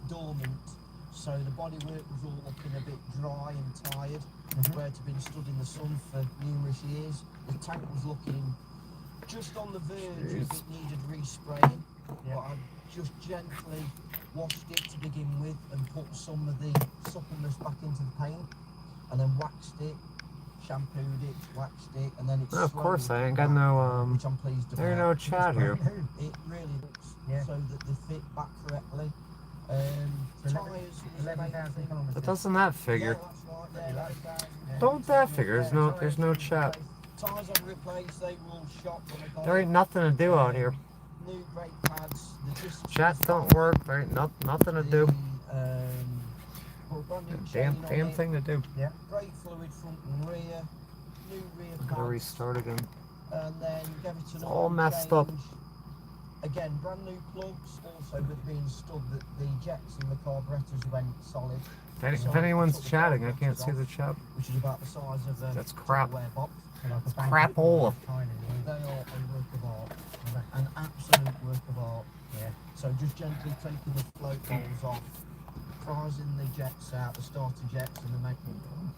dormant, so the bodywork was all looking a bit dry and tired, where it had been stood in the sun for numerous years. The tank was looking just on the verge of it needed respraying, but I just gently washed it to begin with and put some of the suppleness back into the paint, and then waxed it, shampooed it, waxed it, and then it's of course, I ain't got no, which I'm pleased about. there ain't no chat here. It really looks so that they fit back correctly. Tyres, But doesn't that figure? Yeah, that's right, yeah. Don't that figure? There's no chat. Tyres I've replaced, they were all shot when I got There ain't nothing to do out here. new brake pads, the discs Chat don't work. There ain't nothing to do. Damn thing to do. Yeah. Brake fluid front and rear, new rear I'm gonna pads, restart again. and then gave it an All oil messed change. up. Again, brand new plugs, also with being stood that the jets and the carburetors went solid. If anyone's chatting, I can't see the chat. Which is about the size of a That's crap. Tupperware box. It's crapola. They are a work of art, an absolute work of art. Yeah. So just gently taking the float holes off, prizing the jets out, the starter jets, and the making them.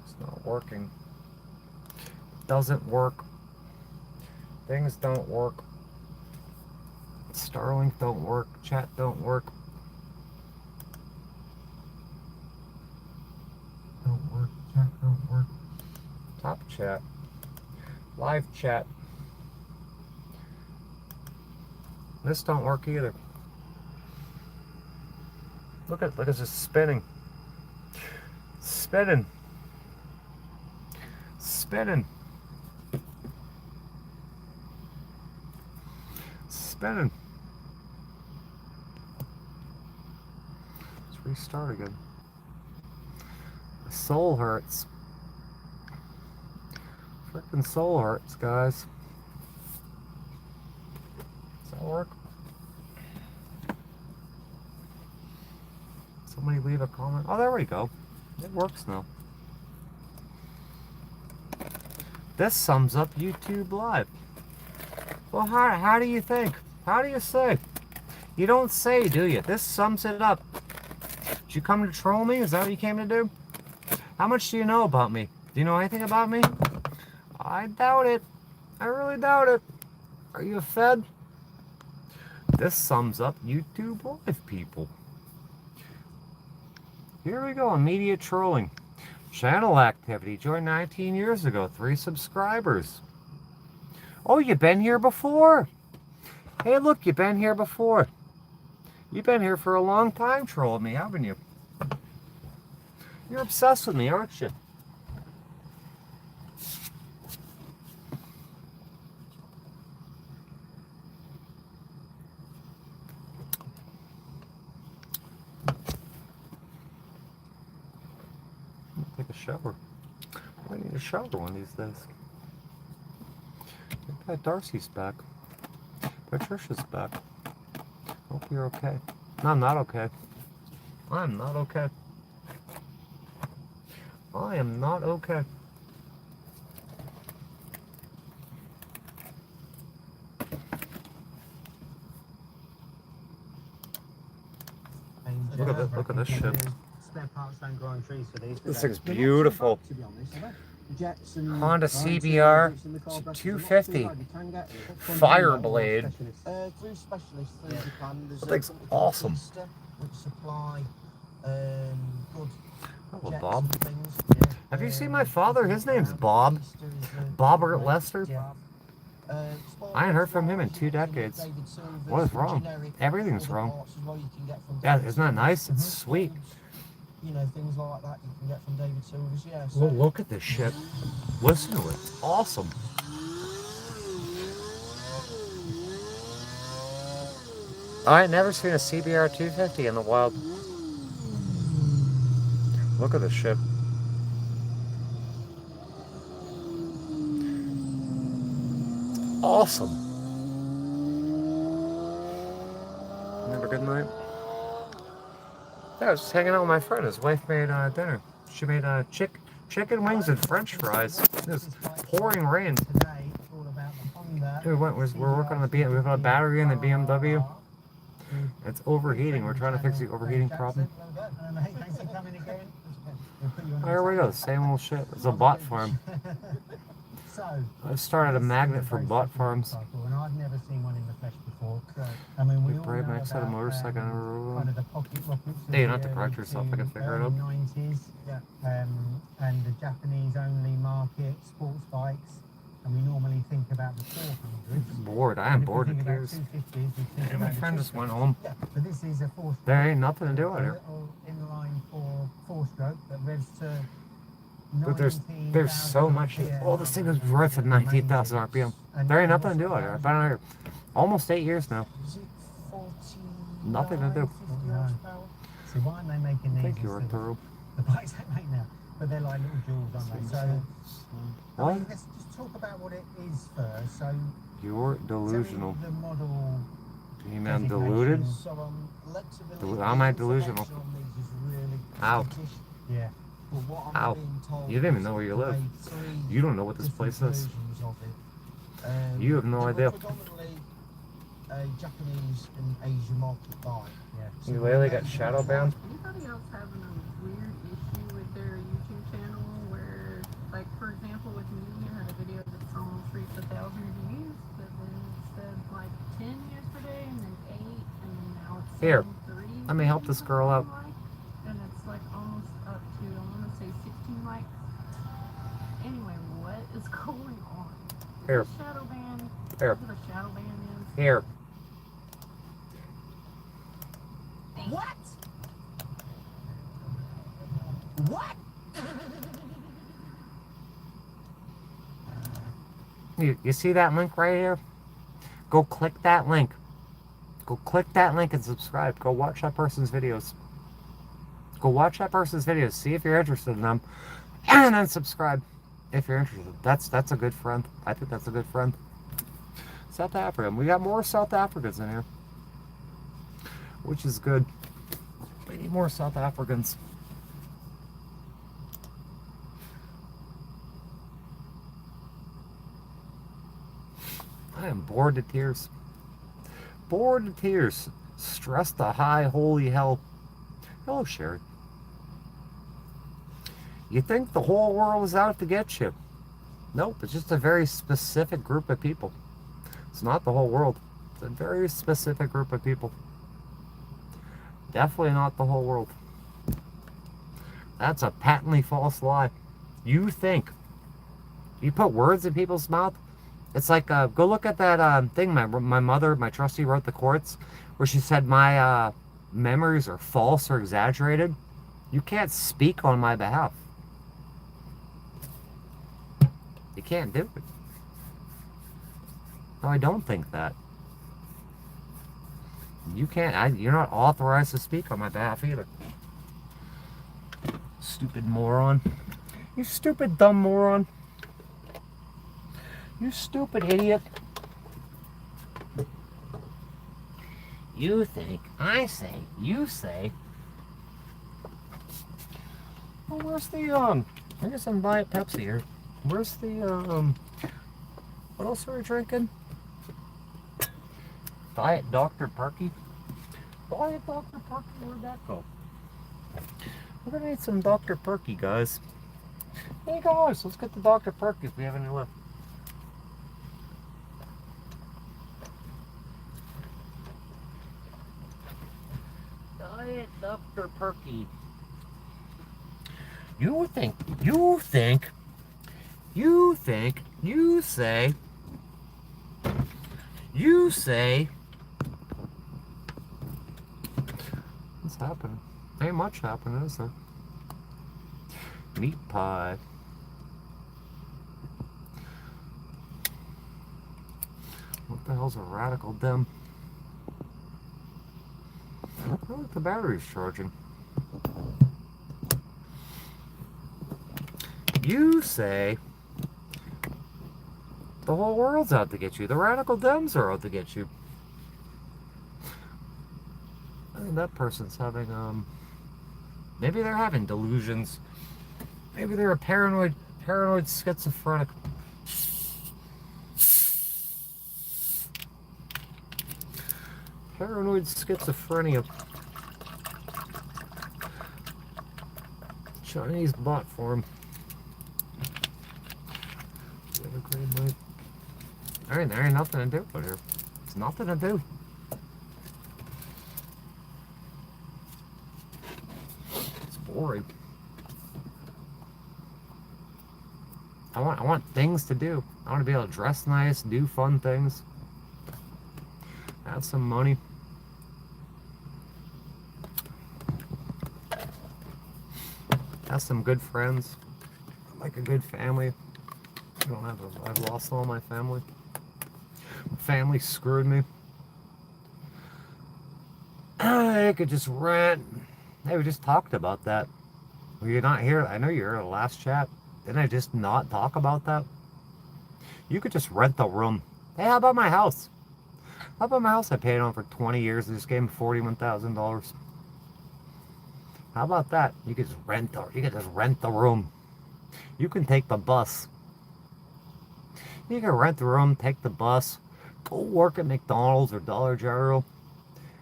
It's not working. Doesn't work. Things don't work. Starlink don't work. Chat don't work. Don't work. Chat don't work. Top chat. Live chat. This don't work either. Look at this spinning. Spinning. Spinning. Spinning. Let's restart again. The soul hurts. Frickin' soul hurts, guys. Does that work? Somebody leave a comment. Oh, there we go. It works now. This sums up YouTube Live. Well, how do you think? How do you say? You don't say, do you? This sums it up. Did you come to troll me? Is that what you came to do? How much do you know about me? Do you know anything about me? I doubt it. I really doubt it. Are you a Fed? This sums up YouTube Live, people. Here we go, immediate trolling. Channel activity. Joined 19 years ago. 3 subscribers. Oh, you've been here before. Hey, look, you've been here before. You've been here for a long time trolling me, haven't you? You're obsessed with me, aren't you? Take a shower. I need a shower one of these days. Darcy's back. Patricia's back. Hope you're okay. No, I'm not okay. I'm not okay. I am not okay. Look at this shit. This thing's beautiful. Honda CBR 250 Fireblade. That thing's awesome. Hello, Bob. Have you seen my father? His name's Bob. Bobbert Lester. I ain't heard from him in 2 decades. What is wrong? Everything's wrong. Yeah, isn't that nice? It's sweet. You know, things like that you can get from David Silver's, yeah. So well, look at this shit. Listen to it. Awesome. I ain't never seen a CBR 250 in the wild. Look at this shit. Awesome. Have a good night. Yeah, I was just hanging out with my friend. His wife made dinner. She made chicken wings and French fries. It was pouring rain. Dude, we're working on the BMW. We have a battery in the BMW, It's overheating. We're trying to fix the overheating problem. Thanks for coming again. There we go. Same old shit. It's a bot farm. So, I started a magnet for bot farms. And I've never seen one in the flesh before. I mean, we all Brave know Max had a about, motorcycle. kind of the pocket rockets. Hey, you don't have to correct yourself. I can figure it out. 90s, and the Japanese-only market, sports bikes. And we normally think about the 400s. Bored. I am bored to tears. And my friend just went home. Yeah, but this is a four-stroke. There ain't nothing to do with A it. little inline four-stroke that revs to But there's so much. Oh, this thing is worth at 19,000 RPM. There ain't nothing to do with it. I've been on here almost 8 years now. Is it 40? Nothing to do. 50 horsepower? So why aren't they making these? Thank you, instead of Arturo. the bikes they make now? But they're like little jewels, aren't they? So, I What? mean, let's just talk about what it is first. So, You're tell me delusional. the model. You mean I'm deluded? So I'm led to believe How am I the delusional? information on these is really How? British, Yeah. but what I'm How? being told You didn't even is know where you that live. they made 3 You don't know what this different place is. versions of it. You have no they were idea. Predominantly a Japanese and Asian market bike. Yeah. So You lately they- got shadow banned? Anybody else having a weird issue with their YouTube channel where, like, for example, with me, I had a video that's almost reached 1,000 views, but then it said like 10 yesterday, and then 8, and then now it's Here, 3. let me help this girl out. And it's like almost up to, I want to say 16 likes. Anyway, what is going on? Is Here. it shadow ban? Here. Is it a shadow ban is? Here. What? What? You see that link right here? Go click that link. Go click that link and subscribe. Go watch that person's videos. Go watch that person's videos. See if you're interested in them. And then subscribe if you're interested. That's a good friend. I think that's a good friend. South African. We got more South Africans in here. Which is good. We need more South Africans. I am bored to tears. Bored to tears. Stressed to high holy hell. Hello, Sherry. You think the whole world is out to get you. Nope, it's just a very specific group of people. It's not the whole world. It's a very specific group of people. Definitely not the whole world. That's a patently false lie. You think. You put words in people's mouth. It's like, go look at that thing my mother, my trustee, wrote the courts, where she said my memories are false or exaggerated. You can't speak on my behalf. You can't do it. No, I don't think that. You can't. You're not authorized to speak on my behalf either. Stupid moron. You stupid dumb moron. You stupid idiot. You think, I say, you say. Well, where's the, I guess I'm buying Pepsi here. Where's the, what else are we drinking? Diet Dr. Perky? Diet Dr. Perky, where'd that go? We're gonna need some Dr. Perky, guys. Hey guys, let's get the Dr. Perky if we have any left. Diet Dr. Perky. You say, what's happening? Ain't much happening, is there? Meat pie. What the hell's a radical dem? Oh, the battery's charging. You say the whole world's out to get you. The radical dems are out to get you. I think that person's having, maybe they're having delusions. Maybe they're a paranoid schizophrenic. Paranoid schizophrenia. Chinese bot form. Have a great night. Alright, there ain't nothing to do out here. There's nothing to do. It's boring. I want things to do. I want to be able to dress nice, do fun things, have some money. Have some good friends, like a good family. I've lost all my family. Family screwed me. I could just rent. Hey, we just talked about that. Were you not here? I know you were in the last chat. Didn't I just not talk about that? You could just rent the room. Hey, how about my house? How about my house I paid on for 20 years? I just gave him $41,000. How about that? You could just rent the room. You can take the bus. You can rent the room, take the bus, go work at McDonald's or Dollar General.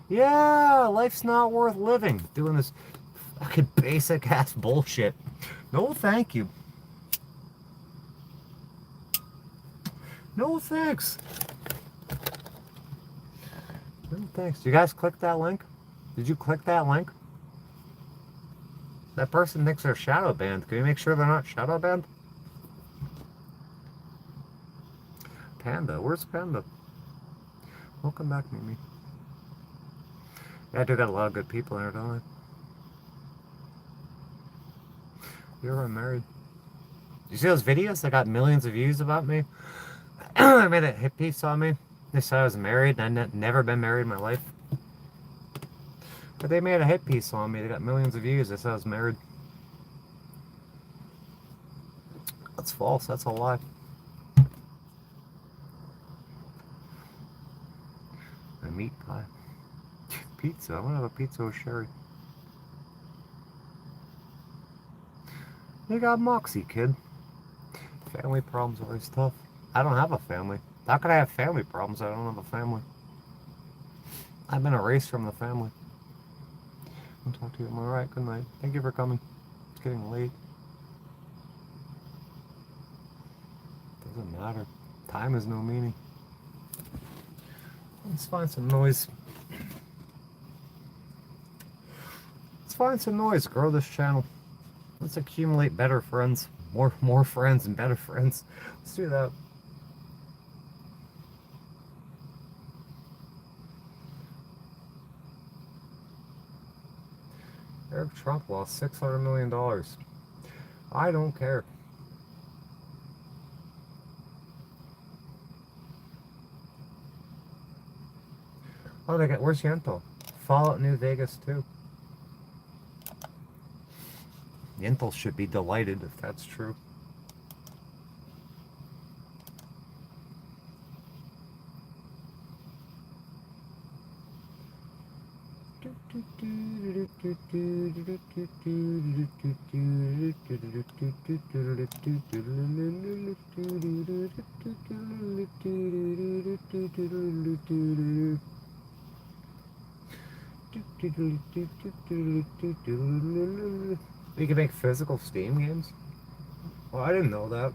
Yeah, life's not worth living doing this fucking basic ass bullshit. No, thank you. No thanks. No thanks. Did you guys click that link? Did you click that link? That person thinks they're shadow banned. Can you make sure they're not shadow banned? Panda, where's Panda? Welcome back, Mimi. Yeah, I do got a lot of good people there, don't I? You're unmarried. You see those videos that got millions of views about me? I made a hit piece on me. They said I was married, and I've never been married in my life. But they made a hit piece on me. They got millions of views. They said I was married. That's false. That's a lie. A meat pie. Pizza. I want to have a pizza with sherry. You got Moxie, kid. Family problems are always tough. I don't have a family. How could I have family problems? I don't have a family. I've been erased from the family. I'll talk to you tomorrow. Alright, good night. Thank you for coming. It's getting late. Doesn't matter. Time has no meaning. Let's find some noise. Let's find some noise. Grow this channel. Let's accumulate better friends. More friends and better friends. Let's do that. Eric Trump lost $600 million. I don't care. Oh, they got, where's Yentl? Fallout New Vegas too. Yentl should be delighted if that's true. We can make physical Steam games? Well, I didn't know that.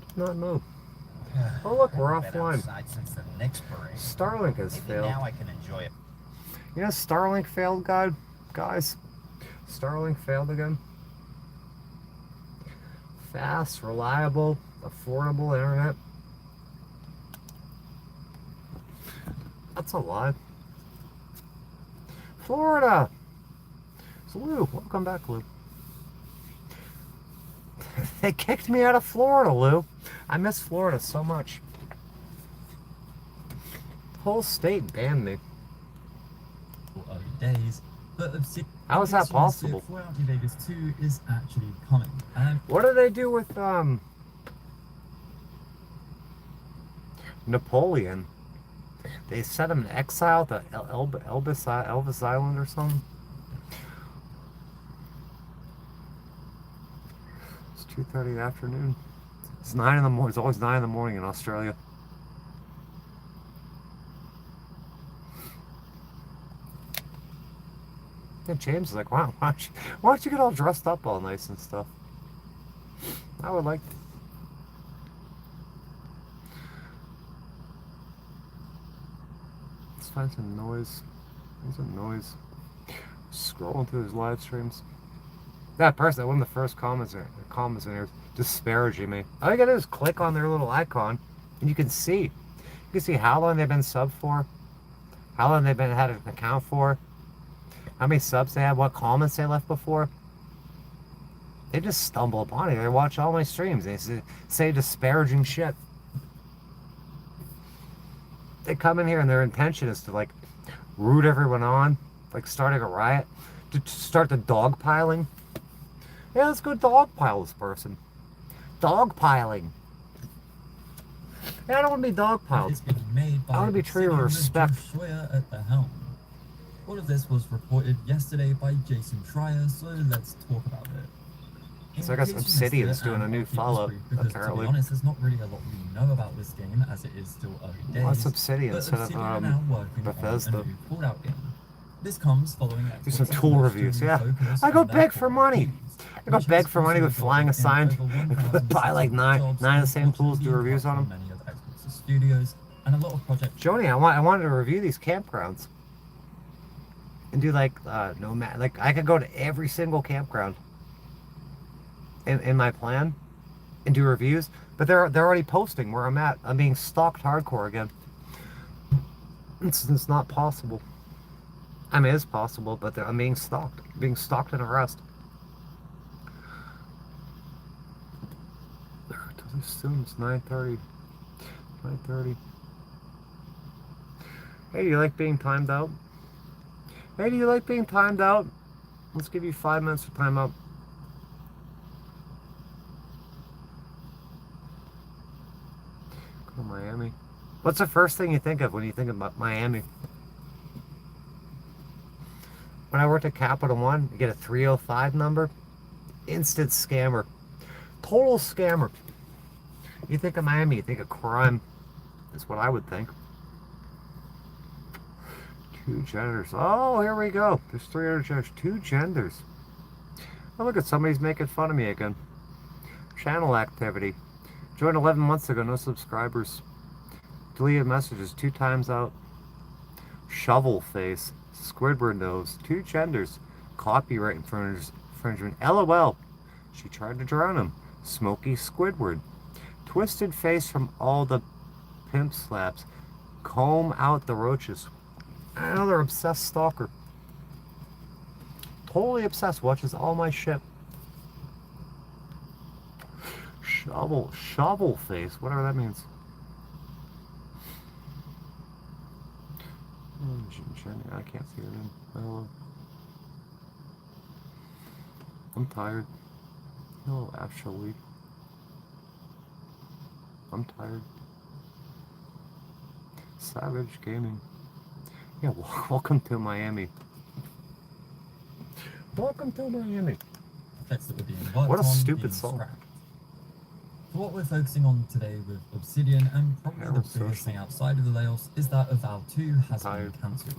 Did not know. Oh look, we're offline. Since the next parade. Starlink has Maybe failed. now I can enjoy it. You know Starlink failed, guys? Starlink failed again. Fast, reliable, affordable internet. That's a lie. Florida! It's Lou. Welcome back, Lou. They kicked me out of Florida, Lou. I miss Florida so much. The whole state banned me. Early days, but How is that possible? Fallout New Vegas 2 is actually coming. What do they do with Napoleon? They set him in exile to Elvis Island or something. It's 2:30 in the afternoon. It's 9 in the morning. It's always 9 in the morning in Australia. And James is like, wow, why don't you get all dressed up all nice and stuff? I would like to. Let's find some noise. There's some noise. Scrolling through his live streams. That person, one of the first comments in here, disparaging me. All you gotta do is click on their little icon, and you can see. You can see how long they've been subbed for, how long they've had an account for, how many subs they have, what comments they left before. They just stumble upon it. They watch all my streams. They say disparaging shit. They come in here and their intention is to like root everyone on, like starting a riot, to start the dogpiling. Yeah, let's go dogpile this person. Dogpiling. Yeah, I don't want to be dogpiled. It's been made by I want to be treated with respect. Sawyer at the helm. All of this was reported yesterday by Jason Schreier, so let's talk about it. So I guess Obsidian's doing a new follow, because, apparently. To be honest, there's not really a lot we know about this game, as it is still early days. What's Obsidian but instead of Obsidian are now working Bethesda? on a new Fallout game. This comes following Do some efforts tool to reviews, yeah. focus I go on their beg for core money. IPs, I go which beg has for money also with flying resulted in assigned. over 1,000 Buy like nine of the same tools, do reviews on them. Many other Xbox studios and a lot of projects. Joni, I wanted to review these campgrounds. And do like nomad, like I could go to every single campground in my plan and do reviews, but they're already posting where I'm at. I'm being stalked hardcore again. It's not possible. I mean, it's possible, but I'm being stalked. Being stalked and harassed. Soon it's 9:30. 9:30. Hey, do you like being timed out? Hey, do you like being timed out? Let's give you 5 minutes for timeout. Go to Miami. What's the first thing you think of when you think about Miami? When I worked at Capital One, you get a 305 number. Instant scammer. Total scammer. You think of Miami, you think of crime. That's what I would think. Two genders. Oh, here we go. There's 300 genders. Two genders. Oh, look at somebody's making fun of me again. Channel activity. Joined 11 months ago. No subscribers. Deleted messages 2 times out. Shovel face. Squidward nose. Two genders. Copyright infringement. LOL. She tried to drown him. Smoky Squidward. Twisted face from all the pimp slaps. Comb out the roaches. Another obsessed stalker. Totally obsessed. Watches all my shit. Shovel face. Whatever that means. I can't see her name. Hello. I'm tired. No, actually. I'm tired. Savage Gaming. Yeah, welcome to Miami. Welcome to Miami. Effects that were being worked What a on stupid being song. scrapped. So what we're focusing on today with Obsidian, and probably the Harold biggest Social. thing outside of the layoffs, is that Avowed 2 has been Tired. cancelled.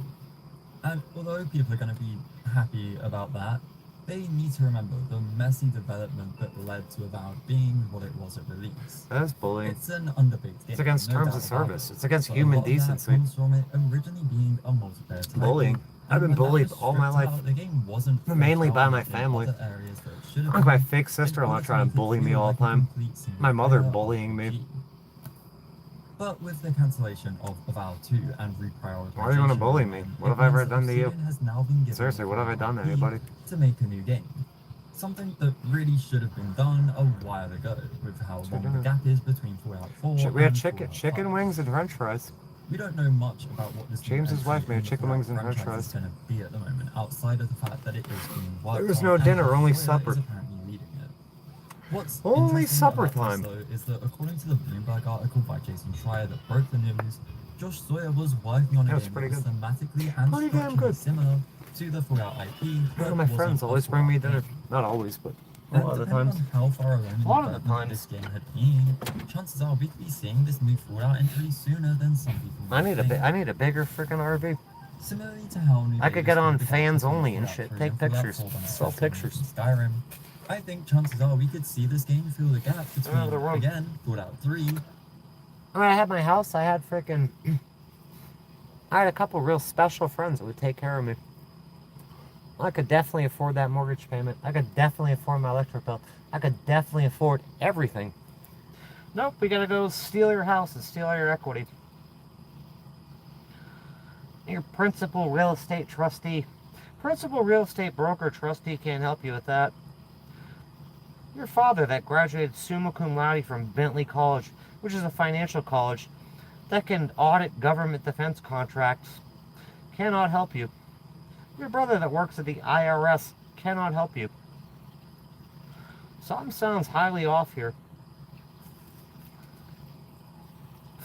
And although people are going to be happy about that, they need to remember the messy development that led to Avowed being what it was at release. That's bullying. It's an underbaked game. It's against no terms doubt of about service. it. It's against But a human lot of that decency. comes from it originally being a multiplayer title. Bullying. I've been And when that bullied was all my stripped life. out, the game wasn't Mainly fleshed by out my in family. other areas that it should have Like my been. fake sister-in-law It trying to bully me all the time. My mother bullying me. But with the cancellation of Avowed 2 and reprioritization, Why do you want to bully me? What have I ever done to you? Obsidian has now been given Seriously, what have I done to the anybody? to make a new game. Something that really should have been done a while ago, with how What's for long the dinner? gap is between Fallout 4 We had and chicken Fallout 5. wings and french fries. We don't know much about what this new James's entry wife made in the chicken Fallout wings and french franchise is fries. going to be at the moment, outside of the fact that it is being worked There was on no and dinner, that only Sawyer supper. is apparently leading it. What's Only interesting supper about this, time. though, is that according to the Bloomberg article by Jason Schreier that broke the news, Josh Sawyer was working on a That was game pretty that was good. thematically and Pretty damn structurally good. similar to the Fallout IP. One but of my wasn't friends a always bring me Fallout dinner. game. Not always, but a And lot of the depending times. on how far along in A lot of the development times. this game had been, chances are we could be seeing this new Fallout entry sooner than some people I might need think. I need a bigger freaking RV. Similarly to how New I could Vegas get on began fans to only feel and out shit. through Take and feel pictures. out when Sell assessing pictures. Skyrim. I think chances are we could see this game fill the gap between, the room. again, Fallout 3. When I had my house, I had freaking... I had a couple real special friends that would take care of me. I could definitely afford that mortgage payment. I could definitely afford my electric bill. I could definitely afford everything. Nope, we gotta go steal your house and steal all your equity. Your principal real estate trustee. Principal real estate broker trustee can't help you with that. Your father that graduated summa cum laude from Bentley College, which is a financial college, that can audit government defense contracts, cannot help you. Your brother that works at the IRS cannot help you. Something sounds highly off here.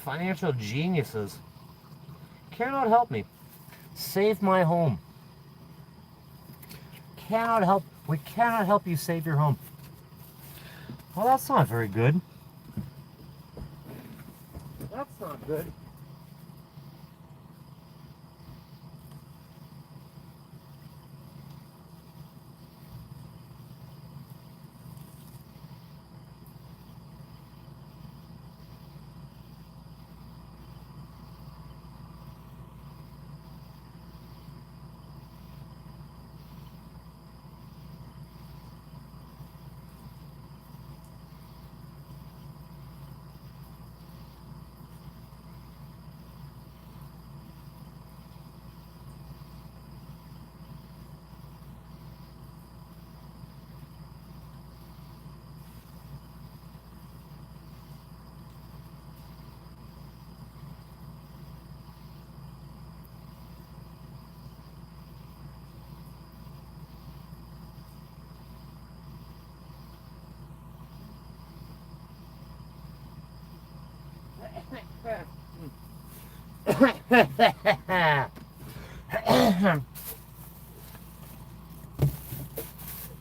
Financial geniuses cannot help me. Save my home. Cannot help. We cannot help you save your home. Well, that's not very good. That's not good.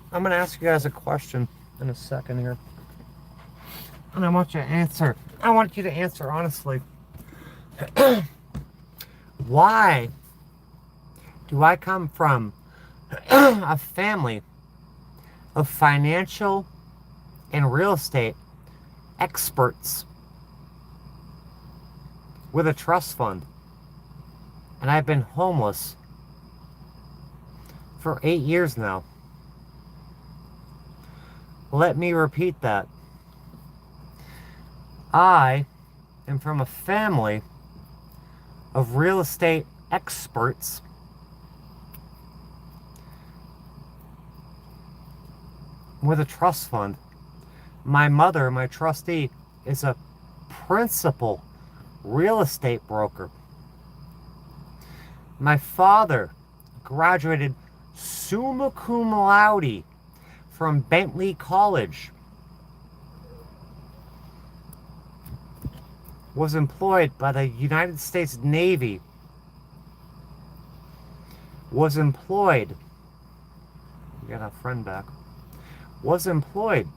I'm going to ask you guys a question in a second here. And I want you to answer. I want you to answer honestly. Why do I come from a family of financial and real estate experts with a trust fund, and I've been homeless for 8 years now? Let me repeat that. I am from a family of real estate experts with a trust fund. My mother, my trustee, is a principal real estate broker. My father graduated summa cum laude from Bentley College. Was employed by the United States Navy. Was employed. We got a friend back. Was employed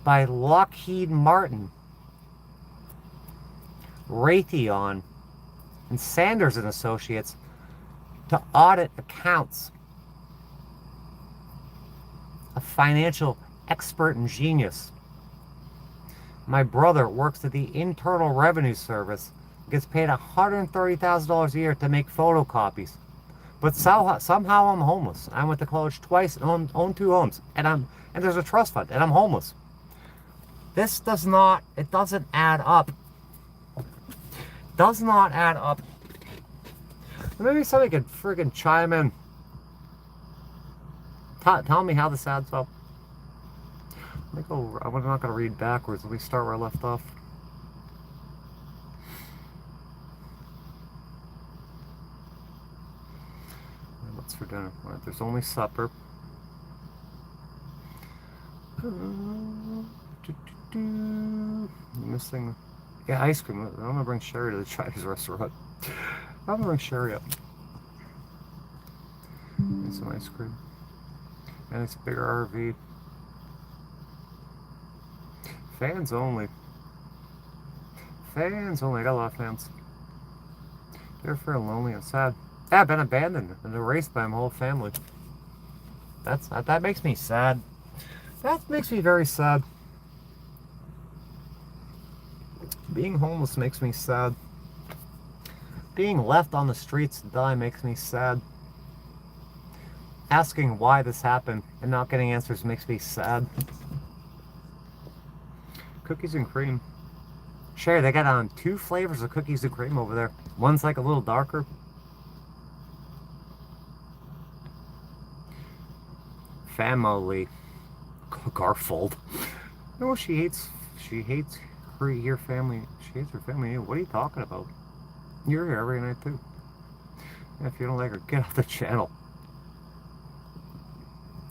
by Lockheed Martin, Raytheon, and Sanders and Associates to audit accounts. A financial expert and genius. My brother works at the Internal Revenue Service, gets paid $130,000 a year to make photocopies. But somehow I'm homeless. I went to college twice and own 2 homes, and there's a trust fund, and I'm homeless. This it doesn't add up. Does not add up. Maybe somebody could friggin' chime in. Tell me how this adds up. I'm not going to read backwards. Let me start where I left off. What's for dinner? Right, there's only supper. Missing. Yeah, ice cream. I'm going to bring Sherry to the Chinese restaurant. I'm going to bring Sherry up. Get some ice cream. And it's a bigger RV. Fans only. Fans only. I got a lot of fans. They're feeling lonely and sad. Yeah, I've been abandoned and erased by my whole family. That makes me sad. That makes me very sad. Being homeless makes me sad. Being left on the streets to die makes me sad. Asking why this happened and not getting answers makes me sad. Cookies and cream. Sure, they got 2 flavors of cookies and cream over there. One's like a little darker. Family. Garfold. No, she hates your family. She hates her family. What are you talking about? You're here every night too. If you don't like her, get off the channel.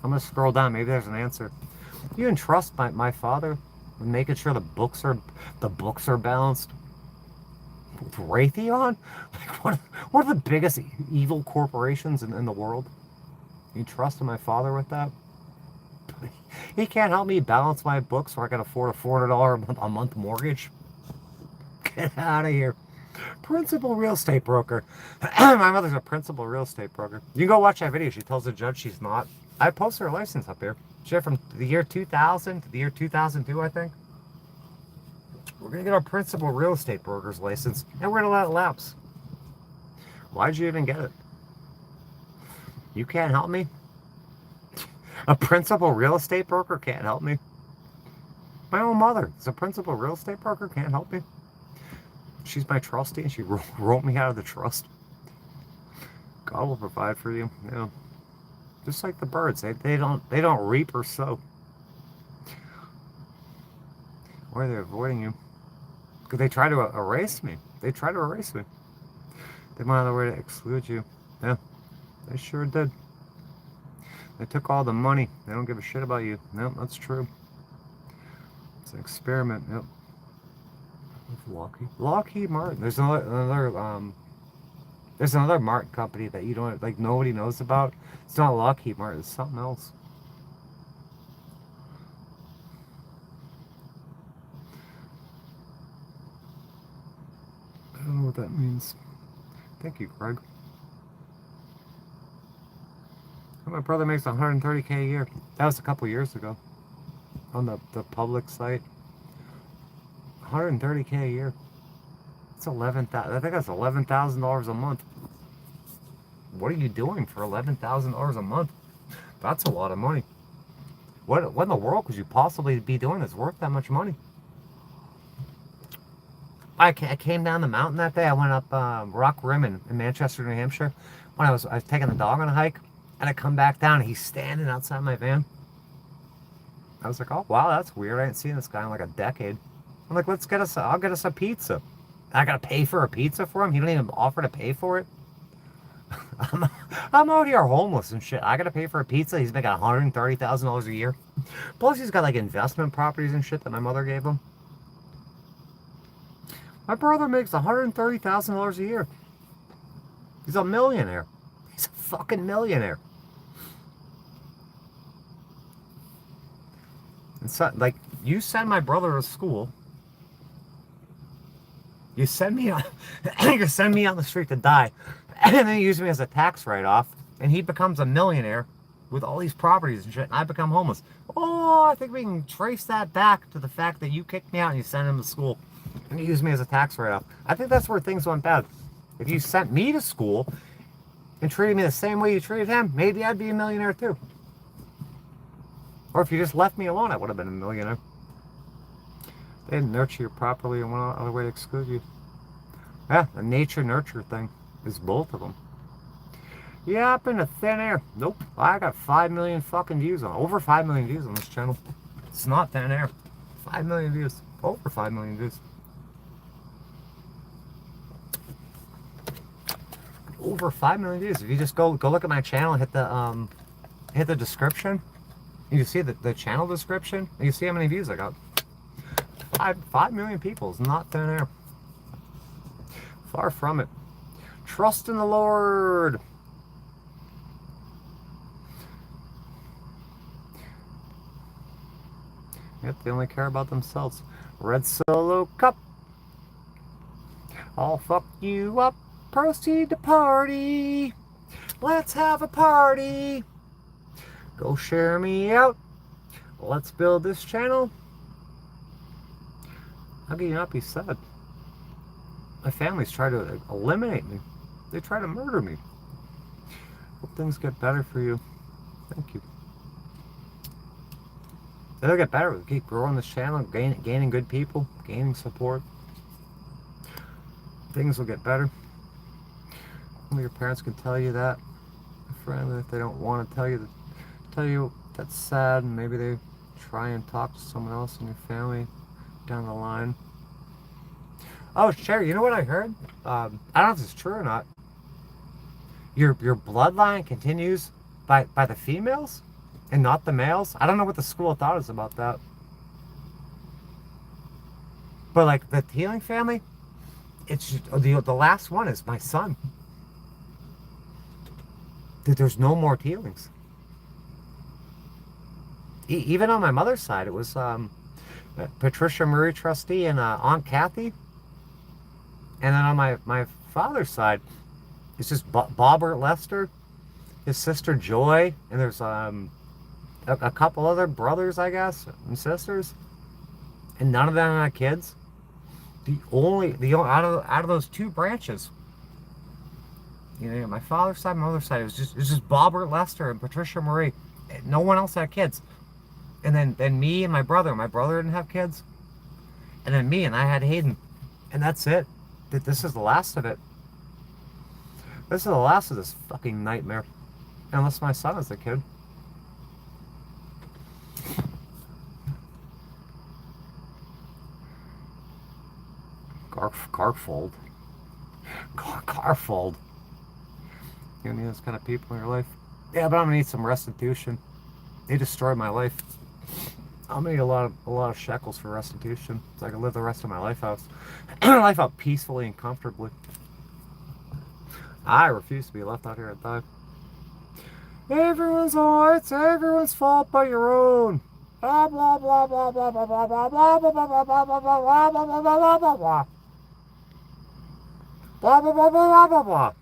I'm gonna scroll down. Maybe there's an answer. You entrust my father with making sure the books are balanced. Raytheon? Like what are the biggest evil corporations in the world? You trusted my father with that? He can't help me balance my books so I can afford a $400 a month mortgage? Get out of here. Principal real estate broker. My mother's a principal real estate broker. You can go watch that video. She tells the judge she's not. I posted her license up here. She had from the year 2000 to the year 2002, I think. We're going to get our principal real estate broker's license, and we're going to let it lapse. Why'd you even get it? You can't help me? A principal real estate broker can't help me? My own mother is a principal real estate broker, can't help me? She's my trustee, and she wrote me out of the trust. God will provide for you. Yeah. Just like the birds, they don't reap or sow. Why are they avoiding you? Because they try to erase me. They try to erase me. They went out of their way to exclude you. Yeah, they sure did. They took all the money. They don't give a shit about you. No, that's true. It's an experiment. Yep. Lockheed Martin. There's another Martin company that you don't like. Nobody knows about. It's not Lockheed Martin. It's something else. I don't know what that means. Thank you, Craig. My brother makes $130K a year. That was a couple years ago. On the public site. $130K a year. It's I think that's $11,000 a month. What are you doing for $11,000 a month? That's a lot of money. What in the world could you possibly be doing that's worth that much money? I came down the mountain that day. I went up Rock Rim in Manchester, New Hampshire. When I was taking the dog on a hike, and I come back down, and he's standing outside my van. I was like, oh wow, that's weird. I ain't seen this guy in like a decade. I'm like, I'll get us a pizza. I gotta pay for a pizza for him? He don't even offer to pay for it? I'm out here homeless and shit. I gotta pay for a pizza. He's making $130,000 a year. Plus he's got like investment properties and shit that my mother gave him. My brother makes $130,000 a year. He's a millionaire. He's a fucking millionaire. And so, like, you send my brother to school. You send me on the street to die, and then you use me as a tax write-off, and he becomes a millionaire with all these properties and shit, and I become homeless. Oh, I think we can trace that back to the fact that you kicked me out and you sent him to school, and you used me as a tax write-off. I think that's where things went bad. If you sent me to school and treated me the same way you treated him, maybe I'd be a millionaire too. Or if you just left me alone, I would have been a millionaire. They didn't nurture you properly and went out of their way to exclude you. Yeah, the nature-nurture thing is both of them. Yeah, up into thin air. Nope, I got 5 million fucking views on over 5 million views on this channel. It's not thin air. 5 million views. Over 5 million views. Over 5 million views. If you just go look at my channel, hit the description. You can see the channel description, and you see how many views I got. 5 million people is not thin air. Far from it. Trust in the Lord. Yep, they only care about themselves. Red Solo Cup. I'll fuck you up. proceed to party. Let's have a party. Go share me out. Let's build this channel. How can you not be sad? My family's trying to eliminate me. They try to murder me. Hope things get better for you. Thank you. It'll get better. We'll keep growing this channel, gaining good people, gaining support. Things will get better. Only your parents can tell you that. Friendly, if they don't want to tell you that's sad, and maybe they try and talk to someone else in your family down the line. Oh, Sherry, you know what I heard? I don't know if it's true or not. Your bloodline continues by the females and not the males. I don't know what the school of thought is about that. But like the healing family, it's just, the last one is my son. There's no more Tealings. Even on my mother's side, it was Patricia Murray trustee and Aunt Kathy. And then on my father's side, it's just Bobbert Lester, his sister Joy, and there's a couple other brothers, I guess, and sisters. And none of them had kids. The only out of those two branches, you know, my father's side, my mother's side, it was just Bobbert Lester and Patricia Marie. No one else had kids. And then me and my brother didn't have kids. And then me, and I had Hayden. And that's it. This is the last of it. This is the last of this fucking nightmare. Unless my son is a kid. Garfold. Garfold. You need those kind of people in your life. Yeah, but I'm gonna need some restitution. They destroyed my life. I'm gonna need a lot of shekels for restitution, so I can live the rest of my life out peacefully and comfortably. I refuse to be left out here and die. It's everyone's fault but your own. Blah blah blah blah blah blah blah blah blah blah blah blah blah blah blah blah blah blah blah blah. Blah blah blah blah blah blah.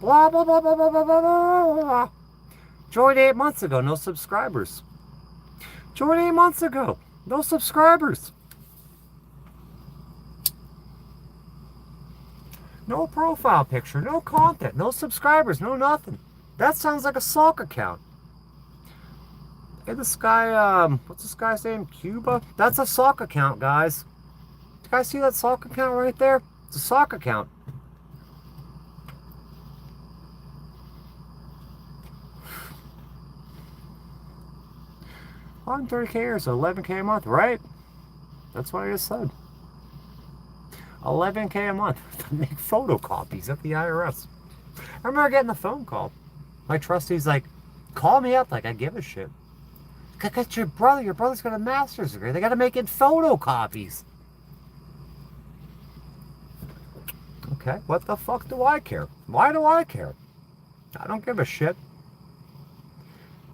Blah blah blah blah blah blah blah blah. Joined 8 months ago, no subscribers. Joined 8 months ago, no subscribers. No profile picture, no content, no subscribers, no nothing. That sounds like a sock account. Hey, this guy, what's this guy's name? Cuba? That's a sock account, guys. You guys see that sock account right there? It's a sock account. $130K or so, $11K a month, right? That's what I just said. $11K a month to make photocopies at the IRS. I remember getting the phone call. My trustee's like, call me up like I give a shit. Because your brother's got a master's degree. They got to make it photocopies. Okay, what the fuck do I care? Why do I care? I don't give a shit.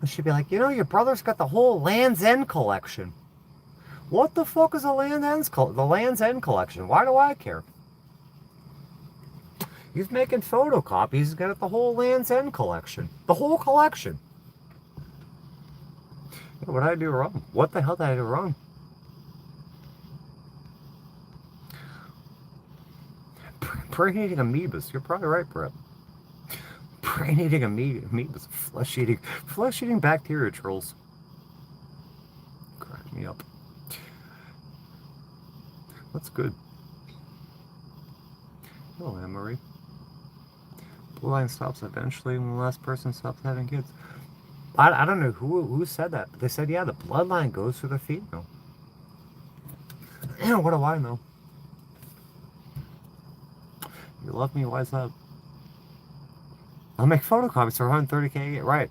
And she'd be like, you know, your brother's got the whole Land's End collection. What the fuck is the Land's End collection? Why do I care? He's making photocopies. He's got the whole Land's End collection. The whole collection. What did I do wrong? What the hell did I do wrong? Brain-eating amoebas. You're probably right, Brett. Brain-eating amoebas. Flesh-eating bacteria trolls. Crack me up. That's good. Hello, Anne-Marie. Blue line stops eventually when the last person stops having kids. I don't know who said that, but they said, yeah, the bloodline goes through the female. What do I know? You love me, why's that? I'll make photocopies for 130K, right.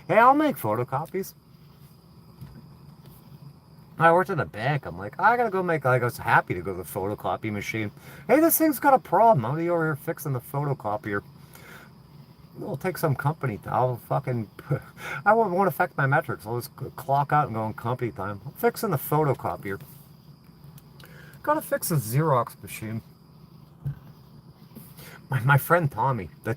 Hey, I'll make photocopies. I worked at a bank. I'm like, I gotta go make, like, I was happy to go to the photocopy machine. Hey, this thing's got a problem. I'm gonna be over here fixing the photocopier. It'll take some company. I won't affect my metrics. I'll just clock out and go on company time. I'm fixing the photocopier. Gotta fix the Xerox machine. My friend Tommy, he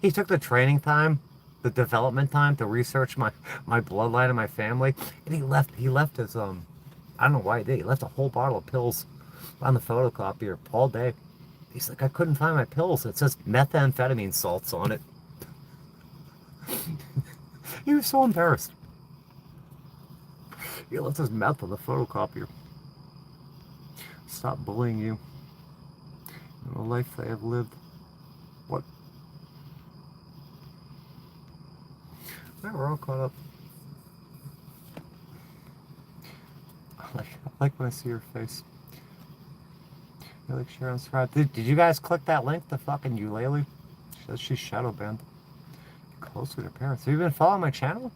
took the training time, the development time to research my bloodline and my family, and he left his I don't know why he did. He left a whole bottle of pills on the photocopier all day. He's like, I couldn't find my pills. It says methamphetamine salts on it. He was so embarrassed. He left his meth on the photocopier. Stop bullying you. The life they have lived. What? Yeah, we're all caught up. I like when I see your face. You like share on subscribe. Did you guys click that link? The fucking ukulele? She says she's shadowbanned. Close with her parents. Have you been following my channel?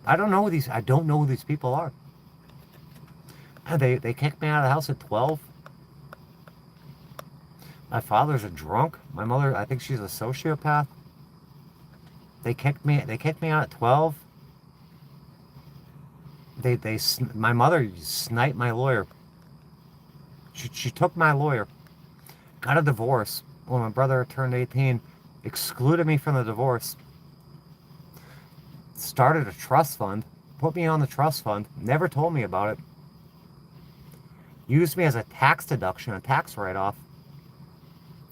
I don't know who these people are. They kicked me out of the house at 12. My father's a drunk. My mother, I think she's a sociopath. They kicked me out at 12. My mother sniped my lawyer. She took my lawyer, got a divorce when my brother turned 18, excluded me from the divorce, started a trust fund, put me on the trust fund, never told me about it, used me as a tax deduction, a tax write-off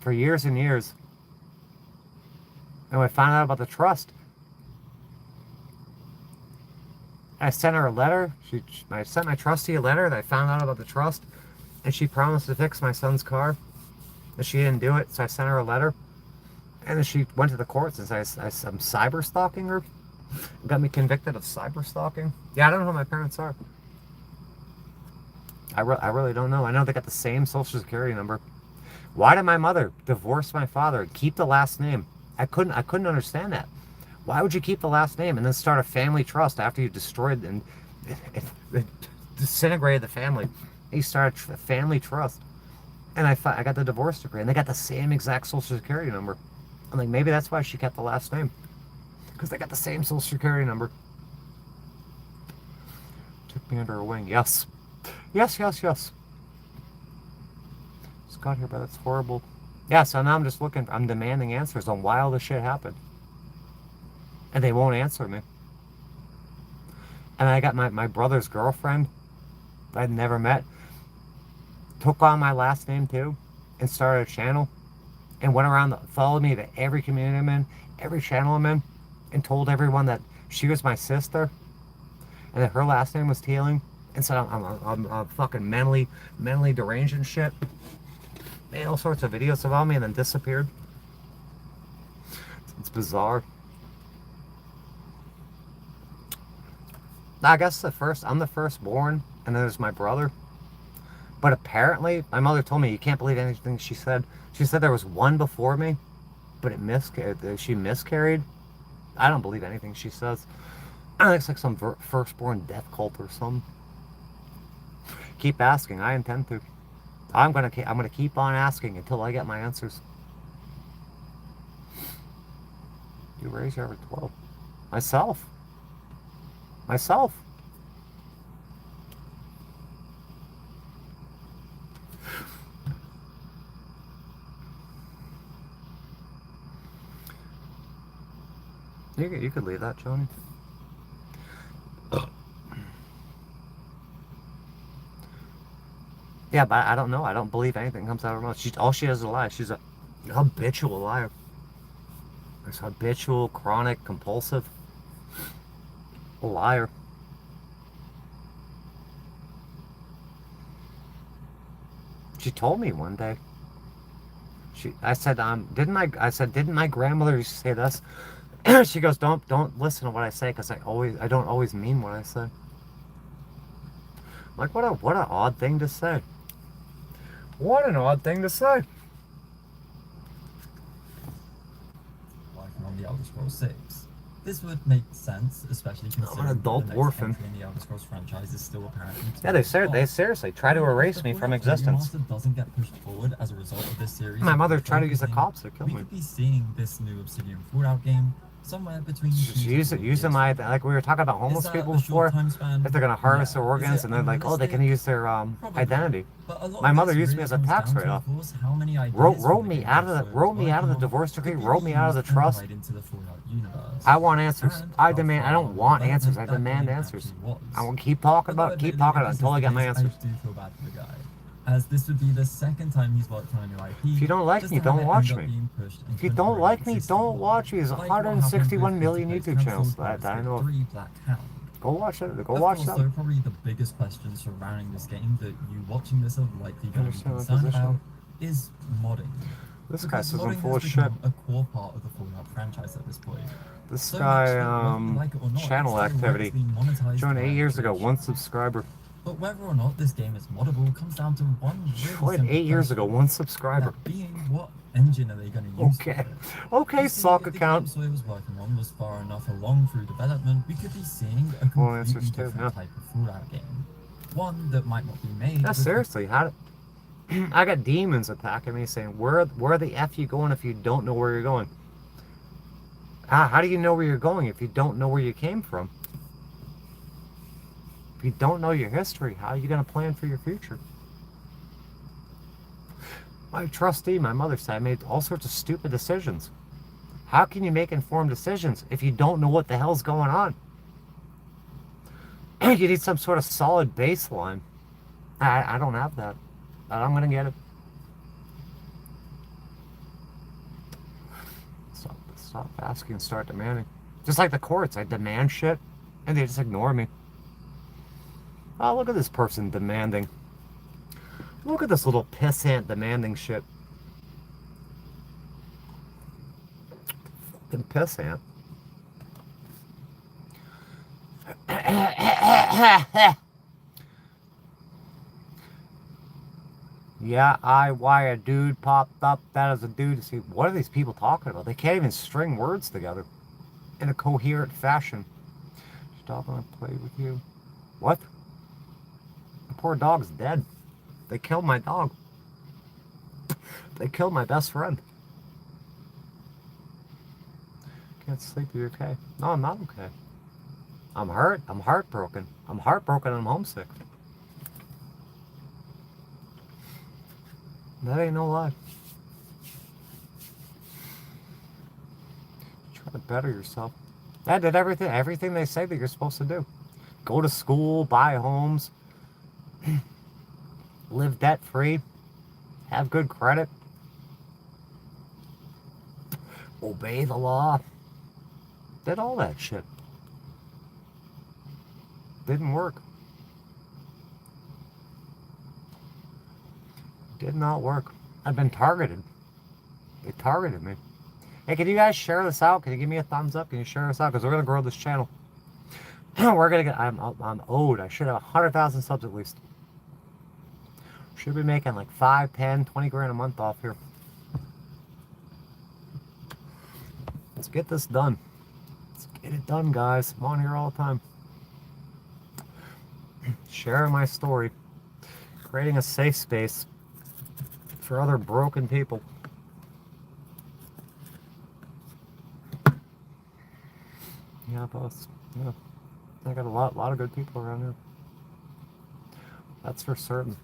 for years and years. And when I found out about the trust, I sent her a letter. I sent my trustee a letter that I found out about the trust, and she promised to fix my son's car, but she didn't do it, so I sent her a letter. And then she went to the courts and said I'm cyber stalking her. Got me convicted of cyber stalking. Yeah, I don't know who my parents are. I really don't know. I know they got the same social security number. Why did my mother divorce my father and keep the last name? I couldn't understand that. Why would you keep the last name and then start a family trust after you destroyed and disintegrated the family? He started a family trust, and I got the divorce decree, and they got the same exact social security number. I'm like, maybe that's why she kept the last name, because they got the same social security number. Took me under her wing. Yes. Scott here, but that's horrible. Yeah, so now I'm demanding answers on why all this shit happened, and they won't answer me. And I got my brother's girlfriend I'd never met, took on my last name too, and started a channel, and went around, followed me to every community I'm in, every channel I'm in, and told everyone that she was my sister, and that her last name was Teeling, and said I'm fucking mentally deranged and shit. Made all sorts of videos about me and then disappeared. It's bizarre. I guess I'm the firstborn, and then there's my brother. But apparently, my mother told me, you can't believe anything she said. She said there was one before me, but she miscarried. I don't believe anything she says. I think it's like some firstborn death cult or something. Keep asking. I intend to. I'm gonna keep on asking until I get my answers. You raise your over 12. Myself. You could leave that, Johnny. Yeah, but I don't know. I don't believe anything comes out of her mouth. All she does is lie. She's a habitual liar. She's habitual, chronic, compulsive liar. She told me one day. I said, didn't my grandmother used to say this? She goes, don't listen to what I say, because I don't always mean what I say. Like, what an odd thing to say. What an odd thing to say. Working on the Elder Scrolls 6. This would make sense, especially considering an adult the next orphan. entry in the Elder Scrolls franchise is still apparently. Yeah, they seriously try to erase me from existence. If the doesn't get pushed forward as a result of this series, My mother tried to use the cops to kill we me. could be seeing this new Obsidian Fallout game somewhere between Just 2 to use 4 it. Using years my, from now. like we were talking about homeless Is that people a short before. time span? If they're gonna harvest their Yeah. Is organs it and they're like, oh, they can unrealistic? use their Probably. identity. But a lot My of mother this used me really as a comes tax down to, write-off. of course, how many ideas Roll from the me game out of the Fallout roll me out of the working on divorce could decree. be Roll me out of the reused and trust. applied into the Fallout universe. I want answers. And I how demand. I far don't want development answers. I that demand game answers. actually was. I will keep talking Although about it. Keep admittedly, talking if about it this until is I the get my case, answers. I do feel bad for the guy, as this would be the second time he's worked on a new IP. If you don't like just me, to have don't it watch end up me. being pushed in If you don't contemporary like me, system. don't watch me. There's Like what happened 161 with million Interface YouTube channels. cancelled I Private know. 3 Black Hound. Go watch it. Go Of watch course, them. though, probably the biggest question surrounding this game that you watching this are likely going to be Understand my concerned position. about is modding. This guy Because says I'm modding full has of shit. become a core part of the Fallout franchise at this point. This So guy, much that whether you like it or not, channel it's activity. directly monetized Joined by 8 years ago, creation. 1 subscriber. But whether or not this game is moddable comes down to one really Joined simple 8 years ago, question. 1 subscriber. That being, what engine are they going to use Okay. for it? Okay, You see, sock if the account. game Sawyer was working on was far enough along through development, we could be seeing a Well, completely answers too, different yeah. type of Fallout game. One that might not be made. Yeah, with- seriously, how do... I got demons attacking me saying, where the F you going if you don't know where you're going? How do you know where you're going if you don't know where you came from? If you don't know your history, how are you going to plan for your future? My trustee, my mother said, I made all sorts of stupid decisions. How can you make informed decisions if you don't know what the hell's going on? You need some sort of solid baseline. I don't have that. But I'm going to get it. Stop asking and start demanding. Just like the courts, I demand shit and they just ignore me. Oh, look at this person demanding. Look at this little pissant demanding shit. Fucking pissant. Yeah, why a dude popped up. That is a dude. See, what are these people talking about? They can't even string words together in a coherent fashion. Stop and play with you. What? The poor dog's dead. They killed my dog. They killed my best friend. Can't sleep. Are you okay? No, I'm not okay. I'm hurt. I'm heartbroken. I'm heartbroken and I'm homesick. That ain't no lie. Try to better yourself. I did everything they say that you're supposed to do. Go to school, buy homes, live debt-free, have good credit, obey the law. Did all that shit. Didn't work. Did not work. I've been targeted. They targeted me. Hey, can you guys share this out? Can you give me a thumbs up? Can you share this out? Because we're going to grow this channel. We're going to get... I'm owed. I should have 100,000 subs at least. Should be making like 5, 10, 20 grand a month off here. Let's get this done. Let's get it done, guys. I'm on here all the time. Sharing my story. Creating a safe space for other broken people. Yeah, boss. Yeah. I got a lot of good people around here. That's for certain.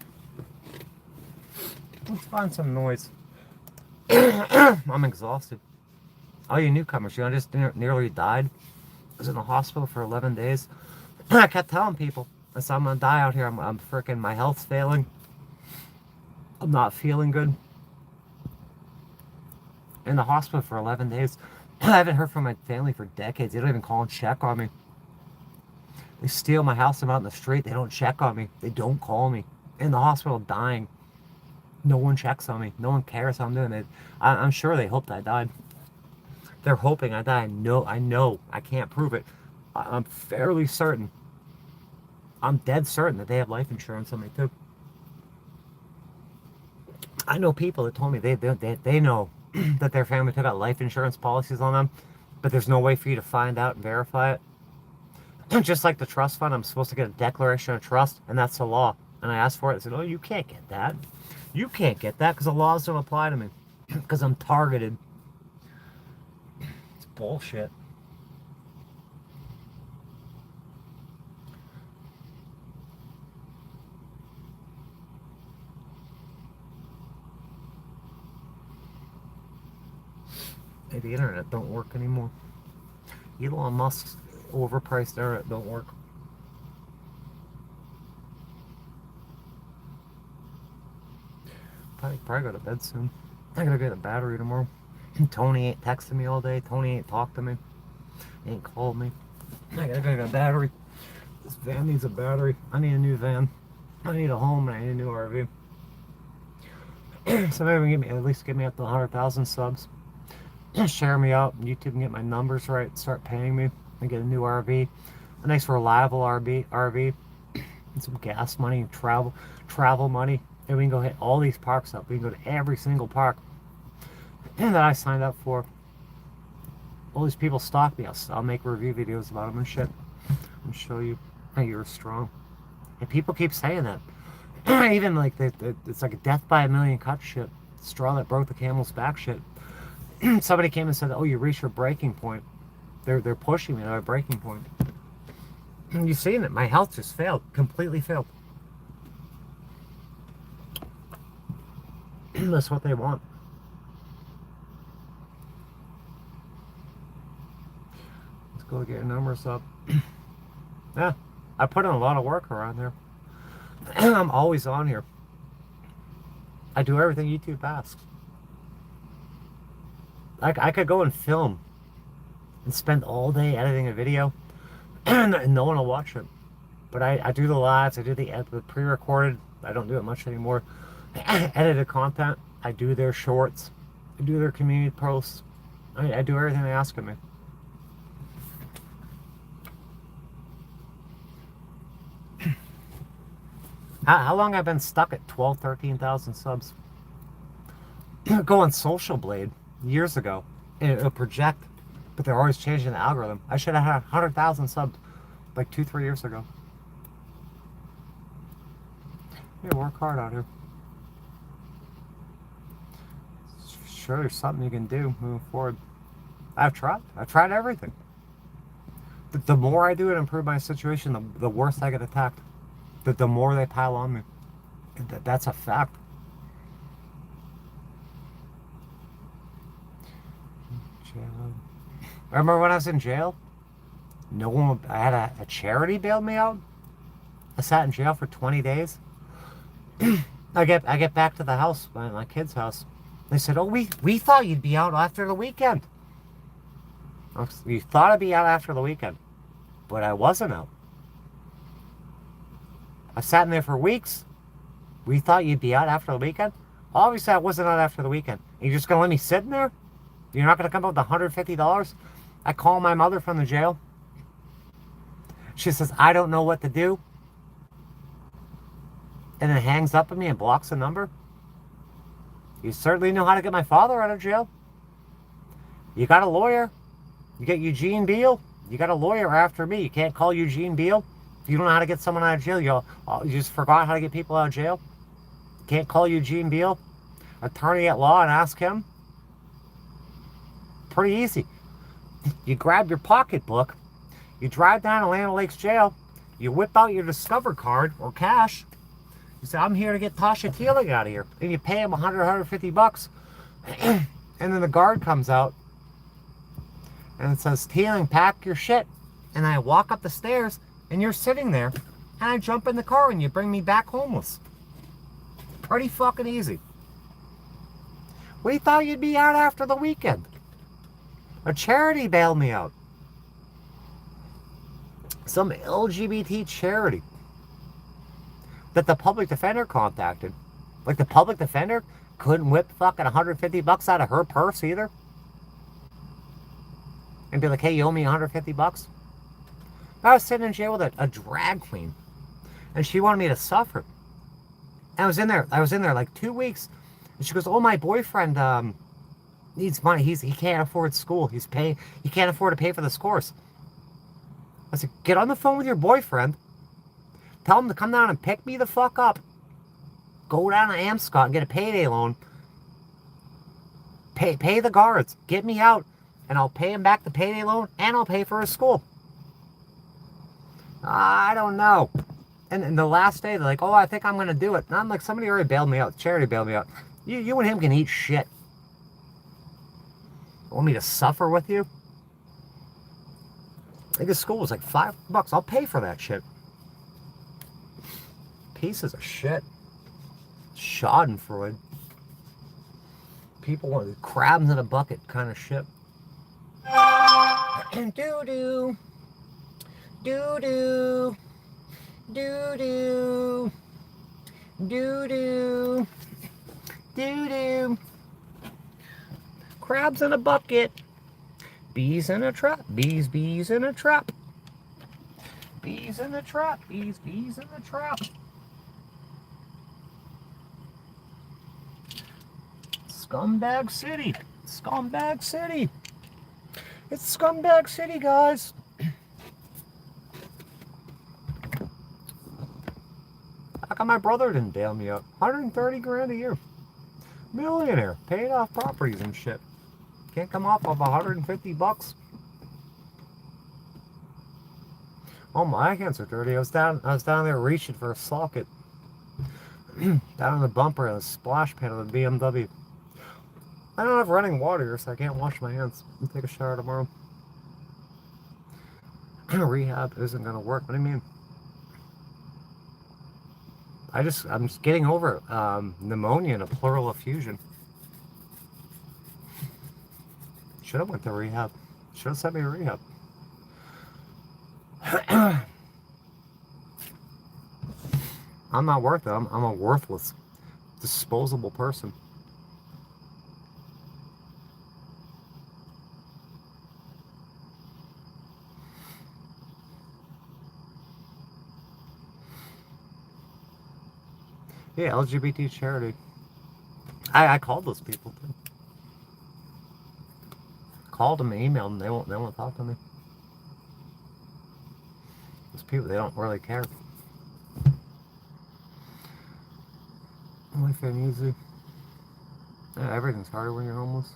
Let's find some noise. I'm exhausted. All you newcomers, you know, I just nearly died. I was in the hospital for 11 days. I kept telling people, I said, I'm gonna die out here. I'm freaking, my health's failing. I'm not feeling good. In the hospital for 11 days. I haven't heard from my family for decades. They don't even call and check on me. They steal my house. I'm out in the street. They don't check on me. They don't call me. In the hospital dying. No one checks on me. No one cares how I'm doing. I'm sure they hoped I died. They're hoping I die. I know. I can't prove it. I'm fairly certain. I'm dead certain that they have life insurance on me too. I know people that told me they know that their family took out life insurance policies on them, but there's no way for you to find out and verify it. Just like the trust fund, I'm supposed to get a declaration of trust, and that's the law. And I asked for it. I said, oh, you can't get that. You can't get that because the laws don't apply to me. Because I'm targeted. It's bullshit. Hey, the internet don't work anymore. Elon Musk's overpriced internet don't work. Probably go to bed soon. I gotta get a battery tomorrow. Tony ain't texting me all day. Tony ain't talked to me. He ain't called me. I gotta get a battery. This van needs a battery. I need a new van. I need a home and I need a new RV. So maybe at least get me up to 100,000 subs. Share me out. YouTube can get my numbers right. Start paying me. And get a new RV. A nice reliable RV. And some gas money and travel money. And we can go hit all these parks up. We can go to every single park that I signed up for. All these people stalk me. I'll make review videos about them and shit. And show you how you're strong. And people keep saying that. Even like it's like a death by a million cut shit. Straw that broke the camel's back shit. Somebody came and said, oh, you reached your breaking point. They're pushing me to my breaking point. And you've seen it. My health just failed. Completely failed. That's what they want. Let's go get your numbers up. Yeah, I put in a lot of work around there. I'm always on here. I do everything YouTube asks. I could go and film and spend all day editing a video and no one will watch it. But I do the lives, I do the pre-recorded. I don't do it much anymore. Edited content. I do their shorts. I do their community posts. I do everything they ask of me. How long I've been stuck at 12, 13,000 subs? Go on Social Blade years ago. And it'll project. But they're always changing the algorithm. I should have had 100,000 subs like 2-3 years ago. Yeah, work hard out here. Sure, there's something you can do moving forward. I've tried everything. The more I do it, improve my situation, the worse I get attacked. The more they pile on me. That's a fact. Jail. I remember when I was in jail, no one. I had a charity bailed me out. I sat in jail for 20 days. I get back to the house, my kid's house. They said, "Oh, we thought you'd be out after the weekend." You thought I'd be out after the weekend, but I wasn't out. I sat in there for weeks. We thought you'd be out after the weekend. Obviously, I wasn't out after the weekend. You're just gonna let me sit in there? You're not gonna come up with $150? I call my mother from the jail. She says, "I don't know what to do," and then hangs up on me and blocks the number. You certainly know how to get my father out of jail. You got a lawyer. You get Eugene Beale. You got a lawyer after me. You can't call Eugene Beale. You don't know how to get someone out of jail. You just forgot how to get people out of jail. You can't call Eugene Beale, attorney at law, and ask him. Pretty easy. You grab your pocketbook. You drive down to Land O'Lakes jail. You whip out your Discover card or cash. You say, "I'm here to get Tasha Teeling out of here." And you pay him $150. And then the guard comes out. And it says, "Teeling, pack your shit." And I walk up the stairs. And you're sitting there. And I jump in the car and you bring me back homeless. Pretty fucking easy. We thought you'd be out after the weekend. A charity bailed me out. Some LGBT charity that the public defender contacted. Like the public defender couldn't whip fucking $150 out of her purse either. And be like, "Hey, you owe me $150? I was sitting in jail with a drag queen. And she wanted me to suffer. And I was in there like 2 weeks. And she goes, "Oh, my boyfriend needs money. He can't afford school. He can't afford to pay for this course." I said, "Get on the phone with your boyfriend. Tell him to come down and pick me the fuck up. Go down to Amscot and get a payday loan. Pay the guards. Get me out. And I'll pay him back the payday loan and I'll pay for his school." I don't know. And the last day, they're like, "Oh, I think I'm going to do it." And I'm like, somebody already bailed me out. Charity bailed me out. You and him can eat shit. Want me to suffer with you? I think school was like $5. I'll pay for that shit. Pieces of shit. Schadenfreude. People want crabs in a bucket kind of shit. Doo-doo. Doo-doo. Doo-doo. Doo-doo. Doo-doo. Crabs in a bucket. Bees in a trap. Bees, bees in a trap. Bees in a trap. Bees, bees in a trap. Scumbag City. Scumbag City. It's Scumbag City, guys. How come my brother didn't bail me up? 130 grand a year. Millionaire. Paid off properties and shit. Can't come off of $150. Oh, my hands are dirty. I was down there reaching for a socket. Down in the bumper and the splash pad of the BMW. I don't have running water, so I can't wash my hands. I'll take a shower tomorrow. Rehab isn't gonna work. What do you mean? I'm just getting over pneumonia and a pleural effusion. Should have went to rehab. Should have sent me to rehab. I'm not worth it. I'm a worthless, disposable person. Yeah, LGBT charity. I called those people too. Called them, emailed them. They won't talk to me. Those people, they don't really care. Life ain't easy. Yeah, everything's harder when you're homeless.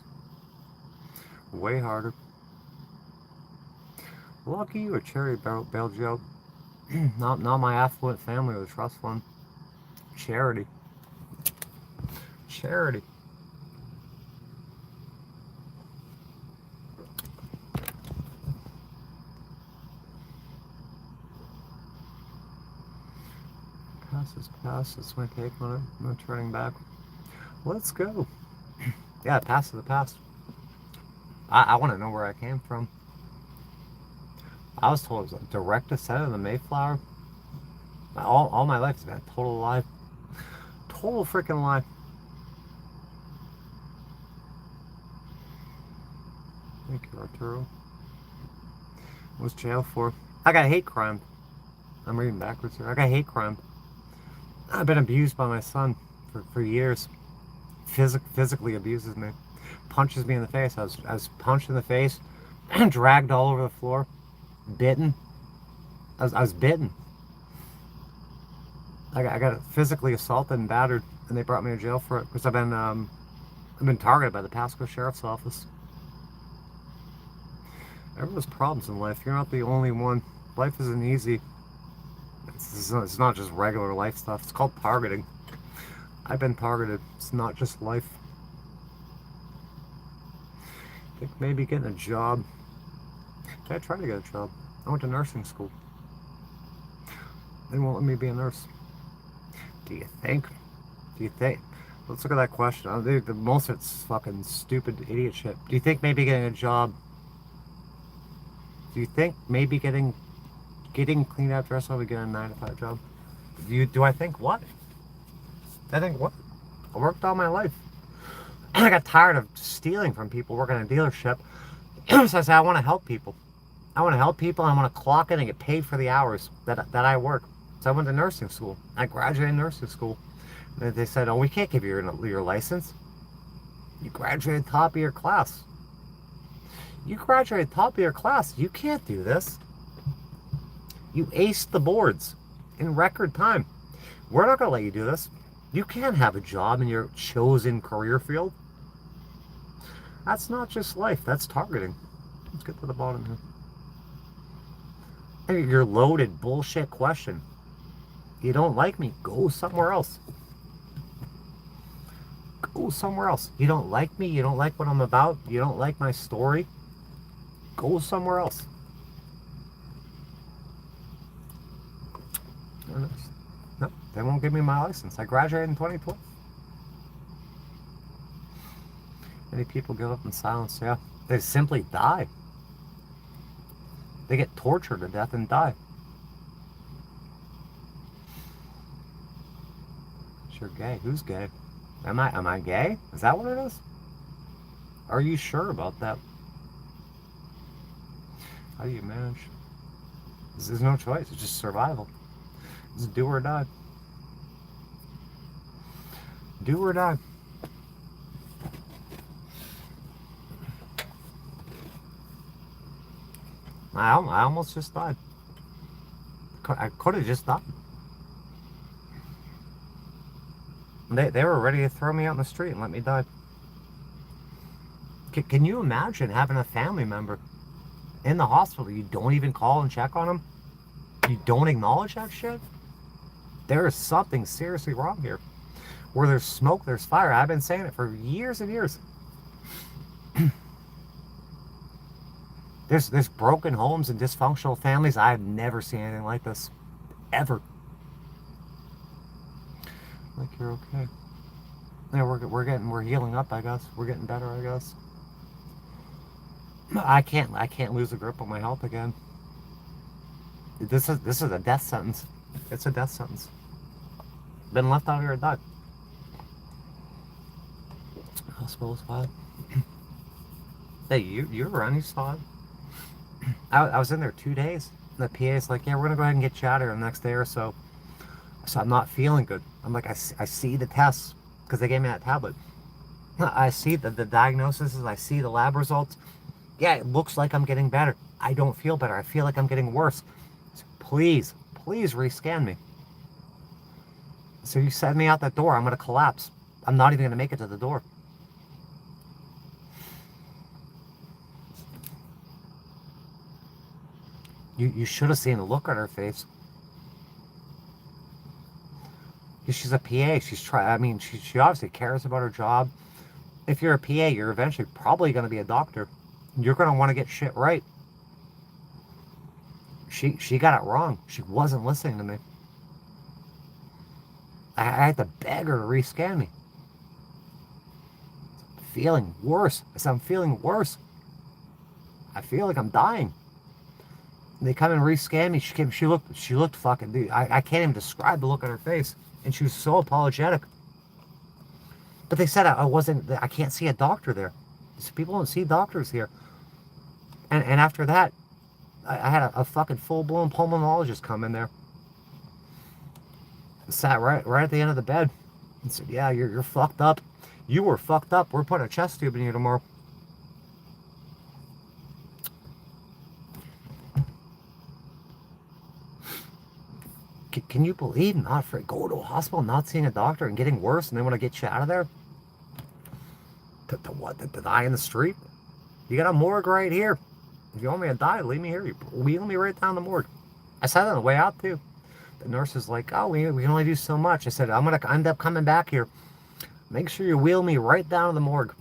Way harder. Lucky you, a charity bailed you out. Not my affluent family or the trust fund. Charity. Charity. Past is past. It's my take on it. I'm not turning back. Let's go. Yeah, past is the past. I want to know where I came from. I was told it was a direct descent of the Mayflower. All my life has been a total lie. Total freaking lie. Thank you, Arturo. What's jail for? I got hate crime. I'm reading backwards here. I got hate crime. I've been abused by my son for years. Physically abuses me. Punches me in the face. I was punched in the face. Dragged all over the floor. Bitten. I was bitten. I got physically assaulted and battered, and they brought me to jail for it because I've been targeted by the Pasco Sheriff's Office. Everyone has problems in life. You're not the only one. Life isn't easy. It's not just regular life stuff. It's called targeting. I've been targeted. It's not just life. I think maybe getting a job. I tried to get a job. I went to nursing school. They won't let me be a nurse. Do you think? Let's look at that question. The most of it's fucking stupid idiot shit. Do you think maybe getting a job? Do you think maybe getting cleaned out, dressed up, and getting a 9-to-5 job? Do I think what? I think what? I worked all my life. I got tired of stealing from people working in a dealership. So I said, I want to help people. I want to help people, and I want to clock in and get paid for the hours that I work. So I went to nursing school. I graduated nursing school. And they said, oh, we can't give you your license. You graduated top of your class. You graduated top of your class. You can't do this. You aced the boards in record time. We're not going to let you do this. You can't have a job in your chosen career field. That's not just life. That's targeting. Let's get to the bottom here. Hey, your loaded bullshit question. You don't like me? Go somewhere else. Go Go somewhere else. You don't like me. You don't like what I'm about. You don't like my story. Go somewhere else. No, they won't give me my license. I graduated in 2012. Many people give up in silence. Yeah, they simply die. They get tortured to death and die. You're gay. Who's gay? Am I gay? Is that what it is? Are you sure about that? How do you manage? There's no choice. It's just survival. It's do or die. Do or die. I almost just died. I could have just died. They were ready to throw me out in the street and let me die. Can you imagine having a family member in the hospital? You don't even call and check on them? You don't acknowledge that shit? There is something seriously wrong here. Where there's smoke, there's fire. I've been saying it for years and years. There's broken homes and dysfunctional families. I've never seen anything like this. Ever. Like you're okay. Yeah, we're healing up, I guess. We're getting better, I guess. I can't lose a grip on my health again. This is a death sentence. It's a death sentence. Been left out here to die. Hospitalization. Hey, you were on, you saw it. I was in there 2 days. The PA's like, yeah, we're gonna go ahead and get you out of here the next day or so. So I'm not feeling good. I'm like, I see the tests, because they gave me that tablet. I see the diagnoses, I see the lab results. Yeah, it looks like I'm getting better. I don't feel better. I feel like I'm getting worse. So please rescan me. So you send me out that door, I'm going to collapse. I'm not even going to make it to the door. You should have seen the look on her face. She's a PA. She obviously cares about her job. If you're a PA, you're eventually probably going to be a doctor. You're going to want to get shit right. She got it wrong. She wasn't listening to me. I had to beg her to rescan me. Feeling worse. I said, I'm feeling worse. I feel like I'm dying. They come and rescan me. She looked fucking, dude. I can't even describe the look on her face. And she was so apologetic. But they said I can't see a doctor there. So people don't see doctors here. And after that, I had a fucking full-blown pulmonologist come in there. Sat right at the end of the bed. And said, yeah, you're fucked up. You were fucked up. We're putting a chest tube in you tomorrow. Can you believe not for go to a hospital, not seeing a doctor and getting worse, and they want to get you out of there? To what? To die in the street? You got a morgue right here. If you want me to die, leave me here. You wheel me right down the morgue. I said that on the way out too. The nurse is like, oh, we can only do so much. I said, I'm gonna end up coming back here. Make sure you wheel me right down to the morgue.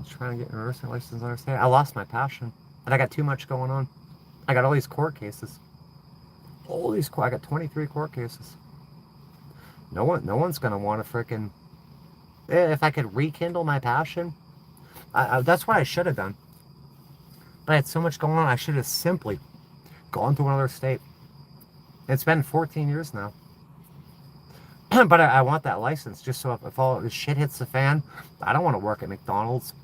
Trying to get a nursing license, understand. I lost my passion, and I got too much going on. I got all these court cases. I got 23 court cases. No one's gonna want to freaking. If I could rekindle my passion, that's what I should have done. But I had so much going on. I should have simply gone to another state. It's been 14 years now. But I want that license just so if all this shit hits the fan, I don't want to work at McDonald's.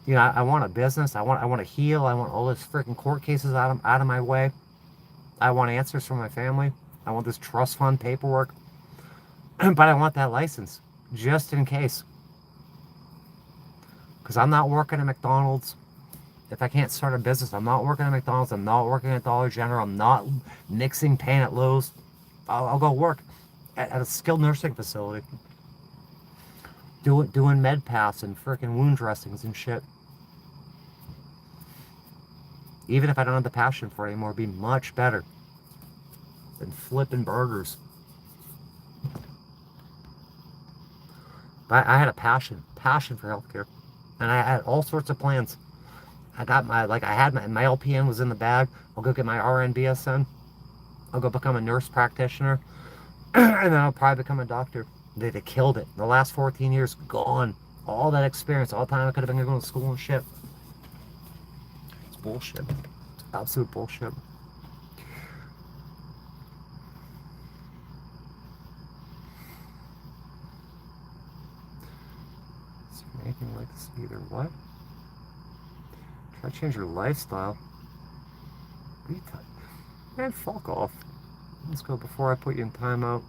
You know, I want a business. I want to heal. I want all this freaking court cases out of my way. I want answers from my family. I want this trust fund paperwork. But I want that license just in case. Because I'm not working at McDonald's. If I can't start a business, I'm not working at McDonald's. I'm not working at Dollar General. I'm not mixing paint at Lowe's. I'll go work at a skilled nursing facility. Doing med pass and freaking wound dressings and shit. Even if I don't have the passion for it anymore, it'd be much better and flipping burgers. But I had a passion for healthcare. And I had all sorts of plans. I got my, like, I had my LPN was in the bag. I'll go get my RN BSN. I'll go become a nurse practitioner. And then I'll probably become a doctor. They killed it. The last 14 years, gone. All that experience, all the time I could have been going to school and shit. It's bullshit. It's absolute bullshit. Is there anything like this either? What? Try to change your lifestyle. What are you talking? Man, fuck off. Let's go before I put you in timeout.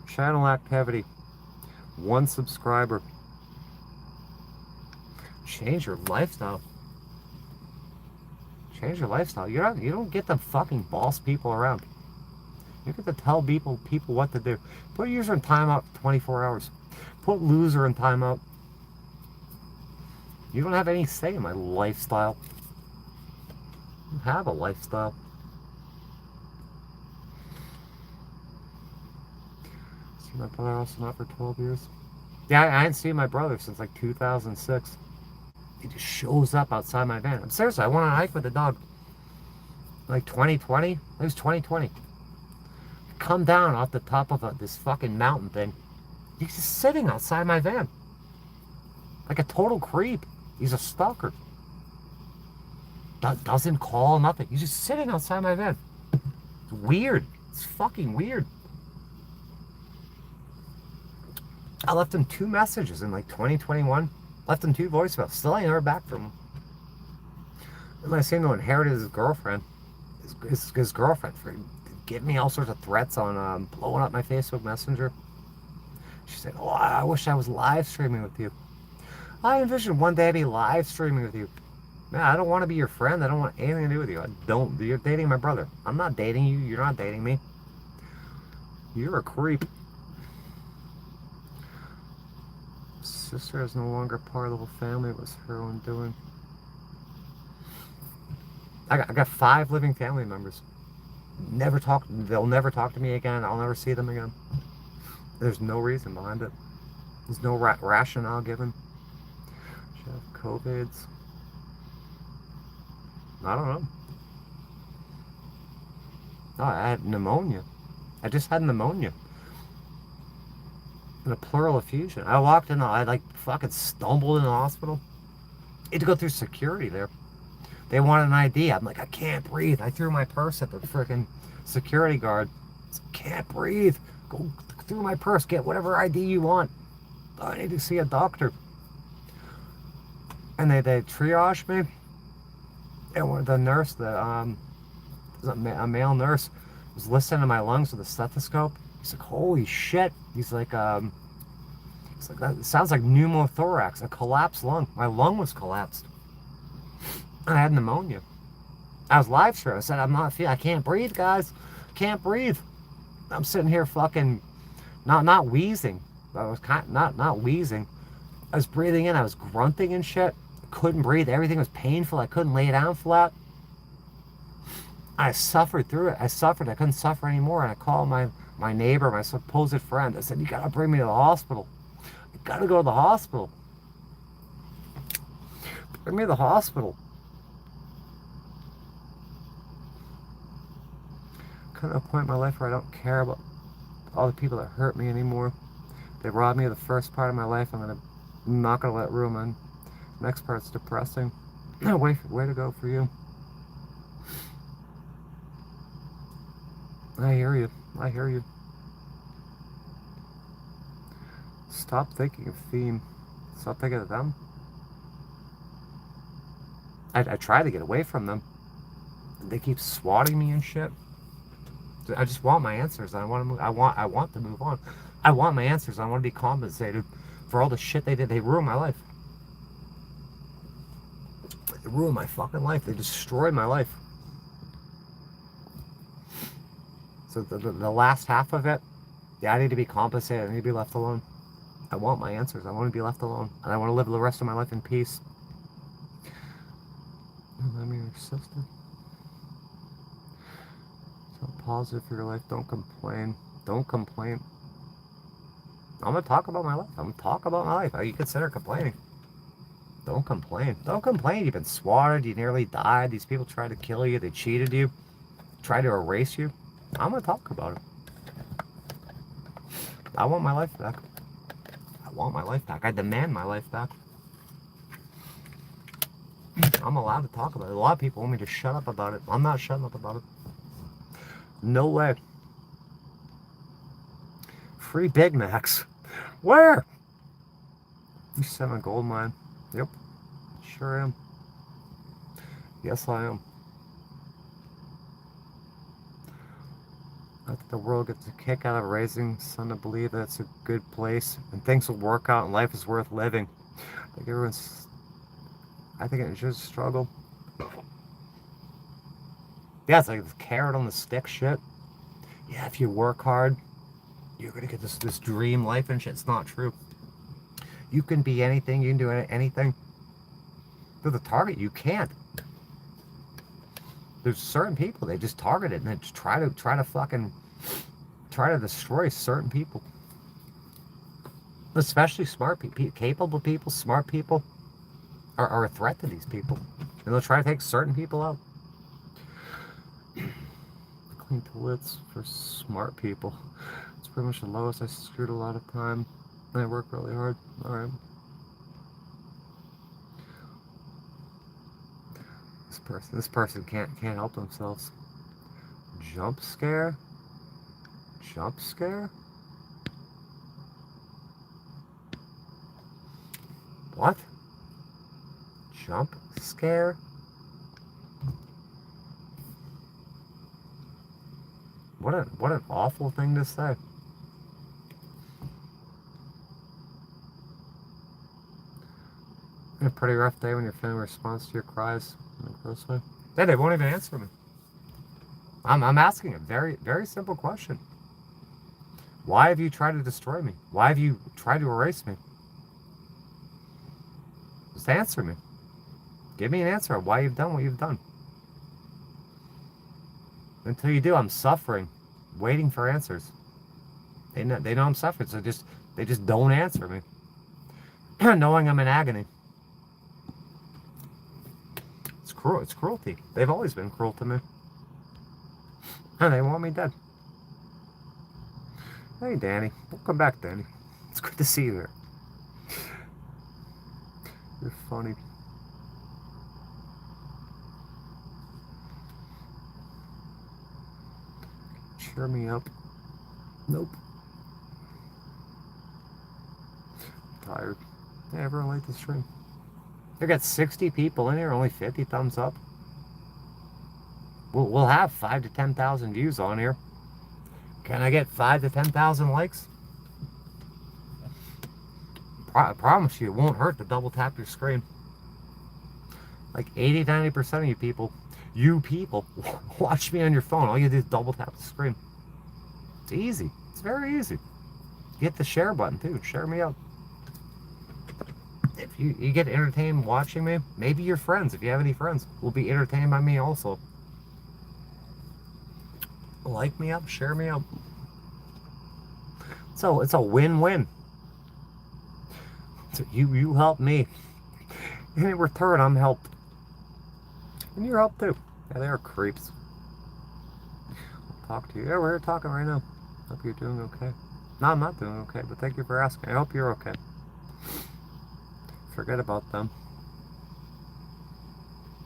Channel activity. 1 subscriber. Change your lifestyle. Change your lifestyle. You don't get to fucking boss people around. You get to tell people what to do. Put user in timeout for 24 hours. Put loser in timeout. You don't have any say in my lifestyle. You have a lifestyle. See my brother also not for 12 years. Yeah, I hadn't seen my brother since like 2006. He just shows up outside my van. I'm serious. I went on a hike with the dog. Like 2020. It was 2020. Come down off the top of this fucking mountain thing. He's just sitting outside my van. Like a total creep. He's a stalker. Doesn't call, nothing. He's just sitting outside my van. It's weird. It's fucking weird. I left him 2 messages in like 2021. Left him 2 voicemails. Still ain't heard back from him. And I seem to inherit his girlfriend. His girlfriend for giving me all sorts of threats on blowing up my Facebook Messenger. She said, "Oh, I wish I was live streaming with you." I envision one day I'd be live streaming with you. Man, I don't want to be your friend. I don't want anything to do with you. You're dating my brother. I'm not dating you. You're not dating me. You're a creep. Sister is no longer part of the family. It was her own doing. I got 5 living family members. They'll never talk to me again. I'll never see them again. There's no reason behind it. There's no rationale given. Should have COVIDs. I don't know. No, I had pneumonia. I just had pneumonia. And a pleural effusion. I walked in, I like fucking stumbled in the hospital. I had to go through security there. They wanted an ID. I'm like, I can't breathe. I threw my purse at the freaking security guard. I said, can't breathe. Go through my purse. Get whatever ID you want. I need to see a doctor. And they triaged me. And the nurse, a male nurse, was listening to my lungs with a stethoscope. He's like, holy shit. He's like, that sounds like pneumothorax, a collapsed lung. My lung was collapsed. I had pneumonia. I was live streaming. I said, I can't breathe, guys. Can't breathe. I'm sitting here fucking, not wheezing. I was not wheezing. I was breathing in. I was grunting and shit. I couldn't breathe. Everything was painful. I couldn't lay down flat. I suffered through it. I couldn't suffer anymore. And I called my neighbor, my supposed friend. I said, you gotta bring me to the hospital. You gotta go to the hospital. Bring me to the hospital. Come to a point in my life where I don't care about all the people that hurt me anymore. They robbed me of the first part of my life. I'm not gonna let it ruin. The next part's depressing. Way to go for you. I hear you. I hear you. Stop thinking of theme. Stop thinking of them. I try to get away from them. They keep swatting me and shit. I just want my answers. I want to move. I want to move on. I want my answers. I want to be compensated for all the shit they did. They ruined my life. They ruined my fucking life. They destroyed my life. So the last half of it, yeah, I need to be compensated. I need to be left alone. I want my answers. I want to be left alone. And I want to live the rest of my life in peace. I'm your sister. Positive for your life. Don't complain. Don't complain. I'm gonna talk about my life. I'm gonna talk about my life. How you consider complaining? Don't complain. Don't complain. You've been swatted. You nearly died. These people tried to kill you. They cheated you. Tried to erase you. I'm gonna talk about it. I want my life back. I want my life back. I demand my life back. I'm allowed to talk about it. A lot of people want me to shut up about it. I'm not shutting up about it. No way. Free Big Macs. Where? You sent a gold mine. Yep. Sure am. Yes, I am. I think the world gets a kick out of raising son to believe that it's a good place and things will work out and life is worth living. I think it's just a struggle. Yeah, it's like the carrot on the stick shit. Yeah, if you work hard, you're gonna get this dream life and shit. It's not true. You can be anything. You can do anything. They're the target. You can't. There's certain people they just target it and they just try to destroy certain people. Especially smart people, capable people, smart people are a threat to these people, and they'll try to take certain people out. Clean toilets for smart people. It's pretty much the lowest. I screwed a lot of time and I work really hard. All right. This person can't help themselves. Jump scare? Jump scare? What? Jump scare? What an awful thing to say. A pretty rough day when your family responds to your cries in a gross way. Yeah, they won't even answer me. I'm asking a very, very simple question. Why have you tried to destroy me? Why have you tried to erase me? Just answer me. Give me an answer on why you've done what you've done. Until you do, I'm suffering, waiting for answers. They know I'm suffering, so they just don't answer me. Knowing I'm in agony. It's cruel. It's cruelty. They've always been cruel to me. And they want me dead. Hey, Danny. Welcome back, Danny. It's good to see you here. You're funny. Cheer me up. Nope. I'm tired. Hey, everyone like the stream. I got 60 people in here, only 50 thumbs up. We'll have 5,000 to 10,000 views on here. Can I get 5,000 to 10,000 likes? I promise you, it won't hurt to double tap your screen. Like 80 to 90% of you people, watch me on your phone. All you do is double tap the screen. It's easy. It's very easy. Hit the share button too. Share me out. If you get entertained watching me, maybe your friends, if you have any friends, will be entertained by me also. Like me up, share me up. So it's a win-win. So you help me. And in return, I'm helped. And you're helped too. Yeah, they are creeps. I'll talk to you. Yeah, we're talking right now. Hope you're doing okay. No, I'm not doing okay, but thank you for asking. I hope you're okay. Forget about them.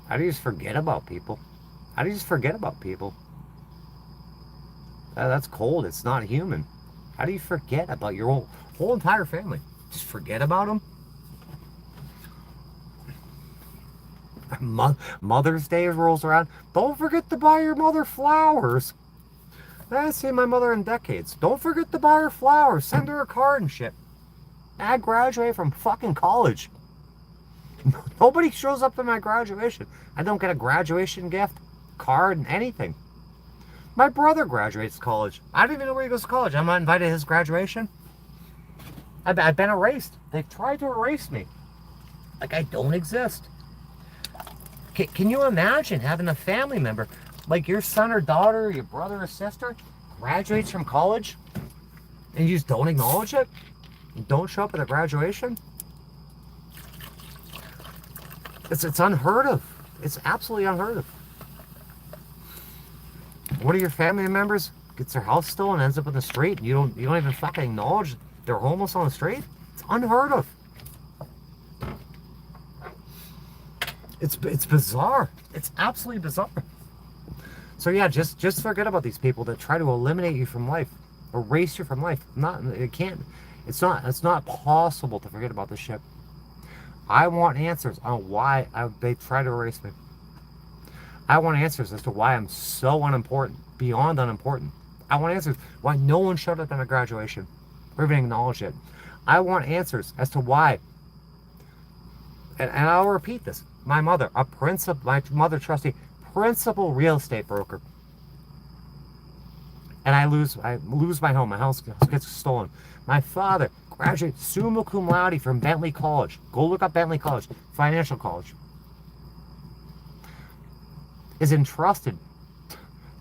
How do you just forget about people? How do you just forget about people? That's cold. It's not human. How do you forget about your whole entire family? Just forget about them? Mother's Day rolls around. Don't forget to buy your mother flowers. I haven't seen my mother in decades. Don't forget to buy her flowers. Send her a card and shit. I graduated from fucking college. Nobody shows up to my graduation. I don't get a graduation gift, card, anything. My brother graduates college. I don't even know where he goes to college. I'm not invited to his graduation. I've been erased. They've tried to erase me. Like I don't exist. Can you imagine having a family member Like your son or daughter, your brother or sister graduates from college and you just don't acknowledge it? You don't show up at the graduation? It's unheard of. It's absolutely unheard of. One of your family members gets their house stolen, ends up in the street, and you don't even fucking acknowledge they're homeless on the street? It's unheard of. It's bizarre. It's absolutely bizarre. So yeah, just forget about these people that try to eliminate you from life, erase you from life. It's not possible to forget about this shit. I want answers on why they try to erase me. I want answers as to why I'm so unimportant, beyond unimportant. I want answers why no one showed up at my graduation or even acknowledged it. I want answers as to why, and I'll repeat this, my mother trustee, principal real estate broker, and I lose my home, my house gets stolen. My father graduated summa cum laude from Bentley College. Go look up Bentley College, financial college. Is entrusted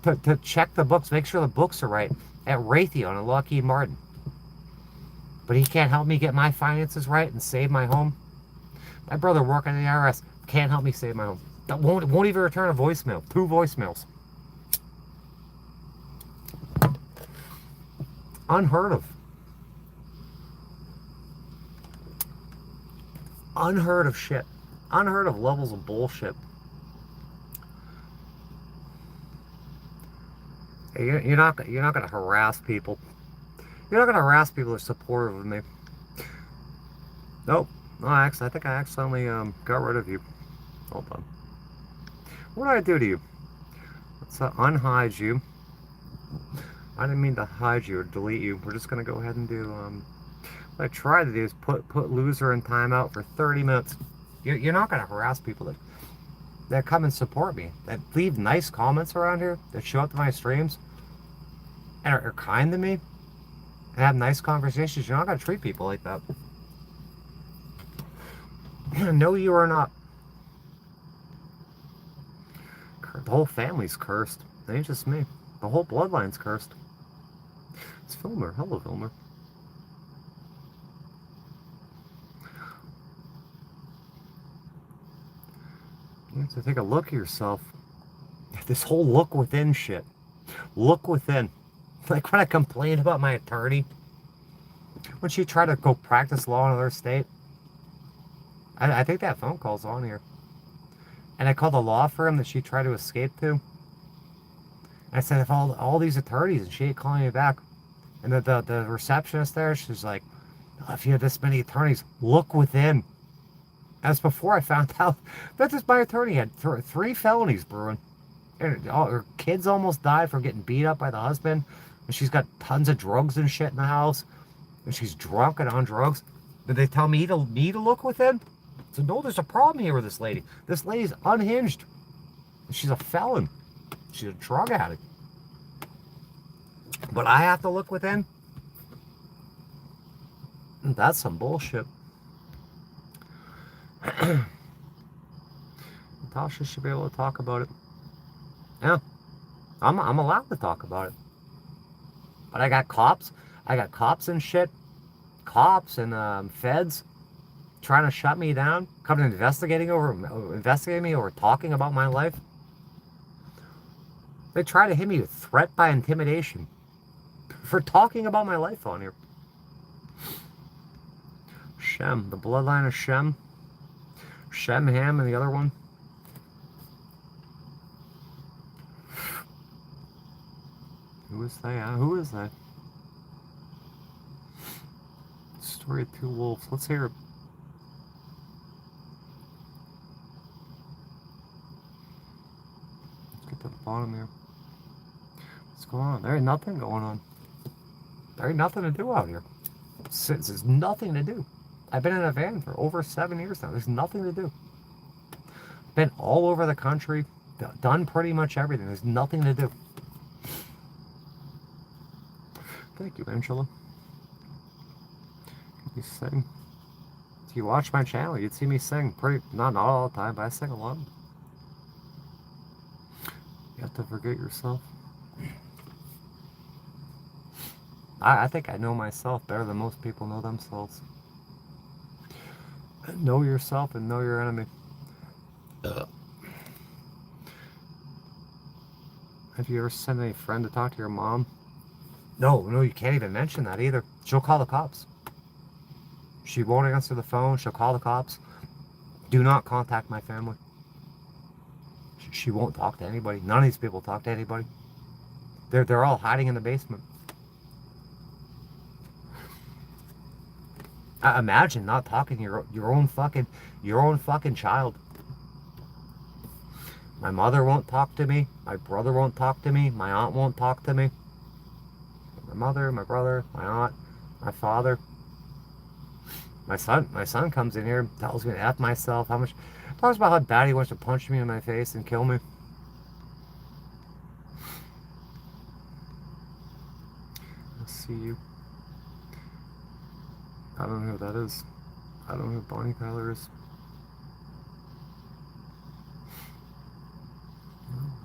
to check the books, make sure the books are right at Raytheon and Lockheed Martin. But he can't help me get my finances right and save my home. My brother working in the IRS can't help me save my home. Won't even return a voicemail. 2 voicemails. Unheard of. Unheard of shit. Unheard of levels of bullshit. You're not gonna harass people. You're not gonna harass people who are supportive of me. Nope. No, I think I accidentally got rid of you. Hold on. What did I do to you? Let's unhide you. I didn't mean to hide you or delete you. We're just gonna go ahead and do what I tried to do is put loser in timeout for 30 minutes. You're not gonna harass people that come and support me, that leave nice comments around here, that show up to my streams and are kind to me and have nice conversations. You're not gonna treat people like that. No, you are not. The whole family's cursed. It ain't just me. The whole bloodline's cursed. It's Filmer. Hello, Filmer. You have to take a look at yourself. This whole look within shit. Look within. Like when I complained about my attorney, when she tried to go practice law in another state. I think that phone call's on here. And I called the law firm that she tried to escape to. And I said, if all these attorneys, and she ain't calling me back. And the receptionist there, she's like, oh, if you have this many attorneys, look within. As before I found out that my attorney had 3 felonies brewing. And her kids almost died from getting beat up by the husband. And she's got tons of drugs and shit in the house. And she's drunk and on drugs. Did they tell me to look within? So no, there's a problem here with this lady. This lady's unhinged. She's a felon. She's a drug addict. But I have to look within? That's some bullshit. Natasha should be able to talk about it. Yeah. I'm allowed to talk about it. But I got cops. I got cops and shit. Cops and feds trying to shut me down, coming investigating me over talking about my life. They try to hit me with threat by intimidation for talking about my life on here. Shem, the bloodline of Shem. Shem, Ham, and the other one. Who is they? Who is they? Story of 2 wolves. Let's hear it. Let's get to the bottom here. What's going on? There ain't nothing going on. There ain't nothing to do out here. There's nothing to do. I've been in a van for over 7 years now. There's nothing to do. Been all over the country. Done pretty much everything. There's nothing to do. Thank you, Angela. You sing. If you watch my channel, you'd see me sing. Not all the time, but I sing a lot. You have to forget yourself. I think I know myself better than most people know themselves. Know yourself and know your enemy. Have you ever sent a friend to talk to your mom? No, you can't even mention that either. She'll call the cops. She won't answer the phone. She'll call the cops. Do not contact my family. She won't talk to anybody. None of these people talk to anybody. They're all hiding in the basement. Imagine not talking to your own fucking child. My mother won't talk to me. My brother won't talk to me. My aunt won't talk to me. My mother, my brother, my aunt, my father. My son comes in here and tells me to F myself. Talks about how bad he wants to punch me in my face and kill me. Let's see you. I don't know who that is. I don't know who Bonnie Tyler is.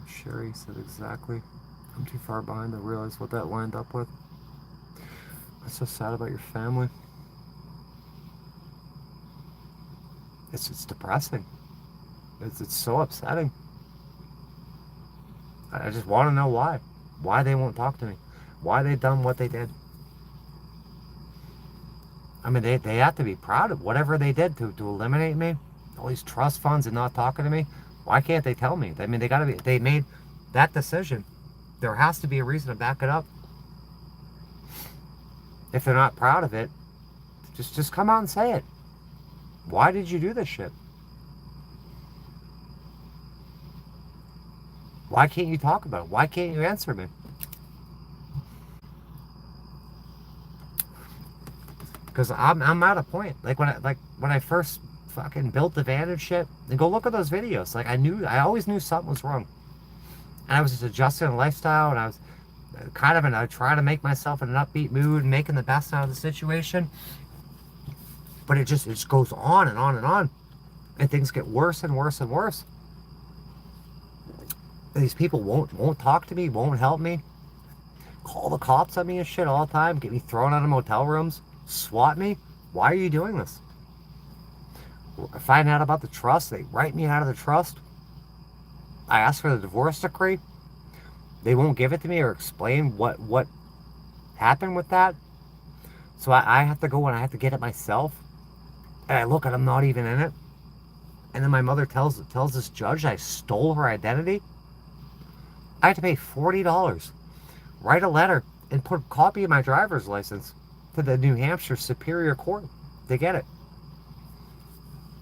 Sherry said exactly. I'm too far behind to realize what that lined up with. I'm so sad about your family. It's depressing. It's so upsetting. I just want to know why. Why they won't talk to me. Why they done what they did. I mean, they have to be proud of whatever they did to eliminate me. All these trust funds and not talking to me. Why can't they tell me? I mean, they made that decision. There has to be a reason to back it up. If they're not proud of it, just come out and say it. Why did you do this shit? Why can't you talk about it? Why can't you answer me? Because I'm at a point. Like when I first fucking built the van and shit, and go look at those videos. Like I always knew something was wrong. And I was just adjusting a lifestyle, and I was kind of trying to make myself in an upbeat mood and making the best out of the situation. But it just goes on and on and on. And things get worse and worse and worse. And these people won't talk to me, won't help me. Call the cops on me and shit all the time, get me thrown out of motel rooms, swat me. Why are you doing this? I find out about the trust, they write me out of the trust. I ask for the divorce decree. They won't give it to me or explain what happened with that. So I have to go and I have to get it myself. And I look and I'm not even in it. And then my mother tells this judge I stole her identity. I have to pay $40, write a letter, and put a copy of my driver's license to the New Hampshire Superior Court to get it.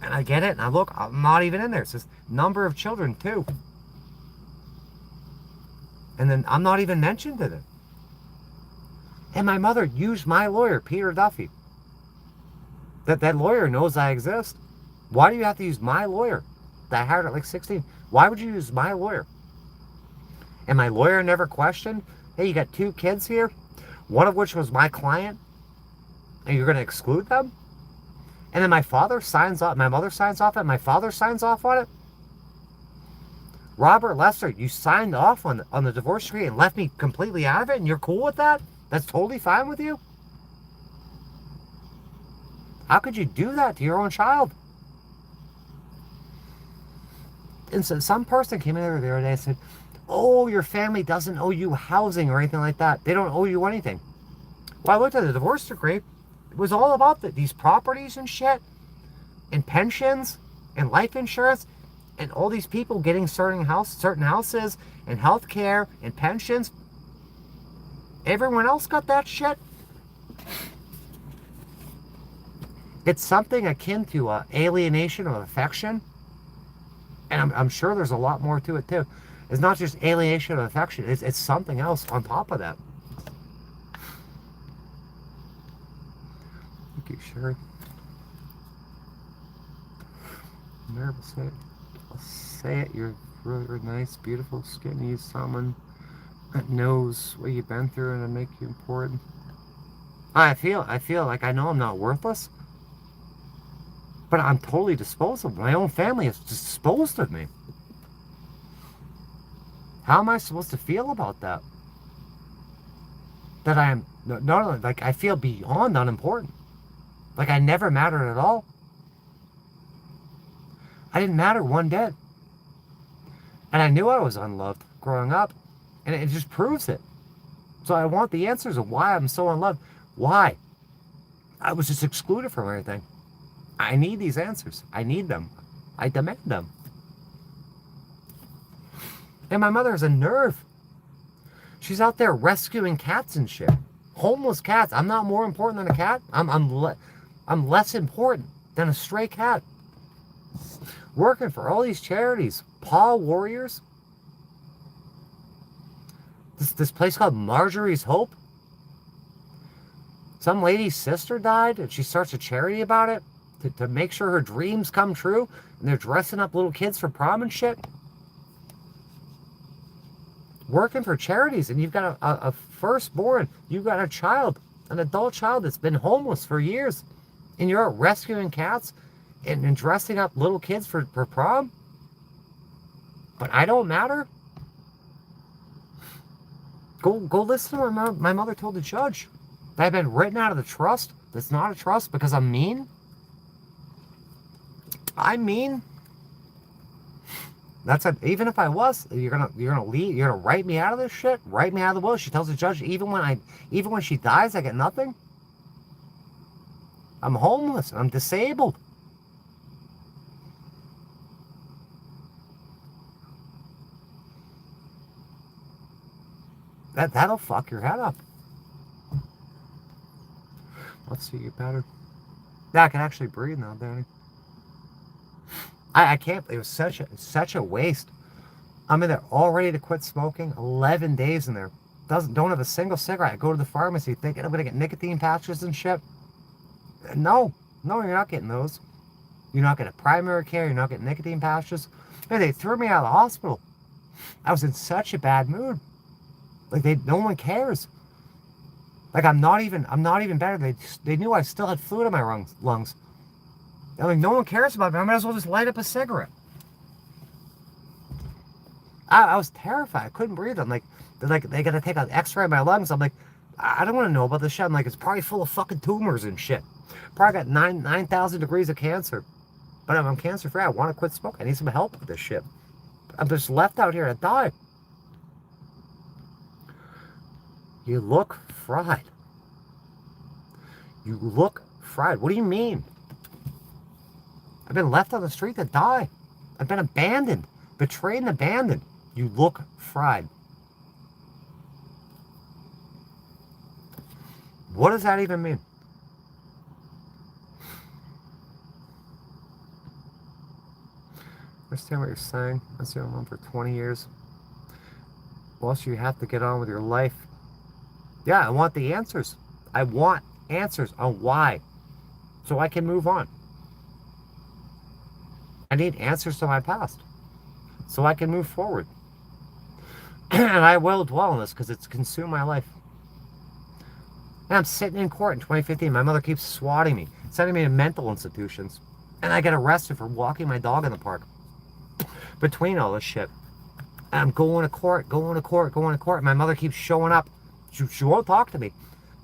And I get it, and I look, I'm not even in there. It says number of children, 2. And then I'm not even mentioned in it. And my mother used my lawyer, Peter Duffy. That lawyer knows I exist. Why do you have to use my lawyer? That I hired at like 16. Why would you use my lawyer? And my lawyer never questioned, hey, you got 2 kids here, one of which was my client, and you're going to exclude them? And then my father signs off, my mother signs off, and my father signs off on it? Robert Lester, you signed off on the divorce decree and left me completely out of it, and you're cool with that? That's totally fine with you? How could you do that to your own child? And so some person came in there the other day and said, oh, your family doesn't owe you housing or anything like that. They don't owe you anything. Well, I looked at the divorce decree. It was all about these properties and shit, and pensions, and life insurance, and all these people getting certain houses, and health care, and pensions. Everyone else got that shit. It's something akin to alienation of affection. And I'm sure there's a lot more to it too. It's not just alienation of affection. It's something else on top of that. Thank you, Sherry. Never say it. I'll say it. You're really, really nice, beautiful, skinny, someone that knows what you've been through and to make you important. I feel like I know I'm not worthless, but I'm totally disposable. My own family has disposed of me. How am I supposed to feel about that? That I am, not only, like, I feel beyond unimportant. Like, I never mattered at all. I didn't matter one bit. And I knew I was unloved growing up. And it just proves it. So I want the answers of why I'm so unloved. Why? I was just excluded from everything. I need these answers. I need them. I demand them. And my mother has a nerve. She's out there rescuing cats and shit. Homeless cats. I'm not more important than a cat. I'm less important than a stray cat. Working for all these charities. Paw Warriors. This place called Marjorie's Hope. Some lady's sister died and she starts a charity about it to make sure her dreams come true. And they're dressing up little kids for prom and shit. Working for charities, and you've got a firstborn, you've got a child, an adult child that's been homeless for years, and you're out rescuing cats and dressing up little kids for prom? But I don't matter? Go listen to what my mother told the judge. That I've been written out of the trust that's not a trust because I'm mean? I'm mean? Even if I was, you're gonna leave, you're gonna write me out of this shit, write me out of the will. She tells the judge, even when she dies, I get nothing. I'm homeless. I'm disabled. That'll fuck your head up. Let's see, you better. Yeah, I can actually breathe now, Danny. I can't. It was such a waste. I'm in there all ready to quit smoking. 11 days in there. Don't have a single cigarette. I go to the pharmacy thinking I'm gonna get nicotine patches and shit. No, you're not getting those. You're not getting primary care. You're not getting nicotine patches. Man, they threw me out of the hospital. I was in such a bad mood. Like no one cares. Like I'm not even better. They knew I still had fluid in my lungs. I'm like, no one cares about me. I might as well just light up a cigarette. I was terrified. I couldn't breathe. I'm like, they gotta take an X-ray of my lungs. I'm like, I don't want to know about this shit. I'm like, it's probably full of fucking tumors and shit. Probably got 9,000 degrees of cancer. But I'm cancer free. I want to quit smoking. I need some help with this shit. I'm just left out here to die. You look fried. You look fried. What do you mean? I've been left on the street to die. I've been abandoned. Betrayed and abandoned. You look fried. What does that even mean? I understand what you're saying. I've been on for 20 years. Also, you have to get on with your life. Yeah, I want the answers. I want answers on why. So I can move on. I need answers to my past. So I can move forward. And I will dwell on this because it's consumed my life. And I'm sitting in court in 2015. My mother keeps swatting me, sending me to mental institutions. And I get arrested for walking my dog in the park. Between all this shit. And I'm going to court. My mother keeps showing up. She won't talk to me.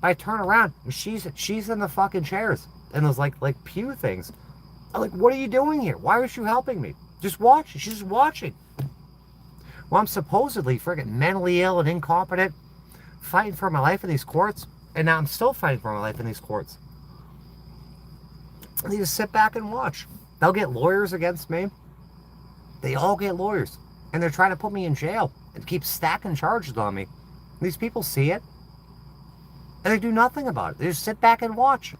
I turn around and she's in the fucking chairs. And those like pew things. I'm like, what are you doing here? Why aren't you helping me? Just watch. She's just watching. Well, I'm supposedly friggin' mentally ill and incompetent, fighting for my life in these courts, and now I'm still fighting for my life in these courts. And they just sit back and watch. They'll get lawyers against me. They all get lawyers. And they're trying to put me in jail and keep stacking charges on me. These people see it. And they do nothing about it. They just sit back and watch.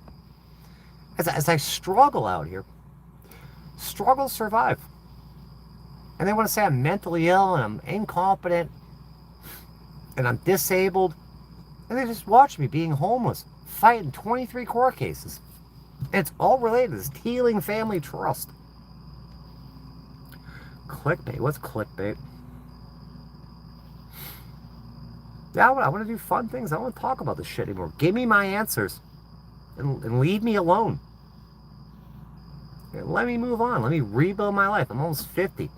As I struggle out here. Struggle, survive. And they want to say I'm mentally ill and I'm incompetent and I'm disabled. And they just watch me being homeless, fighting 23 court cases. And it's all related to this Teeling Family Trust. Clickbait. What's clickbait? Yeah, I want to do fun things. I don't want to talk about this shit anymore. Give me my answers. And leave me alone. Let me move on. Let me rebuild my life. I'm almost 50.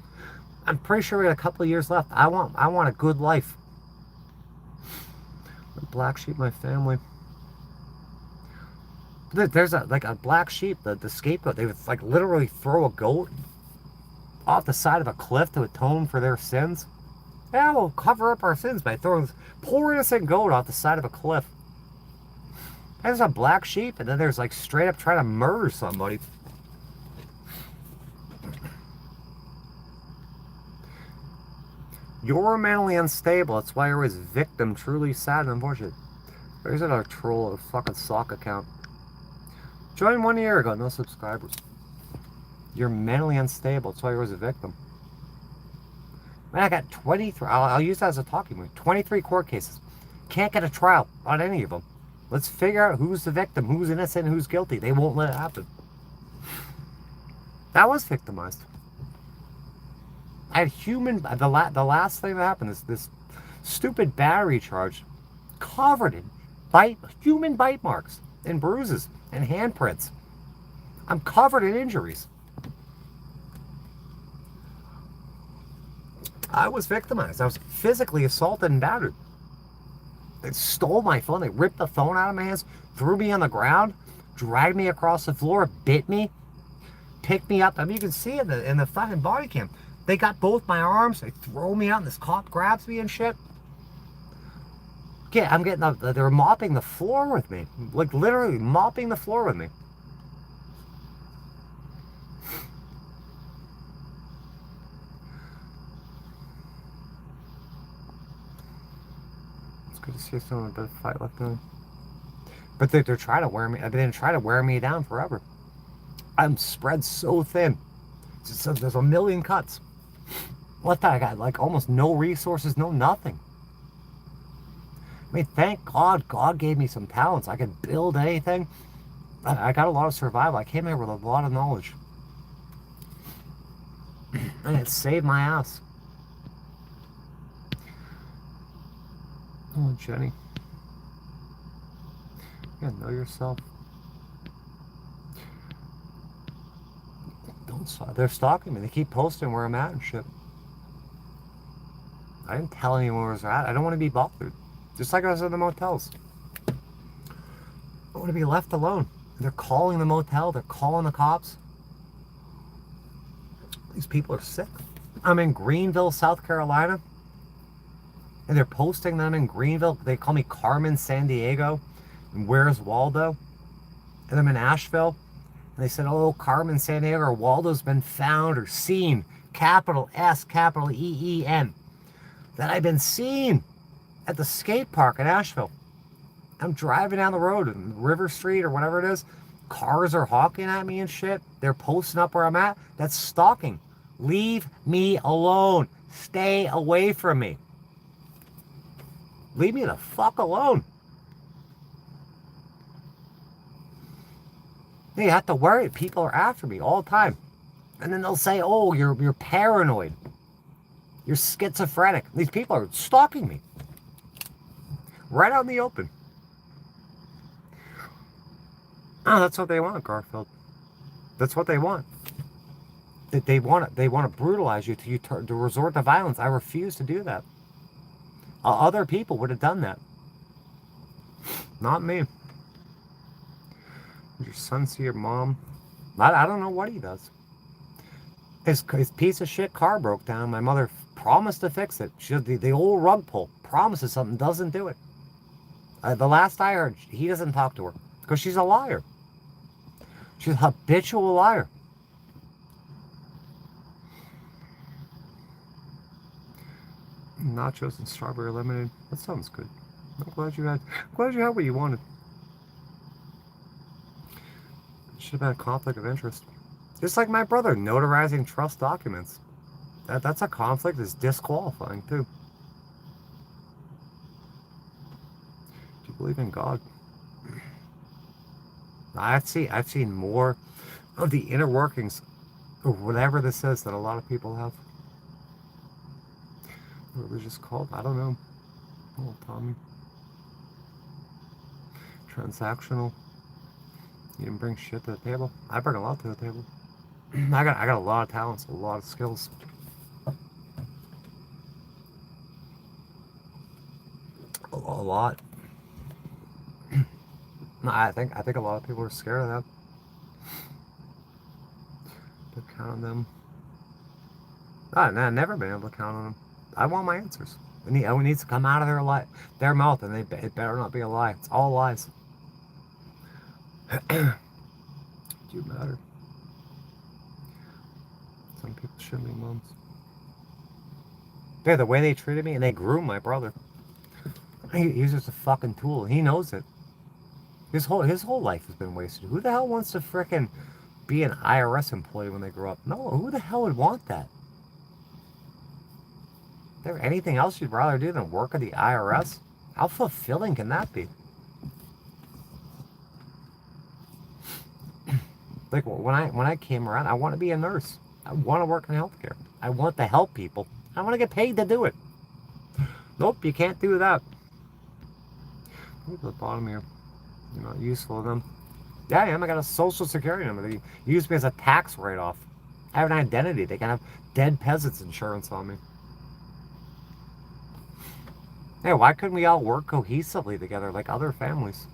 I'm pretty sure we got a couple of years left. I want a good life. The black sheep, my family. There's a black sheep, the scapegoat. They would like literally throw a goat off the side of a cliff to atone for their sins. Yeah, we'll cover up our sins by throwing this poor innocent goat off the side of a cliff. There's a black sheep, and then there's like straight up trying to murder somebody. You're mentally unstable. That's why you're always victim. Truly sad and unfortunate. There's another troll, a fucking sock account. Joined 1 year ago, no subscribers. You're mentally unstable. That's why you're always a victim. Man, I got 23. I'll use that as a talking point. 23 court cases. Can't get a trial on any of them. Let's figure out who's the victim, who's innocent, who's guilty. They won't let it happen. That was victimized. I had the last thing that happened is this stupid battery charge covered in human bite marks and bruises and handprints. I'm covered in injuries. I was victimized. I was physically assaulted and battered. They stole my phone. They ripped the phone out of my hands, threw me on the ground, dragged me across the floor, bit me, picked me up. I mean, you can see it in the fucking body cam. They got both my arms. They throw me out, and this cop grabs me and shit. Yeah, I'm getting up. They're mopping the floor with me. Like, literally mopping the floor with me. It's good to see someone a bit of fight left in. But they're trying to wear me. They've been trying to wear me down forever. I'm spread so thin. There's a million cuts. What the? I got like almost no resources, no nothing. I mean, thank God, God gave me some talents. I could build anything. I got a lot of survival. I came here with a lot of knowledge. And it saved my ass. Oh, Jenny. You gotta know yourself. They're stalking me. They keep posting where I'm at and shit. I didn't tell anyone where I was at. I don't want to be bothered. Just like I was in the motels. I want to be left alone. They're calling the motel. They're calling the cops. These people are sick. I'm in Greenville, South Carolina. And they're posting that I'm in Greenville. They call me Carmen San Diego. And where's Waldo? And I'm in Asheville. And they said, oh, Carmen San Diego or Waldo's been found or seen. Capital S, capital E-E-N. That I've been seen at the skate park in Asheville. I'm driving down the road in River Street or whatever it is. Cars are honking at me and shit. They're posting up where I'm at. That's stalking. Leave me alone. Stay away from me. Leave me the fuck alone. You have to worry. People are after me all the time. And then they'll say, oh, you're paranoid. You're schizophrenic. These people are stalking me. Right out in the open. Oh, that's what they want, Garfield. That's what they want. They want to brutalize you to resort to violence. I refuse to do that. Other people would have done that. Not me. Did your son see your mom? I don't know what he does. His piece of shit car broke down. My mother promised to fix it. The old rug pull. Promises something, doesn't do it. The last I heard, he doesn't talk to her. Because she's a liar. She's a habitual liar. Nachos and strawberry lemonade. That sounds good. I'm glad you had what you wanted. Should have been a conflict of interest. Just like my brother notarizing trust documents. That's a conflict. It's disqualifying too. Do you believe in God? I've seen more of the inner workings of whatever this is that a lot of people have. Religious cult? I don't know. Oh, Tommy. Transactional. You didn't bring shit to the table. I bring a lot to the table. I got a lot of talents, a lot of skills. A lot. No, I think a lot of people are scared of that. To count on them. I've never been able to count on them. I want my answers. It needs to come out of their mouth, and it better not be a lie. It's all lies. Do you matter? Some people shouldn't be moms. Yeah, the way they treated me, and they groomed my brother. He's just a fucking tool. He knows it. His whole life has been wasted. Who the hell wants to frickin' be an IRS employee when they grow up? No, who the hell would want that? Is there anything else you'd rather do than work at the IRS? How fulfilling can that be? Like when I came around, I want to be a nurse. I want to work in healthcare. I want to help people. I want to get paid to do it. Nope, you can't do that. Look at the bottom here. You're not useful to them. Yeah, I am. I got a social security number. They use me as a tax write-off. I have an identity. They can have dead peasants insurance on me. Hey, why couldn't we all work cohesively together like other families?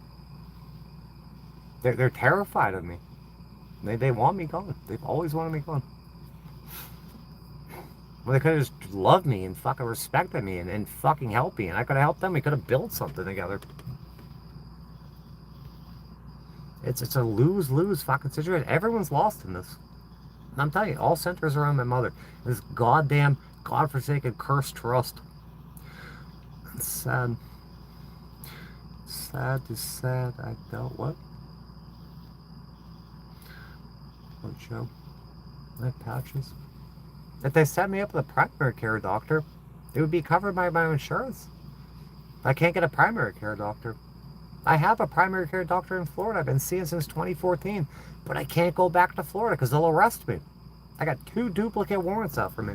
They're terrified of me. They want me gone. They've always wanted me gone. Well, they could have just loved me and fucking respected me and fucking helped me, and I could have helped them. We could have built something together. It's a lose-lose fucking situation. Everyone's lost in this. And I'm telling you, all centers around my mother. This goddamn, godforsaken, cursed trust. It's sad. Sad to sad. I dealt what? Oh, Joe. My patches. If they set me up with a primary care doctor, it would be covered by my insurance. I can't get a primary care doctor. I have a primary care doctor in Florida. I've been seeing since 2014, but I can't go back to Florida because they'll arrest me. I got 2 duplicate warrants out for me.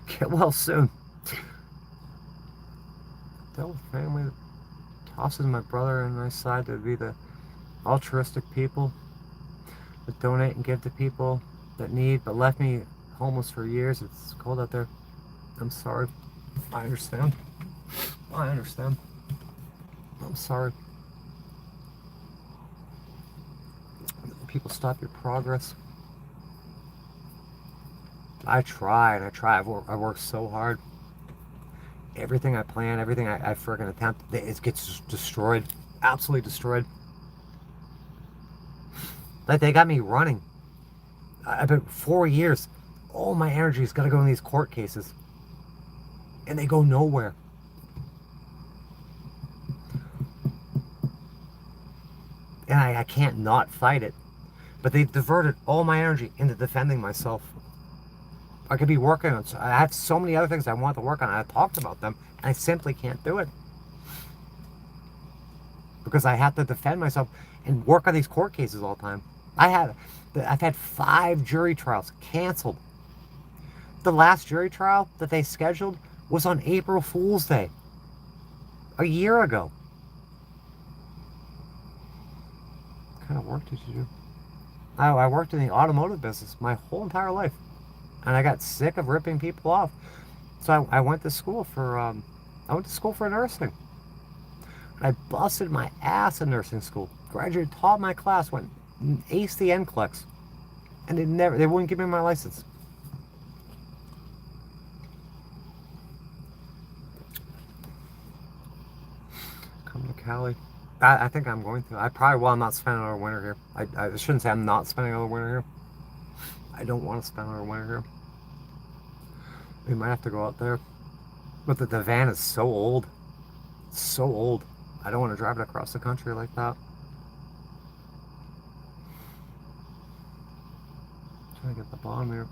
Get well soon. Tell the family that tosses my brother and my side to be the altruistic people that donate and give to people that need, but left me homeless for years. It's cold out there. I'm sorry. I understand. I understand. I'm sorry. People stop your progress. I try and I try. I work so hard. Everything I plan, everything I freaking attempt, it gets destroyed. Absolutely destroyed. Like they got me running. I've been 4 years. All my energy's got to go in these court cases. And they go nowhere. And I can't not fight it. But they've diverted all my energy into defending myself. I could be working on, I have so many other things I want to work on. I've talked about them, and I simply can't do it. Because I have to defend myself and work on these court cases all the time. I've had 5 jury trials canceled. The last jury trial that they scheduled was on April Fool's Day. A year ago. What kind of work did you do? I worked in the automotive business my whole entire life. And I got sick of ripping people off. So I went to school for nursing. I busted my ass in nursing school. Graduated, taught my class, went aced the NCLEX. And they wouldn't give me my license. Come to Cali. I think I'm going to. I probably will. I'm not spending another winter here. I shouldn't say I'm not spending another winter here. I don't want to spend another winter here. We might have to go out there. But the van is so old. It's so old. I don't want to drive it across the country like that. Trying to get the bottom here.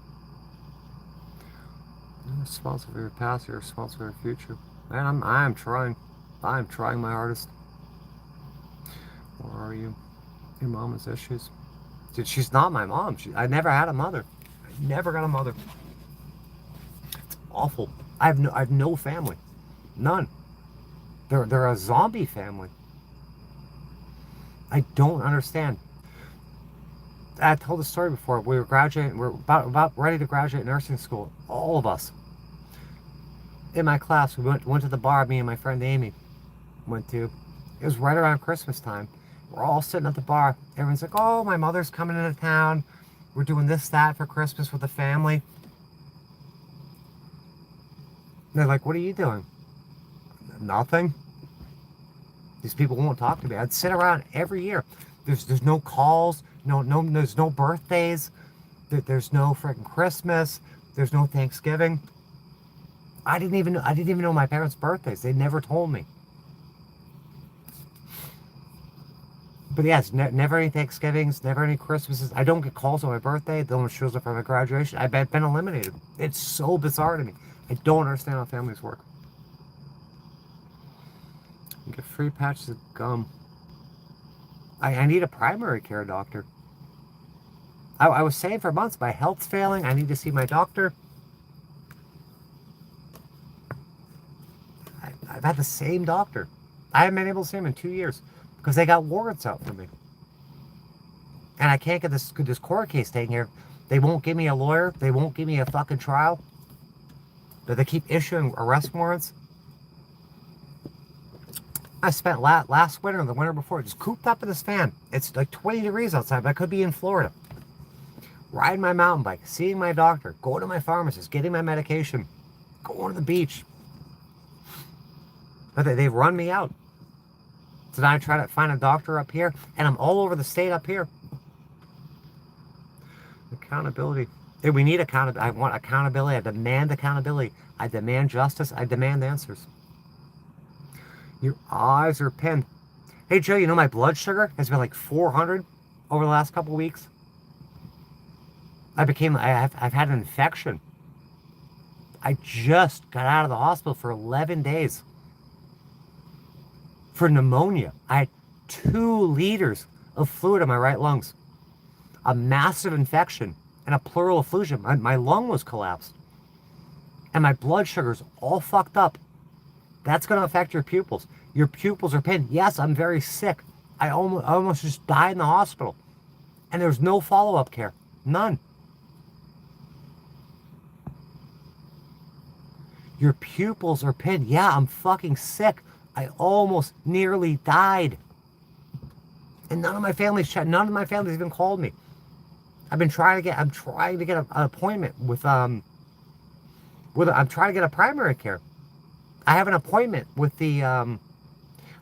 You're responsible for your past, you're responsible for your future. Man, I'm trying. I'm trying my hardest. Where are you? Your mom has issues. Dude, she's not my mom. I never had a mother. I never got a mother. It's awful. I have no family. None. They're a zombie family. I don't understand. I told the story before. We're about ready to graduate nursing school. All of us. in my class. We went to the bar, me and my friend Amy went to. It was right around Christmas time. We're all sitting at the bar. Everyone's like, oh, my mother's coming into town. We're doing this, that for Christmas with the family. And they're like, what are you doing? Nothing. These people won't talk to me. I'd sit around every year. There's no calls, there's no birthdays, there's no freaking Christmas, there's no Thanksgiving. I didn't even know my parents' birthdays. They never told me. But yes, never any Thanksgivings, never any Christmases. I don't get calls on my birthday. No one shows up for my graduation. I've been eliminated. It's so bizarre to me. I don't understand how families work. You get free patches of gum. I need a primary care doctor. I was saying for months, my health's failing. I need to see my doctor. I've had the same doctor. I haven't been able to see him in 2 years because they got warrants out for me. And I can't get this court case taken here. They won't give me a lawyer. They won't give me a fucking trial. But they keep issuing arrest warrants. I spent last winter and the winter before just cooped up in this van. It's like 20 degrees outside, but I could be in Florida. Riding my mountain bike, seeing my doctor, going to my pharmacist, getting my medication, going to the beach. But they've run me out. So now I try to find a doctor up here, and I'm all over the state up here. Accountability. Hey, we need accountability. I want accountability. I demand accountability. I demand justice. I demand answers. Your eyes are pinned. Hey, Joe, you know my blood sugar has been like 400 over the last couple of weeks. I've had an infection. I just got out of the hospital for 11 days. For pneumonia. I had 2 liters of fluid in my right lungs. A massive infection and a pleural effusion. My lung was collapsed. And my blood sugar's all fucked up. That's going to affect your pupils. Your pupils are pinned. Yes, I'm very sick. I almost just died in the hospital. And there's no follow-up care. None. Your pupils are pinned. Yeah, I'm fucking sick. I almost nearly died. And none of my family's even called me. I'm trying to get an appointment with I'm trying to get a primary care. I have an appointment with the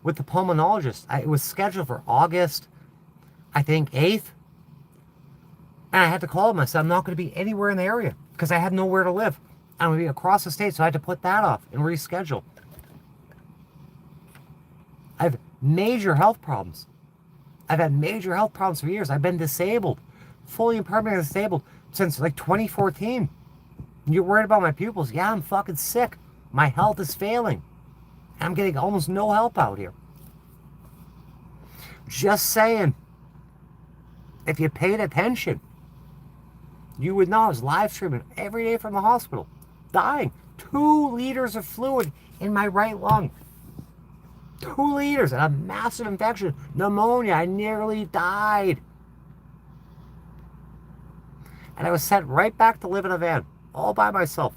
pulmonologist. It was scheduled for August, I think 8th. And I had to call him. I said, I'm not going to be anywhere in the area because I had nowhere to live. I'm going to be across the state, so I had to put that off and reschedule. I have major health problems. I've had major health problems for years. I've been disabled, fully and permanently disabled since like 2014. You're worried about my pupils? Yeah, I'm fucking sick. My health is failing. I'm getting almost no help out here. Just saying. If you paid attention, you would know I was live streaming every day from the hospital. Dying. 2 liters of fluid in my right lung. 2 liters and a massive infection. Pneumonia. I nearly died. And I was sent right back to live in a van. All by myself.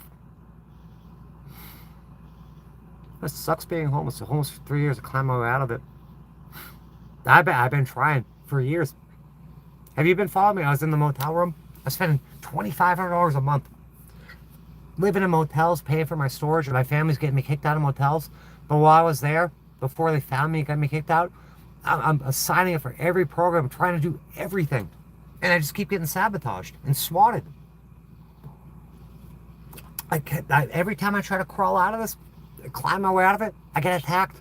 It sucks being homeless. I'm homeless for 3 years to climb my way out of it. I've been trying for years. Have you been following me? I was in the motel room. I was spending $2,500 a month. Living in motels, paying for my storage, and my family's getting me kicked out of motels. But while I was there, before they found me and got me kicked out, I'm signing up for every program, trying to do everything. And I just keep getting sabotaged and swatted. Every time I try to crawl out of this, climb my way out of it, I get attacked.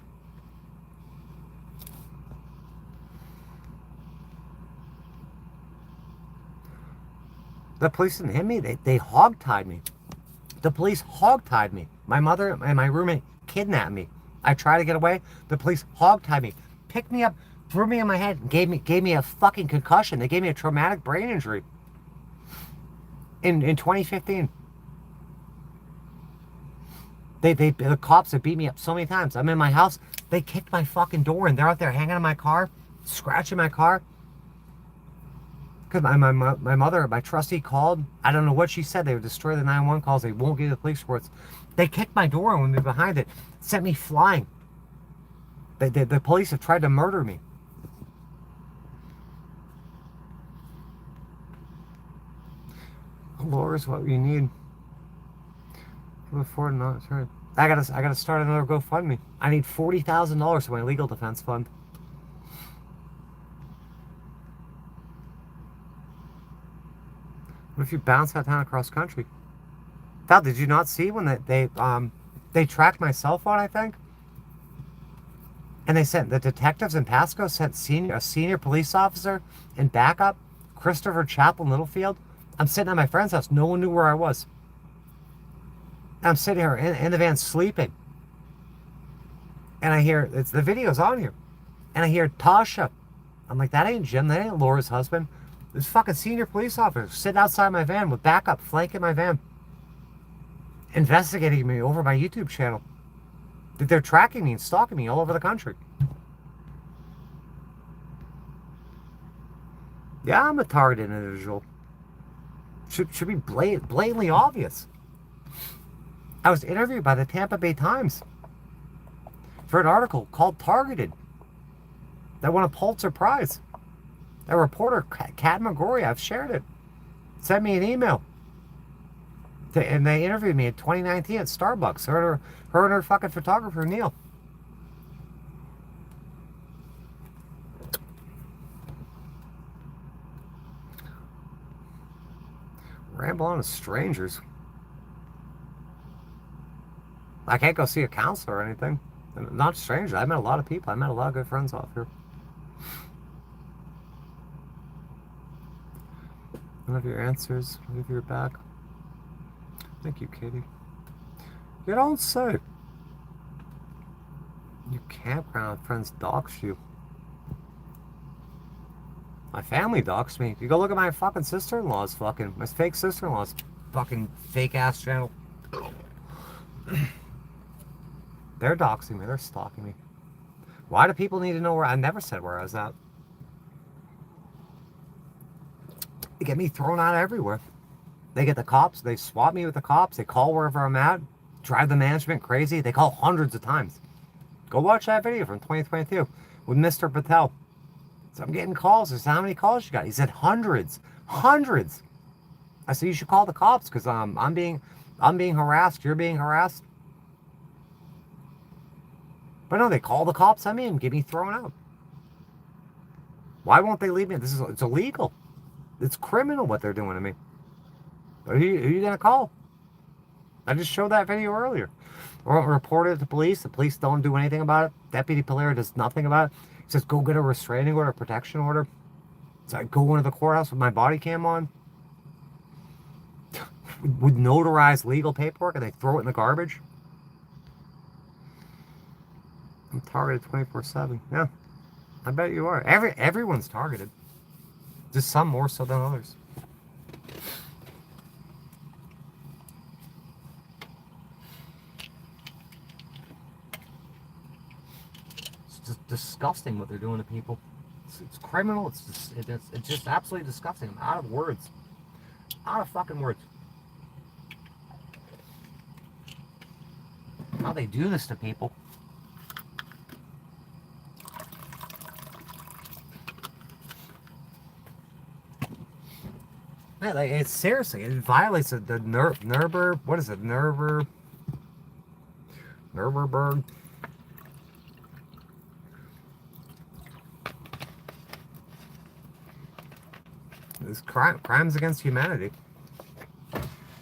The police didn't hit me. They hog-tied me. The police hog-tied me. My mother and my roommate kidnapped me. I tried to get away. The police hog-tied me. Picked me up, threw me on my head, and gave me a fucking concussion. They gave me a traumatic brain injury. In 2015. The cops have beat me up so many times. I'm in my house. They kicked my fucking door and they're out there hanging on my car, scratching my car. Because my mother, my trustee called. I don't know what she said. They would destroy the 911 calls. They won't give the police reports. They kicked my door and went behind it. Sent me flying. The police have tried to murder me. Lawyers, what you need. Before not sorry. I gotta start another GoFundMe. I need $40,000 for my legal defense fund. What if you bounce out of town across country? Val, did you not see when they tracked my cell phone, I think? And they sent the detectives in Pasco sent a senior police officer in backup, Christopher Chapel, Littlefield. I'm sitting at my friend's house. No one knew where I was. I'm sitting here in the van sleeping. And I hear, the video's on here. And I hear Tasha. I'm like, that ain't Jim. That ain't Laura's husband. This fucking senior police officer sitting outside my van with backup, flanking my van. Investigating me over my YouTube channel. They're tracking me and stalking me all over the country. Yeah, I'm a targeted individual. Should be blatantly obvious. I was interviewed by the Tampa Bay Times for an article called Targeted that won a Pulitzer Prize. That reporter, Kat McGrory, I've shared it, sent me an email. And they interviewed me in 2019 at Starbucks. Her and her fucking photographer, Neil. Ramble on with strangers. I can't go see a counselor or anything. Not strangers. I met a lot of people. I met a lot of good friends off here. One of your answers. One of your back. Thank you, Katie. You don't say. You campground friends doxed you. My family doxed me. You go look at my fucking sister-in-law's fucking, my fake sister-in-law's fucking fake-ass channel. They're doxing me. They're stalking me. Why do people need to know where? I never said where I was at. They get me thrown out everywhere. They get the cops. They swap me with the cops. They call wherever I'm at. Drive the management crazy. They call hundreds of times. Go watch that video from 2022 with Mr. Patel. So I'm getting calls. I said, how many calls you got? He said hundreds. Hundreds. I said, you should call the cops because I'm being harassed. You're being harassed. But no, they call the cops on me and get me thrown out. Why won't they leave me? It's illegal. It's criminal what they're doing to me. But who are you going to call? I just showed that video earlier. Or reported it to police. The police don't do anything about it. Deputy Polera does nothing about it. He says, go get a restraining order, a protection order. So I go into the courthouse with my body cam on. With notarized legal paperwork, and they throw it in the garbage. I'm targeted 24/7. Yeah, I bet you are. Everyone's targeted. Just some more so than others. It's just disgusting what they're doing to people. It's criminal. It's just absolutely disgusting. I'm out of words. Out of fucking words. How they do this to people. Yeah, like, it's seriously, it violates the Nuremberg, what is it, Nuremberg? It's crimes against humanity.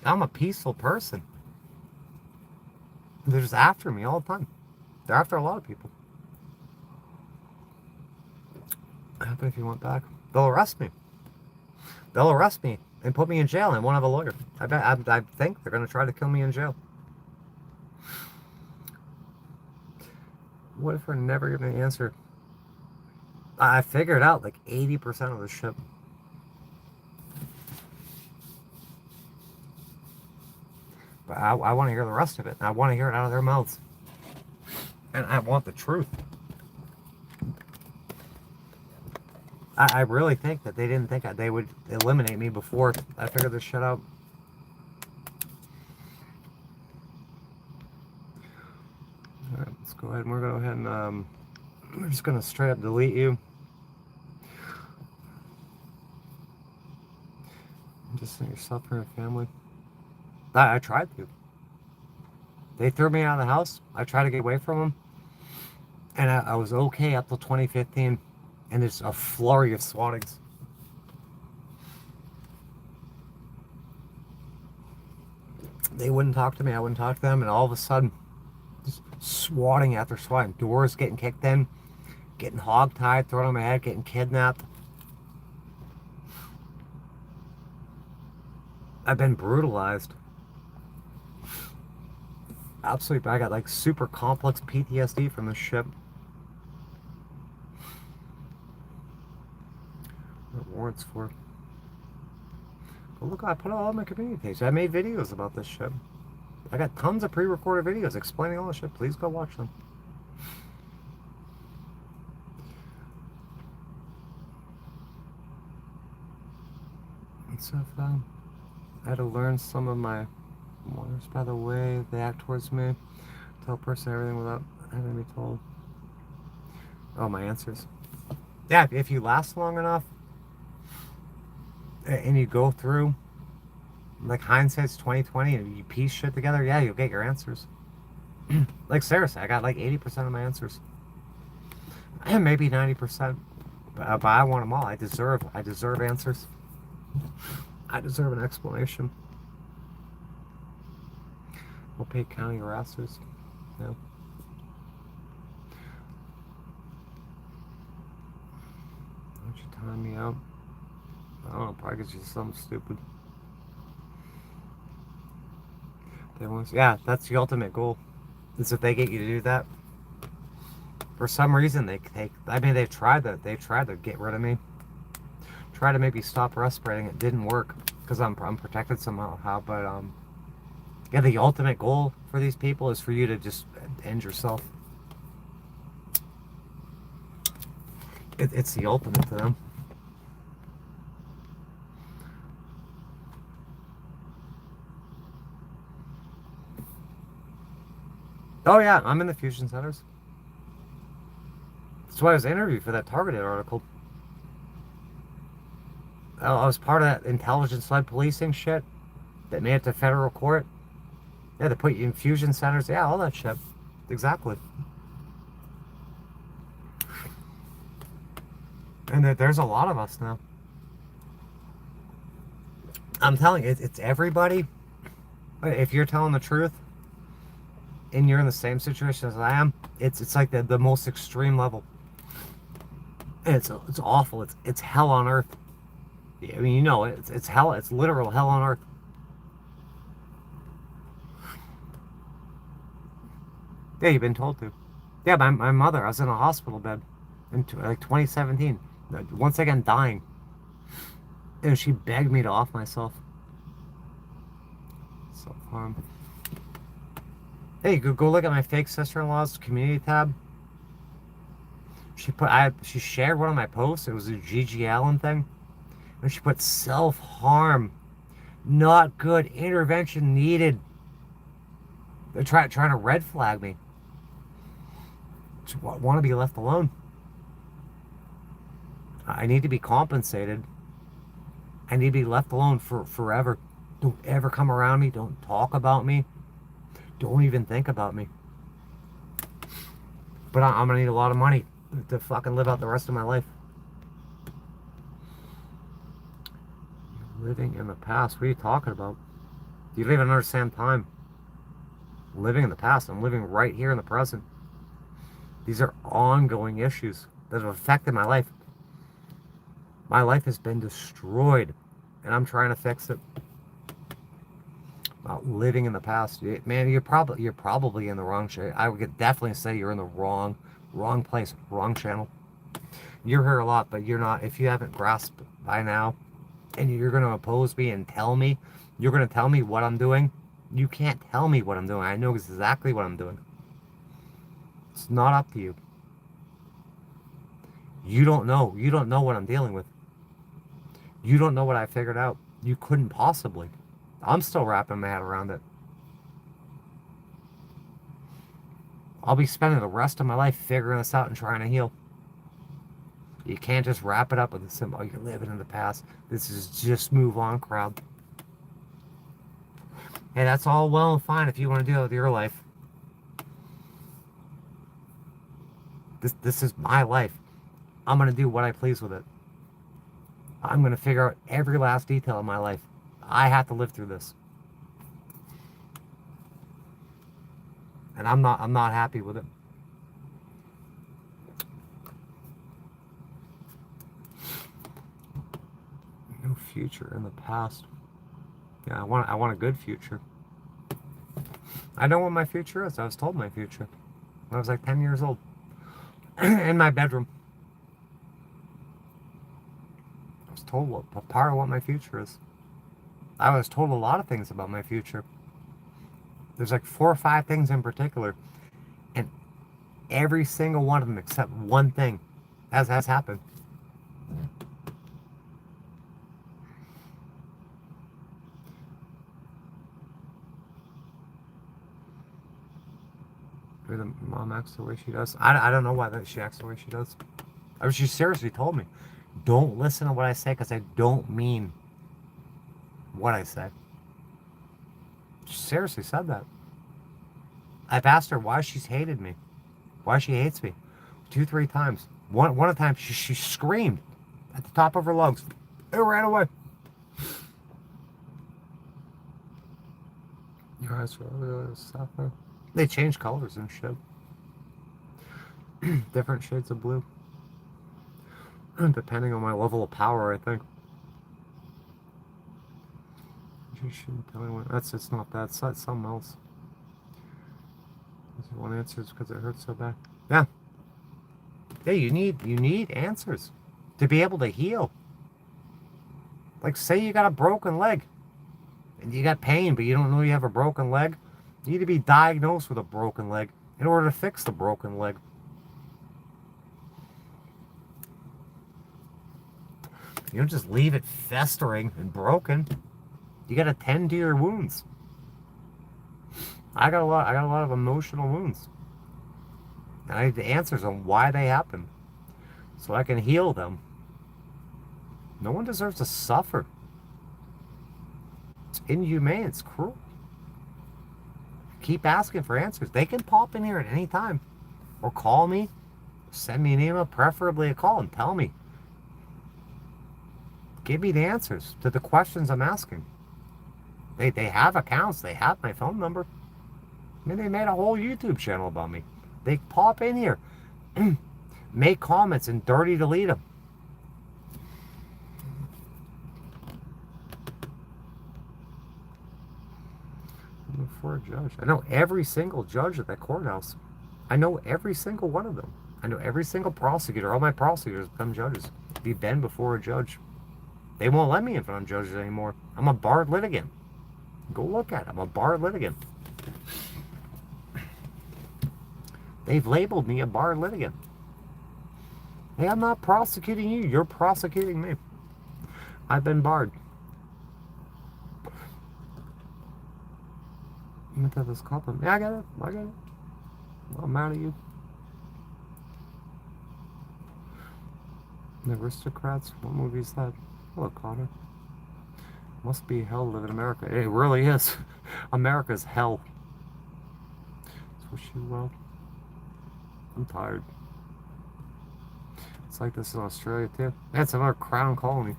I'm a peaceful person. They're just after me all the time. They're after a lot of people. What happens if you went back? They'll arrest me. They'll arrest me and put me in jail and won't have a lawyer. I think they're going to try to kill me in jail. What if we're never going to answer? I figured out like 80% of the shit. But I want to hear the rest of it. And I want to hear it out of their mouths. And I want the truth. I really think that they didn't think they would eliminate me before I figured this shit out. Alright, let's go ahead and we're going to go ahead and we're just going to straight up delete you. Just send yourself and your family. I tried to. They threw me out of the house. I tried to get away from them. And I was okay up till 2015. And there's a flurry of swattings. They wouldn't talk to me. I wouldn't talk to them. And all of a sudden, just swatting after swatting. Doors getting kicked in. Getting hog-tied, thrown on my head, getting kidnapped. I've been brutalized. Absolutely, I got like super complex PTSD from this shit. What warrants for? Oh look, I put it all on my community page. I made videos about this shit. I got tons of pre-recorded videos explaining all this shit. Please go watch them. So if I had to learn some of my mores by the way they act towards me, tell a person everything without having to be told. Oh, my answers. Yeah, if you last long enough and you go through, like hindsight's 20/20, and you piece shit together, yeah, you'll get your answers. Like seriously, I got like 80% of my answers, and maybe 90%, but I want them all. I deserve answers. I deserve an explanation. Opaque County harassers. Yeah. Why don't you time me out? I don't know, probably because you're something stupid. Yeah, that's the ultimate goal. Is if they get you to do that. For some reason, they've tried to get rid of me. Try to maybe stop respirating. It didn't work because I'm protected somehow. But yeah, the ultimate goal for these people is for you to just end yourself. It's the ultimate to them. Oh yeah, I'm in the fusion centers. That's why I was interviewed for that targeted article. I was part of that intelligence-led policing shit that made it to federal court. Yeah, they put you in fusion centers. Yeah, all that shit. Exactly. And there's a lot of us now. I'm telling you, it's everybody. If you're telling the truth and you're in the same situation as I am, it's like the most extreme level. And it's awful. It's hell on earth. I mean, you know, it's hell. It's literal hell on earth. Yeah, you've been told to. Yeah, my mother, I was in a hospital bed in like 2017. Once again, dying. And she begged me to off myself. Self-harm. Hey, go look at my fake sister-in-law's community tab. She shared one of my posts. It was a Gigi Allen thing. And she put self-harm, not good, intervention needed. They're trying to red flag me. Just want to be left alone. I need to be compensated. I need to be left alone forever. Don't ever come around me. Don't talk about me. Don't even think about me. But I'm going to need a lot of money to fucking live out the rest of my life. Living in the past. What are you talking about? You don't even understand time. Living in the past. I'm living right here in the present. These are ongoing issues that have affected my life. My life has been destroyed, and I'm trying to fix it. About living in the past, man, you're probably in the wrong shit. I would definitely say you're in the wrong place, wrong channel. You're here a lot, but you're not. If you haven't grasped by now, and you're going to oppose me and tell me, you're going to tell me what I'm doing. You can't tell me what I'm doing. I know exactly what I'm doing. It's not up to you. You don't know. You don't know what I'm dealing with. You don't know what I figured out. You couldn't possibly. I'm still wrapping my head around it. I'll be spending the rest of my life figuring this out and trying to heal. You can't just wrap it up with a simple, oh, you're living in the past. This is just move on, crowd. Hey, that's all well and fine if you want to deal with your life. This is my life. I'm going to do what I please with it. I'm going to figure out every last detail of my life. I have to live through this. And I'm not happy with it. No future in the past. Yeah, I want a good future. I know what my future is. I was told my future when I was like 10 years old. In my bedroom. I was told what part of what my future is. I was told a lot of things about my future. There's like 4 or 5 things in particular. And every single one of them except one thing has happened. The mom acts the way she does. I don't know why she acts the way she does. I mean, she seriously told me, don't listen to what I say because I don't mean what I say. She seriously said that. I've asked her why she's hated me. Why she hates me. 2, 3 times. One of the times she screamed at the top of her lungs. It ran away. Your eyes are really suffer. They change colors and shit. Different shades of blue. Depending on my level of power, I think. You shouldn't tell anyone. It's not that. It's something else. One answer is because it hurts so bad. Yeah. Yeah, you need answers to be able to heal. Like, say you got a broken leg. And you got pain, but you don't know you have a broken leg. You need to be diagnosed with a broken leg in order to fix the broken leg. You don't just leave it festering and broken. You got to tend to your wounds. I got a lot of emotional wounds. And I need the answers on why they happened, so I can heal them. No one deserves to suffer. It's inhumane. It's cruel. Keep asking for answers. They can pop in here at any time. Or call me. Send me an email, preferably a call, and tell me. Give me the answers to the questions I'm asking. They have accounts. They have my phone number. I mean, they made a whole YouTube channel about me. They pop in here. Make comments and dirty delete them. For a judge. I know every single judge at that courthouse. I know every single one of them. I know every single prosecutor. All my prosecutors become judges. Be been before a judge. They won't let me in front of judges anymore. I'm a barred litigant. Go look at it. I'm a barred litigant. They've labeled me a barred litigant. Hey, I'm not prosecuting you. You're prosecuting me. I've been barred. You meant to have this compliment. Yeah, I got it. I'm mad at you. The Aristocrats? What movie is that? Hello, Connor. Must be hell to live in America. It really is. America's hell. Wish you well. I'm tired. It's like this in Australia too. That's another crown colony.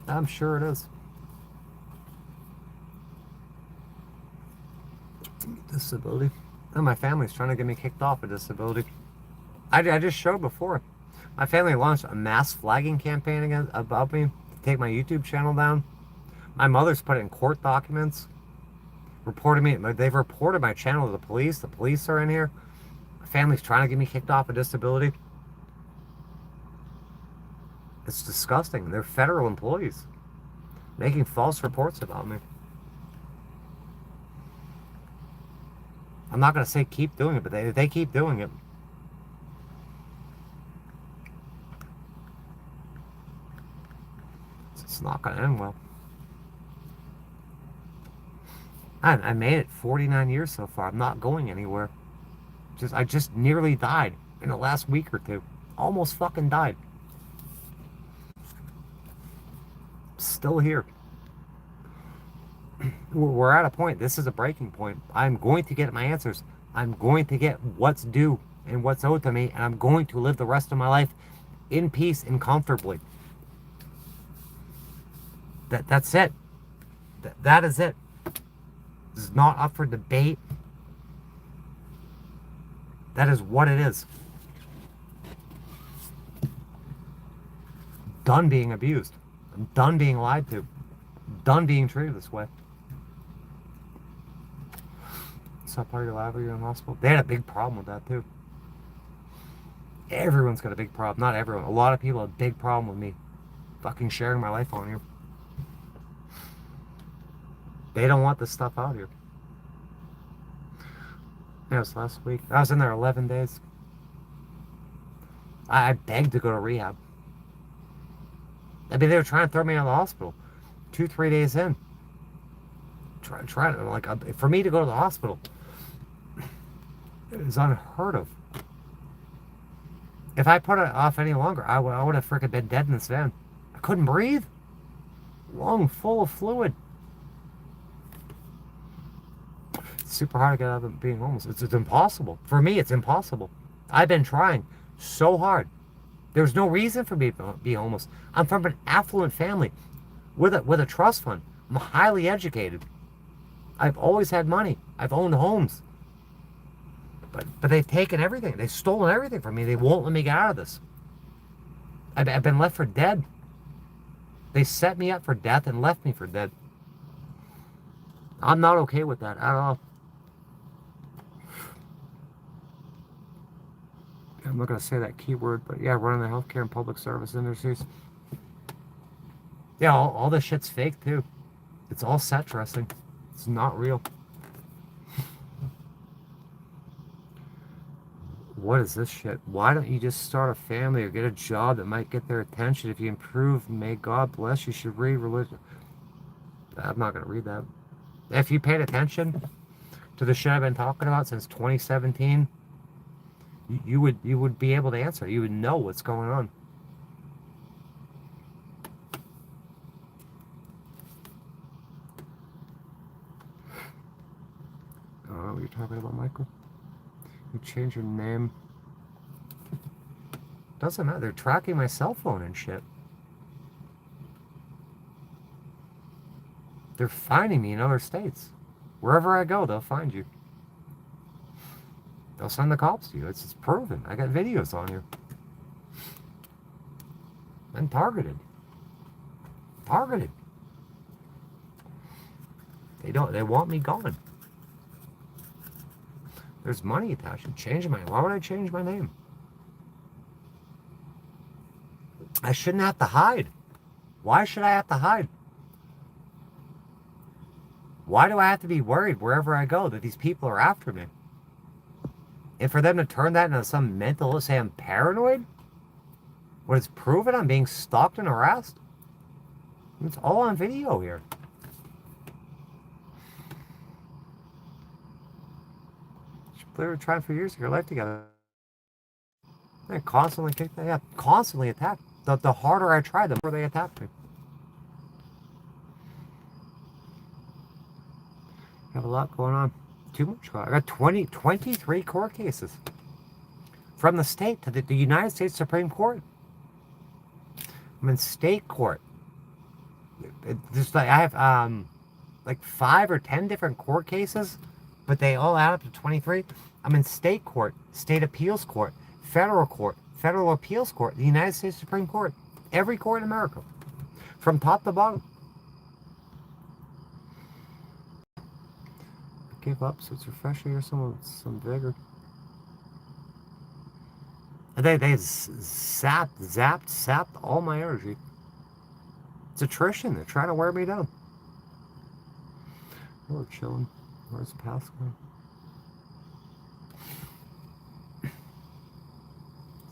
I'm sure it is. Disability. And my family's trying to get me kicked off of disability. I just showed before. My family launched a mass flagging campaign about me to take my YouTube channel down. My mother's put it in court documents. Reported me. They've reported my channel to the police. The police are in here. My family's trying to get me kicked off of disability. It's disgusting. They're federal employees making false reports about me. I'm not going to say keep doing it, but they keep doing it. It's not going to end well. I made it 49 years so far. I'm not going anywhere. I just nearly died in the last week or two. Almost fucking died. Still here. We're at a point. This is a breaking point. I'm going to get my answers. I'm going to get what's due and what's owed to me, and I'm going to live the rest of my life in peace and comfortably. That's it. That is it. This is not up for debate. That is what it is. Done being abused. I'm done being lied to. Done being treated this way. Saw part of your library in the hospital. They had a big problem with that too. Everyone's got a big problem. Not everyone. A lot of people have a big problem with me fucking sharing my life on here. They don't want this stuff out here. Yeah, it was last week. I was in there 11 days. I begged to go to rehab. I mean, they were trying to throw me out of the hospital 2-3 days in. Trying to, like, for me to go to the hospital, it was unheard of. If I put it off any longer, I would have freaking been dead in this van. I couldn't breathe. Lung full of fluid. It's super hard to get out of being homeless. It's impossible. For me, it's impossible. I've been trying so hard. There's no reason for me to be homeless. I'm from an affluent family with a trust fund. I'm highly educated. I've always had money. I've owned homes. But they've taken everything. They've stolen everything from me. They won't let me get out of this. I've been left for dead. They set me up for death and left me for dead. I'm not okay with that at all. I'm not going to say that keyword, but yeah, running the healthcare and public service industries. Yeah, all this shit's fake too. It's all set dressing. It's not real. What is this shit? Why don't you just start a family or get a job that might get their attention? If you improve, may God bless you. Should read religion. I'm not going to read that. If you paid attention to the shit I've been talking about since 2017, you would be able to answer. You would know what's going on. I don't know what you're talking about, Michael. You change your name. Doesn't matter. They're tracking my cell phone and shit. They're finding me in other states. Wherever I go, they'll find you. They'll send the cops to you. It's proven. I got videos on you. I'm targeted. Targeted. They want me gone. There's money attached. Why would I change my name? I shouldn't have to hide. Why should I have to hide? Why do I have to be worried wherever I go that these people are after me? And for them to turn that into some mental, say I'm paranoid? When it's proven I'm being stalked and harassed? It's all on video here. They were trying for years to get your life together. They constantly kicked me. Yeah, constantly attacked. The harder I tried, the more they attacked me. I have a lot going on. Too much. I got 23 court cases. From the state to the United States Supreme Court. I'm in state court. I have like 5 or 10 different court cases, but they all add up to 23. I'm in state court, state appeals court, federal appeals court, the United States Supreme Court, every court in America, from top to bottom. I gave up, so it's refreshing to hear someone with some vigor. They sapped all my energy. It's attrition. They're trying to wear me down. We're chilling. Where's Pascal?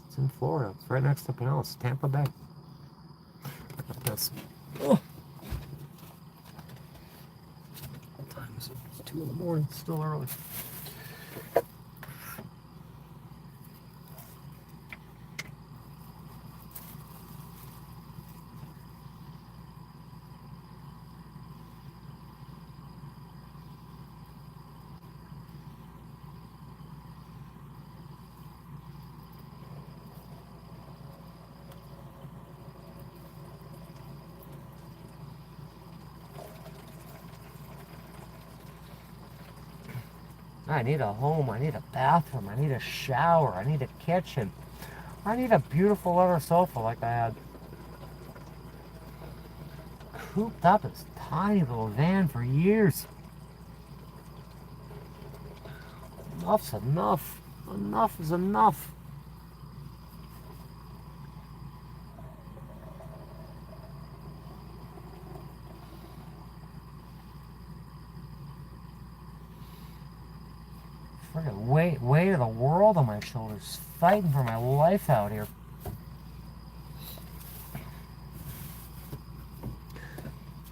It's in Florida. It's right next to Pinellas, Tampa Bay. Look at this. Oh. What time is it? It's 2 in the morning. It's still early. I need a home, I need a bathroom, I need a shower, I need a kitchen. I need a beautiful leather sofa like I had. Cooped up in this tiny little van for years. Enough's enough. Enough is enough. Friggin' weight of the world on my shoulders, fighting for my life out here.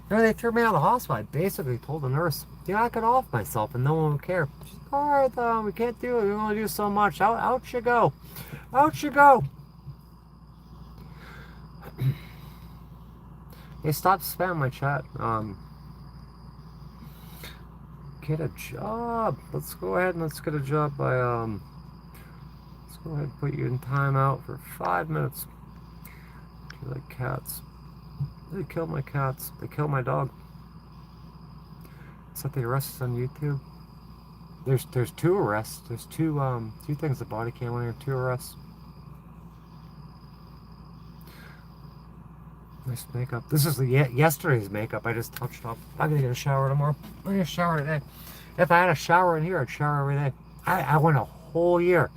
When they threw me out of the hospital, I basically told the nurse, yeah, I could off myself and no one would care. She's like, all right, we can't do it. We only do so much. Out you go. Out you go. Hey, stop spamming my chat. Get a job. Let's go ahead and let's get a job by let's go ahead and put you in timeout for 5 minutes. You like cats? They killed my cats. They killed my dog. Is that the arrests on YouTube? There's 2 arrests. There's two things the body cam on here. 2 arrests. Nice makeup. This is the yesterday's makeup I just touched up. I'm gonna get a shower tomorrow. I'm gonna shower today. If I had a shower in here, I'd shower every day. I went a whole year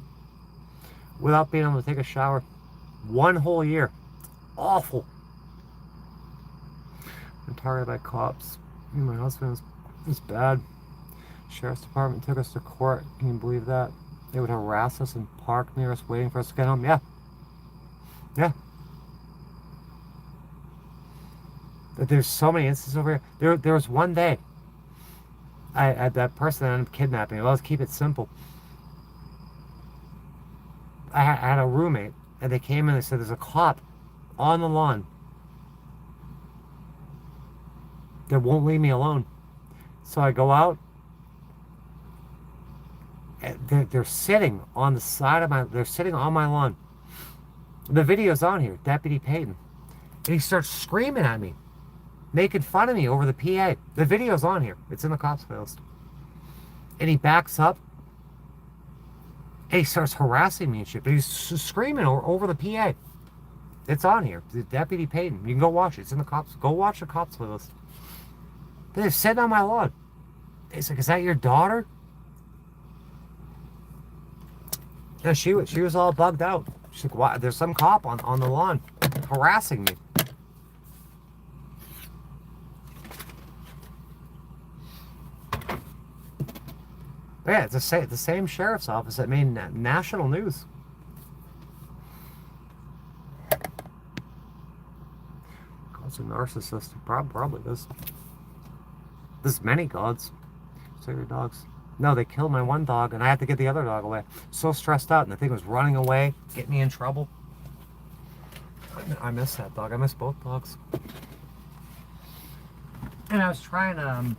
without being able to take a shower. 1 whole year. Awful. I'm targeted by cops. Me and my husband was bad. Sheriff's department took us to court. Can you believe that? They would harass us and park near us waiting for us to get home. Yeah. Yeah. There's so many instances over here. There was one day, that person that ended up kidnapping me. Well, let's keep it simple. I had a roommate, and they came in and said, there's a cop on the lawn that won't leave me alone. So I go out, and they're sitting on the side of they're sitting on my lawn. The video's on here, Deputy Payton. And he starts screaming at me, making fun of me over the PA. The video's on here. It's in the cops files. And he backs up. And he starts harassing me and shit. But he's screaming over the PA. It's on here. The Deputy Payton. You can go watch it. It's in the cops. Go watch the cops files. They're sitting on my lawn. He's like, is that your daughter? Yeah, she was all bugged out. She's like, why? There's some cop on the lawn harassing me. Yeah, it's the same sheriff's office that made national news. God's a narcissist. Probably this. There's many gods. So your dogs. No, they killed my one dog, and I had to get the other dog away. So stressed out, and the thing was running away, getting me in trouble. I miss that dog. I miss both dogs. And I was trying to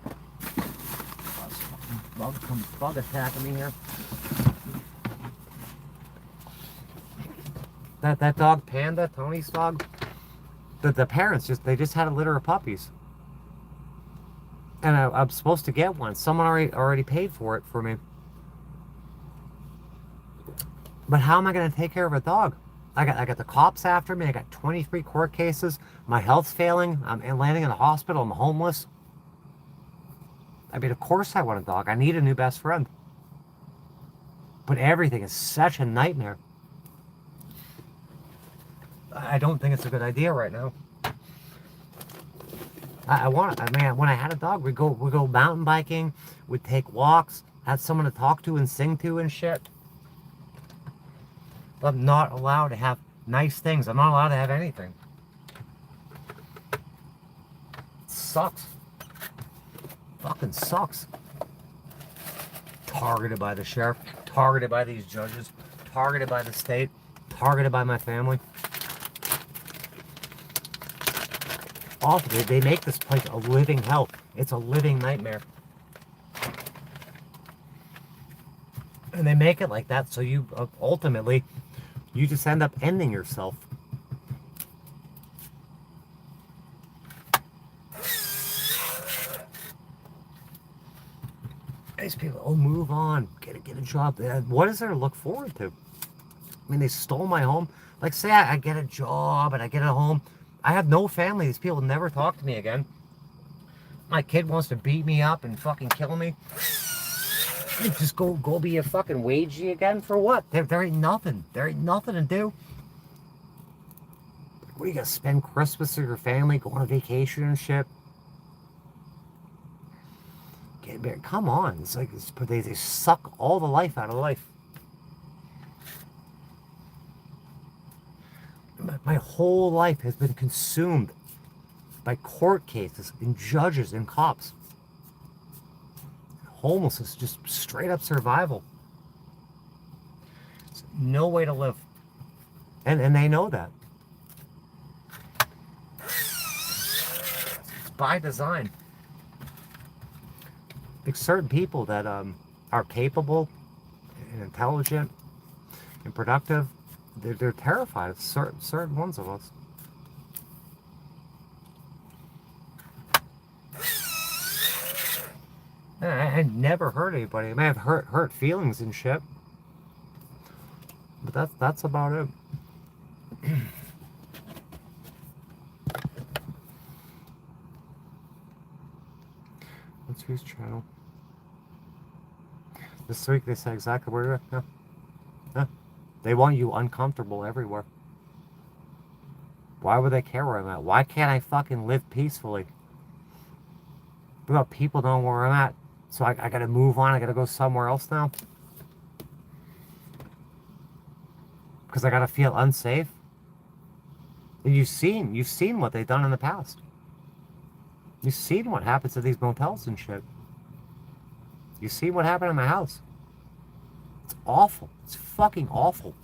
bug attacking me here. That dog, Panda, Tony's dog, the parents they just had a litter of puppies. And I'm supposed to get one. Someone already paid for it for me. But how am I going to take care of a dog? I got the cops after me. I got 23 court cases. My health's failing. I'm landing in the hospital. I'm homeless. I mean, of course I want a dog. I need a new best friend. But everything is such a nightmare. I don't think it's a good idea right now. When I had a dog, we'd go mountain biking, we'd take walks, have someone to talk to and sing to and shit. But I'm not allowed to have nice things. I'm not allowed to have anything. sucks. Fucking sucks. Targeted by the sheriff, targeted by these judges, targeted by the state, targeted by my family. Awful. They make this place a living hell. It's a living nightmare. And they make it like that so you ultimately, you just end up ending yourself. These people, oh, move on, get a job. What is there to look forward to? I mean, they stole my home. Like, say I get a job and I get a home. I have no family. These people never talk to me again. My kid wants to beat me up and fucking kill me. Just go be a fucking wagey again for what? There ain't nothing. There ain't nothing to do. What, are you gonna spend Christmas with your family, go on a vacation and shit? Come on. It's like they suck all the life out of life. My whole life has been consumed by court cases and judges and cops. Homelessness, just straight up survival. There's no way to live. And they know that. It's by design. Like certain people that are capable and intelligent and productive, they're terrified of certain ones of us. I never hurt anybody. I may have hurt feelings and shit, but that's about it. What's whose channel? This week they said exactly where you're at. Yeah. Yeah. They want you uncomfortable everywhere. Why would they care where I'm at? Why can't I fucking live peacefully? Because people know where I'm at. So I gotta move on. I gotta go somewhere else now. Because I gotta feel unsafe. And you've seen what they've done in the past. You've seen what happens to these motels and shit. You see what happened in my house. It's awful. It's fucking awful.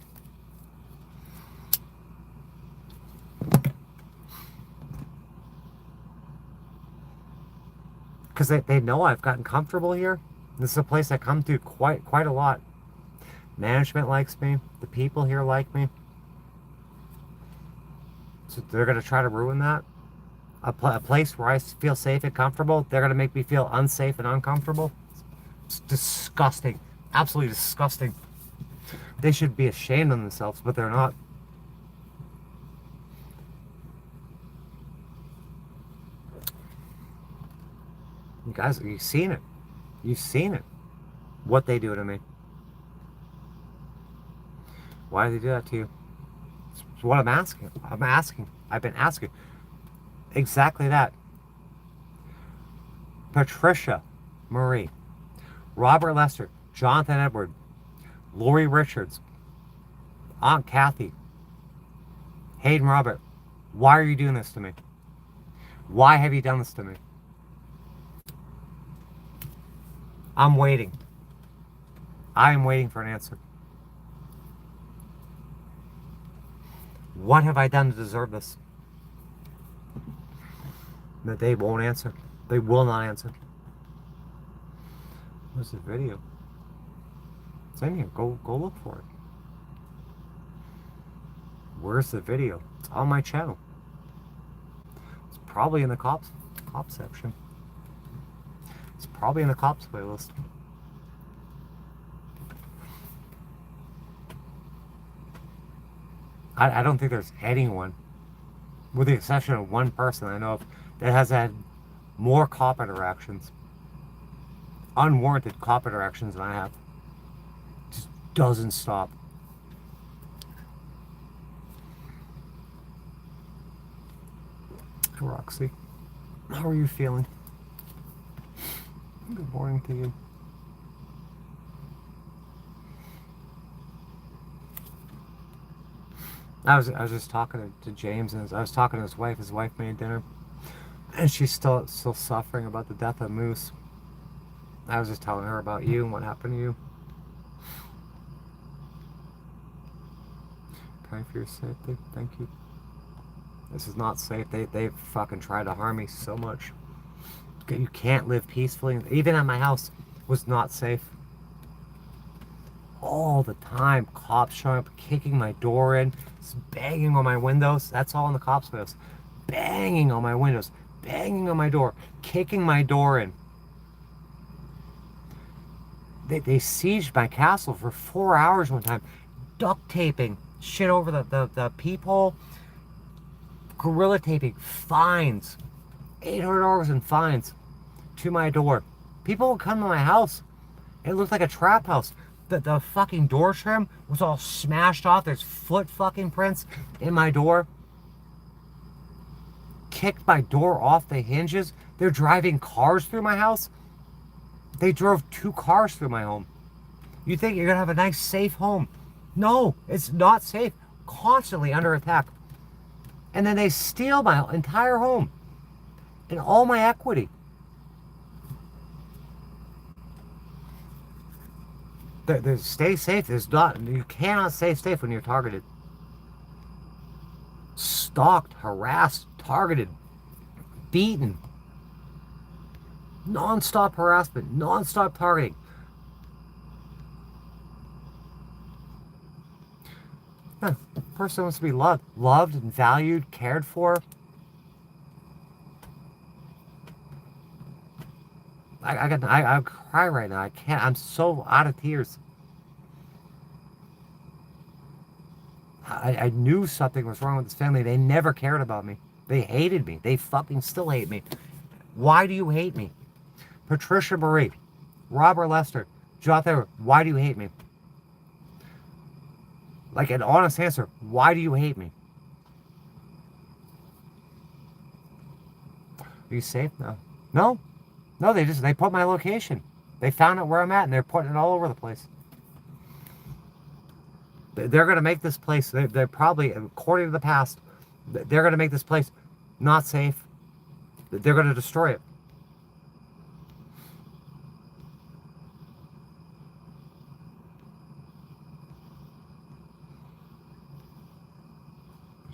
Because they know I've gotten comfortable here. This is a place I come to quite a lot. Management likes me. The people here like me. So they're going to try to ruin that. A place where I feel safe and comfortable, they're going to make me feel unsafe and uncomfortable. It's disgusting. Absolutely disgusting. They should be ashamed of themselves, but they're not. You guys, you've seen it. You've seen it. What they do to me. Why do they do that to you? It's what I'm asking. I've been asking. Exactly that. Patricia Marie, Robert Lester, Jonathan Edward, Lori Richards, Aunt Kathy, Hayden Robert, why are you doing this to me? Why have you done this to me? I'm waiting. I am waiting for an answer. What have I done to deserve this? That they won't answer. They will not answer. Where's the video? It's in here. Go look for it. Where's the video? It's on my channel. It's probably in the cops section. It's probably in the cops playlist. I don't think there's anyone, with the exception of one person I know of, that has had more cop interactions, unwarranted cop interactions than I have. Just doesn't stop. Roxy, how are you feeling? Good morning to you. I was just talking to James, and I was talking to his wife. His wife made dinner. And she's still suffering about the death of Moose. I was just telling her about you and what happened to you. Praying for your safety. Thank you. This is not safe. They fucking tried to harm me so much. You can't live peacefully. Even at my house was not safe. All the time, cops showing up, kicking my door in, banging on my windows. That's all in the cops' windows. Banging on my windows, banging on my door, kicking my door in. They sieged my castle for 4 hours one time, duct taping shit over the peephole, gorilla taping, fines, $800 in fines to my door. People would come to my house. It looked like a trap house. The fucking door trim was all smashed off. There's foot fucking prints in my door. Kicked my door off the hinges. They're driving cars through my house. They drove 2 cars through my home. You think you're gonna have a nice, safe home? No, it's not safe. Constantly under attack. And then they steal my entire home and all my equity. Stay safe. You cannot stay safe when you're targeted. Stalked, harassed, targeted, beaten. Non-stop harassment, non-stop targeting. Yeah, the person wants to be loved and valued, cared for. I cry right now. I can't. I'm so out of tears. I knew something was wrong with this family. They never cared about me. They hated me. They fucking still hate me. Why do you hate me? Patricia Marie, Robert Lester, Jonathan, why do you hate me? Like an honest answer. Why do you hate me? Are you safe? No. No? No, they put my location. They found out where I'm at and they're putting it all over the place. They're going to make this place, they're probably, according to the past, they're going to make this place not safe. They're going to destroy it.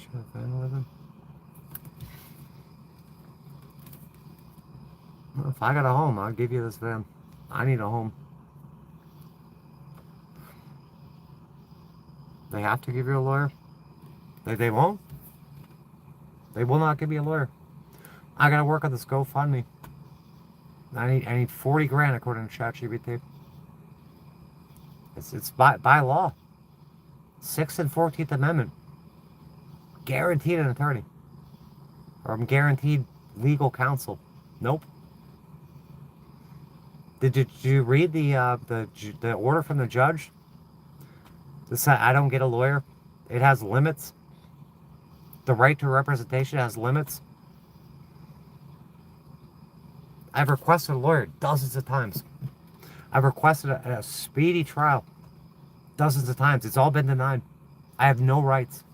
Should I vandalism? Well, if I got a home, I'll give you this van. I need a home. They have to give you a lawyer? They won't? They will not give me a lawyer. I gotta work on this GoFundMe. I need 40 grand according to ChatGPT. It's by law. 6th and 14th Amendment. Guaranteed an attorney. Or I'm guaranteed legal counsel. Nope. Did you read the order from the judge? It said I don't get a lawyer. It has limits. The right to representation has limits. I've requested a lawyer dozens of times. I've requested a speedy trial dozens of times. It's all been denied. I have no rights.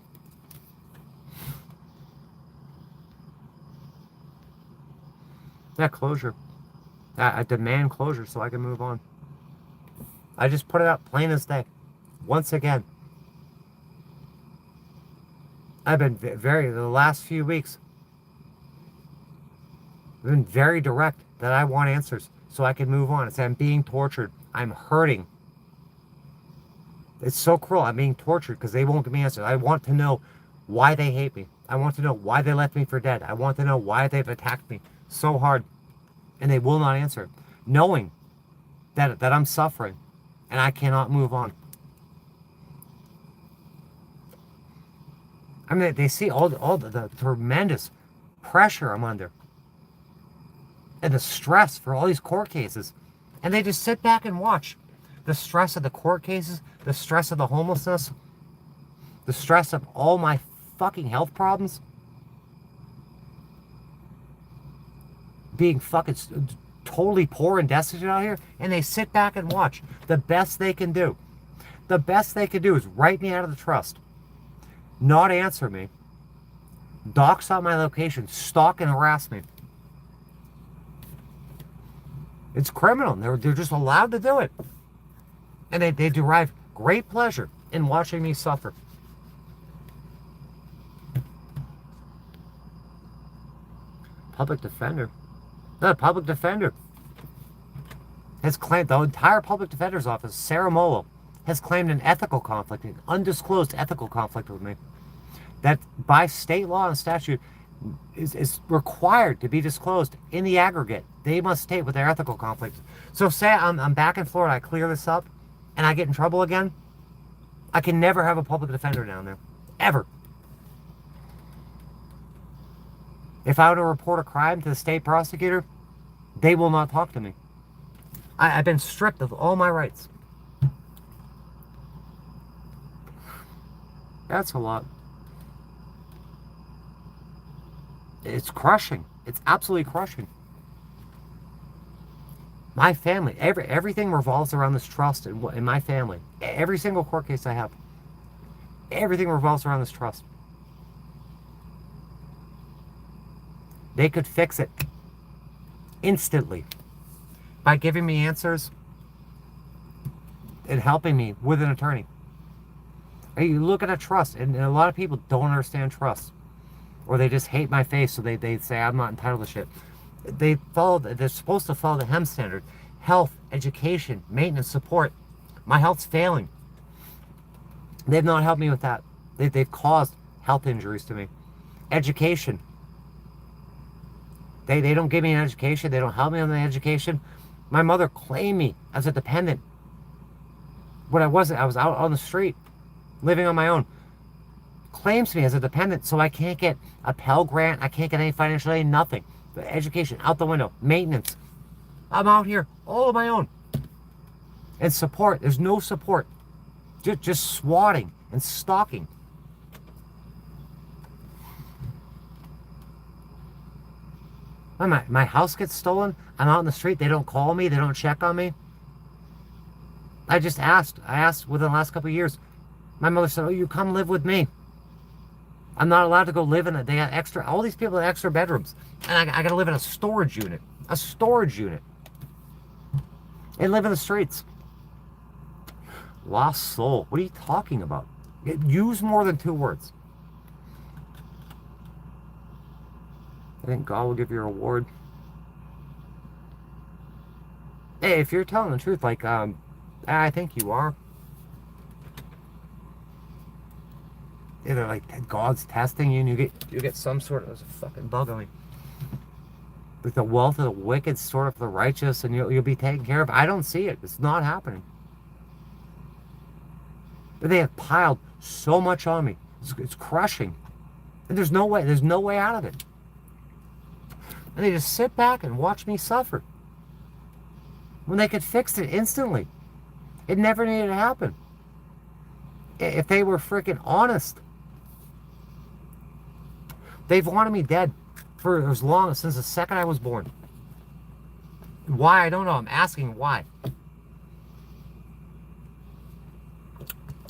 Yeah, closure. I demand closure so I can move on. I just put it out plain as day. Once again. I've been the last few weeks, I've been very direct that I want answers so I can move on. It's I'm being tortured. I'm hurting. It's so cruel. I'm being tortured because they won't give me answers. I want to know why they hate me. I want to know why they left me for dead. I want to know why they've attacked me so hard. And they will not answer. Knowing that I'm suffering and I cannot move on. I mean, they see all the tremendous pressure I'm under. And the stress for all these court cases. And they just sit back and watch. The stress of the court cases, the stress of the homelessness, the stress of all my fucking health problems. Being fucking totally poor and destitute out here. And they sit back and watch. The best they can do. The best they can do is write me out of the trust. Not answer me. Dox out my location. Stalk and harass me. It's criminal. They're just allowed to do it. And they derive great pleasure in watching me suffer. Public defender. The public defender has claimed, the entire public defender's office, Sarah Molo, has claimed an ethical conflict, an undisclosed ethical conflict with me. That by state law and statute is required to be disclosed in the aggregate. They must state what their ethical conflict is. So say I'm back in Florida, I clear this up, and I get in trouble again, I can never have a public defender down there. Ever. If I were to report a crime to the state prosecutor, they will not talk to me. I've been stripped of all my rights. That's a lot. It's crushing. It's absolutely crushing. My family, everything revolves around this trust in my family. Every single court case I have, everything revolves around this trust. They could fix it instantly by giving me answers and helping me with an attorney. You look at a trust, and a lot of people don't understand trust, or they just hate my face, so they say I'm not entitled to shit. They're supposed to follow the HEM standard: health, education, maintenance, support. My health's failing. They've not helped me with that. They've caused health injuries to me. Education. They don't give me an education. They don't help me on the education. My mother claimed me as a dependent. When I wasn't, I was out on the street, living on my own. Claims me as a dependent, so I can't get a Pell Grant. I can't get any financial aid, nothing. The education, out the window. Maintenance. I'm out here all on my own. And support, there's no support. Just swatting and stalking. My house gets stolen. I'm out in the street. They don't call me. They don't check on me. I asked within the last couple of years. My mother said, oh, you come live with me. I'm not allowed to go live in it. They got extra, all these people have extra bedrooms. And I got to live in a storage unit. A storage unit. And live in the streets. Lost soul. What are you talking about? Use more than 2 words. I think God will give you a reward. Hey, if you're telling the truth, like, I think you are. Either like God's testing you, and you get some sort of, there's a fucking bug on me. Like the wealth of the wicked, sort of the righteous, and you'll be taken care of. I don't see it. It's not happening. But they have piled so much on me. It's crushing. And there's no way out of it. And they just sit back and watch me suffer. When they could fix it instantly. It never needed to happen. If they were freaking honest. They've wanted me dead for as long, since the second I was born. Why? I don't know. I'm asking why.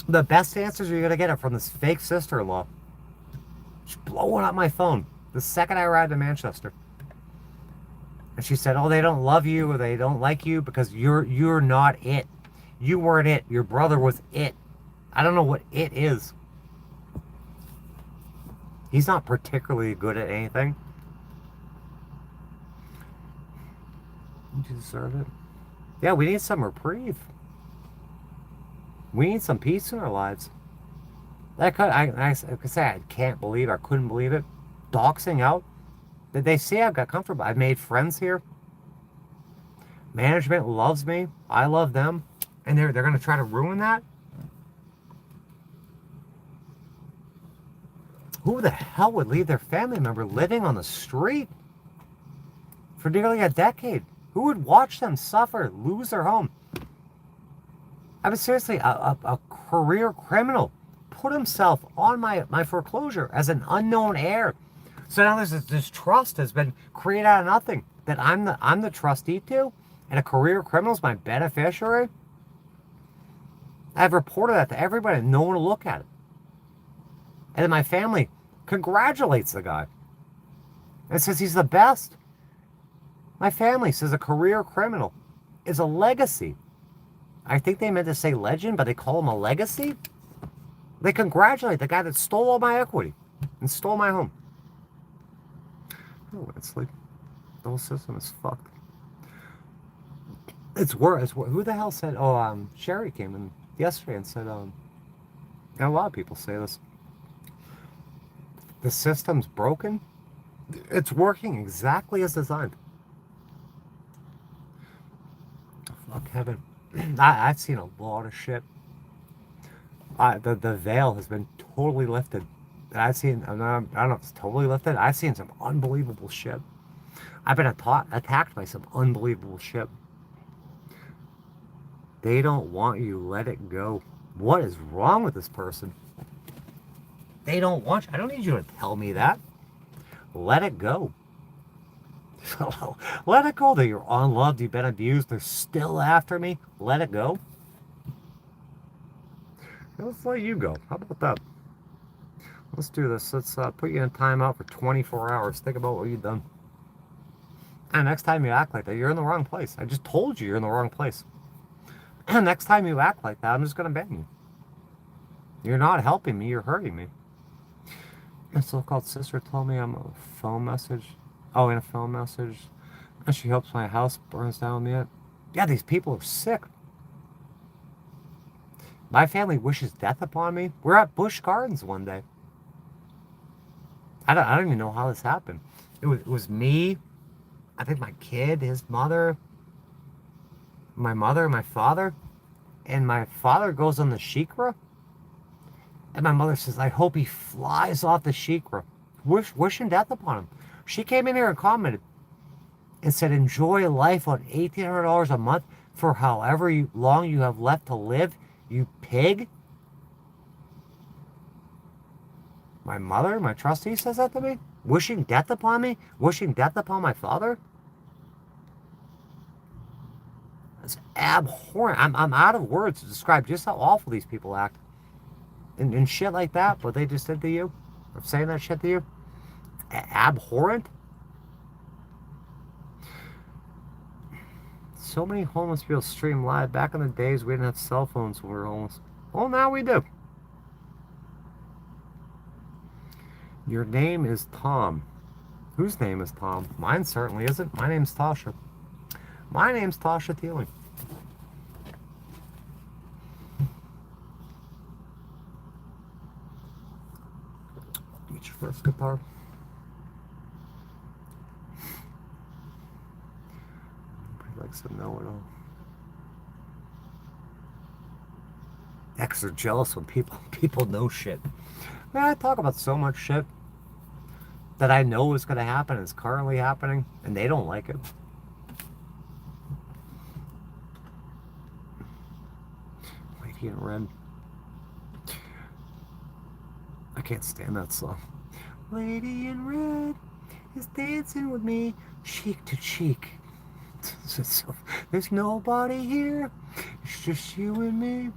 The best answers you're going to get are from this fake sister-in-law. She's blowing up my phone the second I arrived in Manchester. And she said, oh, they don't love you, or they don't like you because you're not it. You weren't it. Your brother was it. I don't know what it is. He's not particularly good at anything. You deserve it. Yeah, we need some reprieve. We need some peace in our lives. I could say I can't believe, I couldn't believe it. Doxing out. Did they see I've got comfortable? I've made friends here. Management loves me. I love them. And they're going to try to ruin that? Who the hell would leave their family member living on the street for nearly a decade? Who would watch them suffer, lose their home? I mean, seriously, a career criminal put himself on my foreclosure as an unknown heir. So now this trust has been created out of nothing that I'm the trustee to, and a career criminal is my beneficiary. I've reported that to everybody, and no one will look at it. And then my family congratulates the guy and says he's the best. My family says a career criminal is a legacy. I think they meant to say legend, but they call him a legacy? They congratulate the guy that stole all my equity and stole my home. Oh, it's like the whole system is fucked. It's worse. Who the hell said? Oh, Sherry came in yesterday and said, and a lot of people say this. The system's broken. It's working exactly as designed. Fuck heaven. I've seen a lot of shit. The veil has been totally lifted. I've seen, I don't know if it's totally lifted. I've seen some unbelievable shit. I've been attacked by some unbelievable shit. They don't want you. Let it go. What is wrong with this person? They don't want you. I don't need you to tell me that. Let it go. Let it go that you're unloved, you've been abused, they're still after me. Let it go. Let's let you go. How about that? Let's do this. Let's put you in timeout for 24 hours. Think about what you've done. And next time you act like that, you're in the wrong place. I just told you you're in the wrong place. And next time you act like that, I'm just going to ban you. You're not helping me, you're hurting me. My so-called sister told me I'm a phone message. Oh, in a phone message. And she hopes my house burns down with me. Yeah, these people are sick. My family wishes death upon me. We're at Busch Gardens one day. I don't even know how this happened. It was me, I think my kid, his mother, my father, and my father goes on the Sheikra. And my mother says, I hope he flies off the Sheikra. Wishing death upon him. She came in here and commented and said, enjoy life on $1,800 a month for however long you have left to live, you pig. My mother, my trustee, says that to me? Wishing death upon me? Wishing death upon my father? That's abhorrent. I'm out of words to describe just how awful these people act. And shit like that, what they just did to you, or saying that shit to you. Abhorrent. So many homeless people stream live. Back in the days, we didn't have cell phones when we were homeless. Well, now we do. Your name is Tom. Whose name is Tom? Mine certainly isn't. My name's Tasha. My name's Tasha Teeling. Get your first guitar. He likes to know it all. Exes are jealous when people know shit. Man, I talk about so much shit that I know is going to happen, is currently happening, and they don't like it. Lady in Red. I can't stand that song. Lady in Red is dancing with me, cheek to cheek. So, there's nobody here, it's just you and me.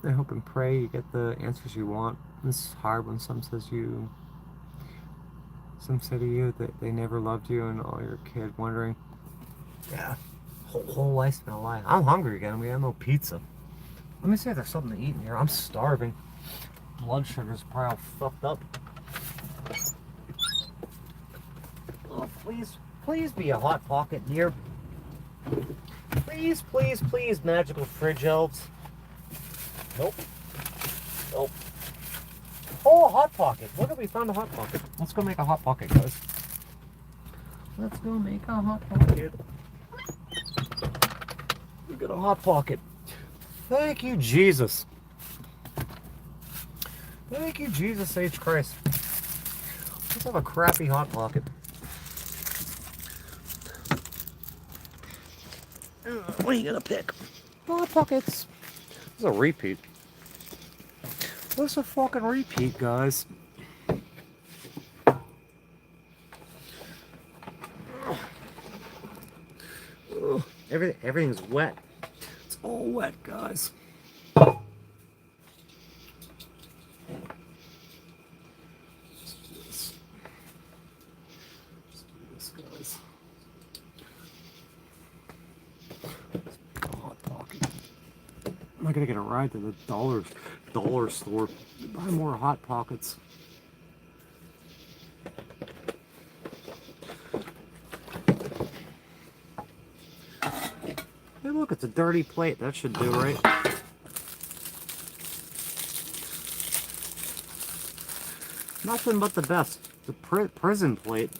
I hope and pray you get the answers you want. It's hard when some say to you that they never loved you and all your kid wondering. Yeah, whole life's been a lie. I'm hungry again. We have no pizza. Let me see if there's something to eat in here. I'm starving. Blood sugar's probably all fucked up. Oh, please be a Hot Pocket here. Please, magical fridge elves. Nope. Oh, a Hot Pocket. Look at, we found a Hot Pocket. Let's go make a Hot Pocket, guys. Let's go make a Hot Pocket. We got a Hot Pocket. Thank you, Jesus. Thank you, Jesus H. Christ. Let's have a crappy Hot Pocket. What are you gonna pick? Hot Pockets. This is a repeat. What's a fucking repeat, guys? Ugh. Everything's wet. It's all wet, guys. Let's do this, guys. I gotta get a ride to the dollar store to buy more Hot Pockets. Hey, look, it's a dirty plate. That should do, right? Nothing but the best. The prison plate.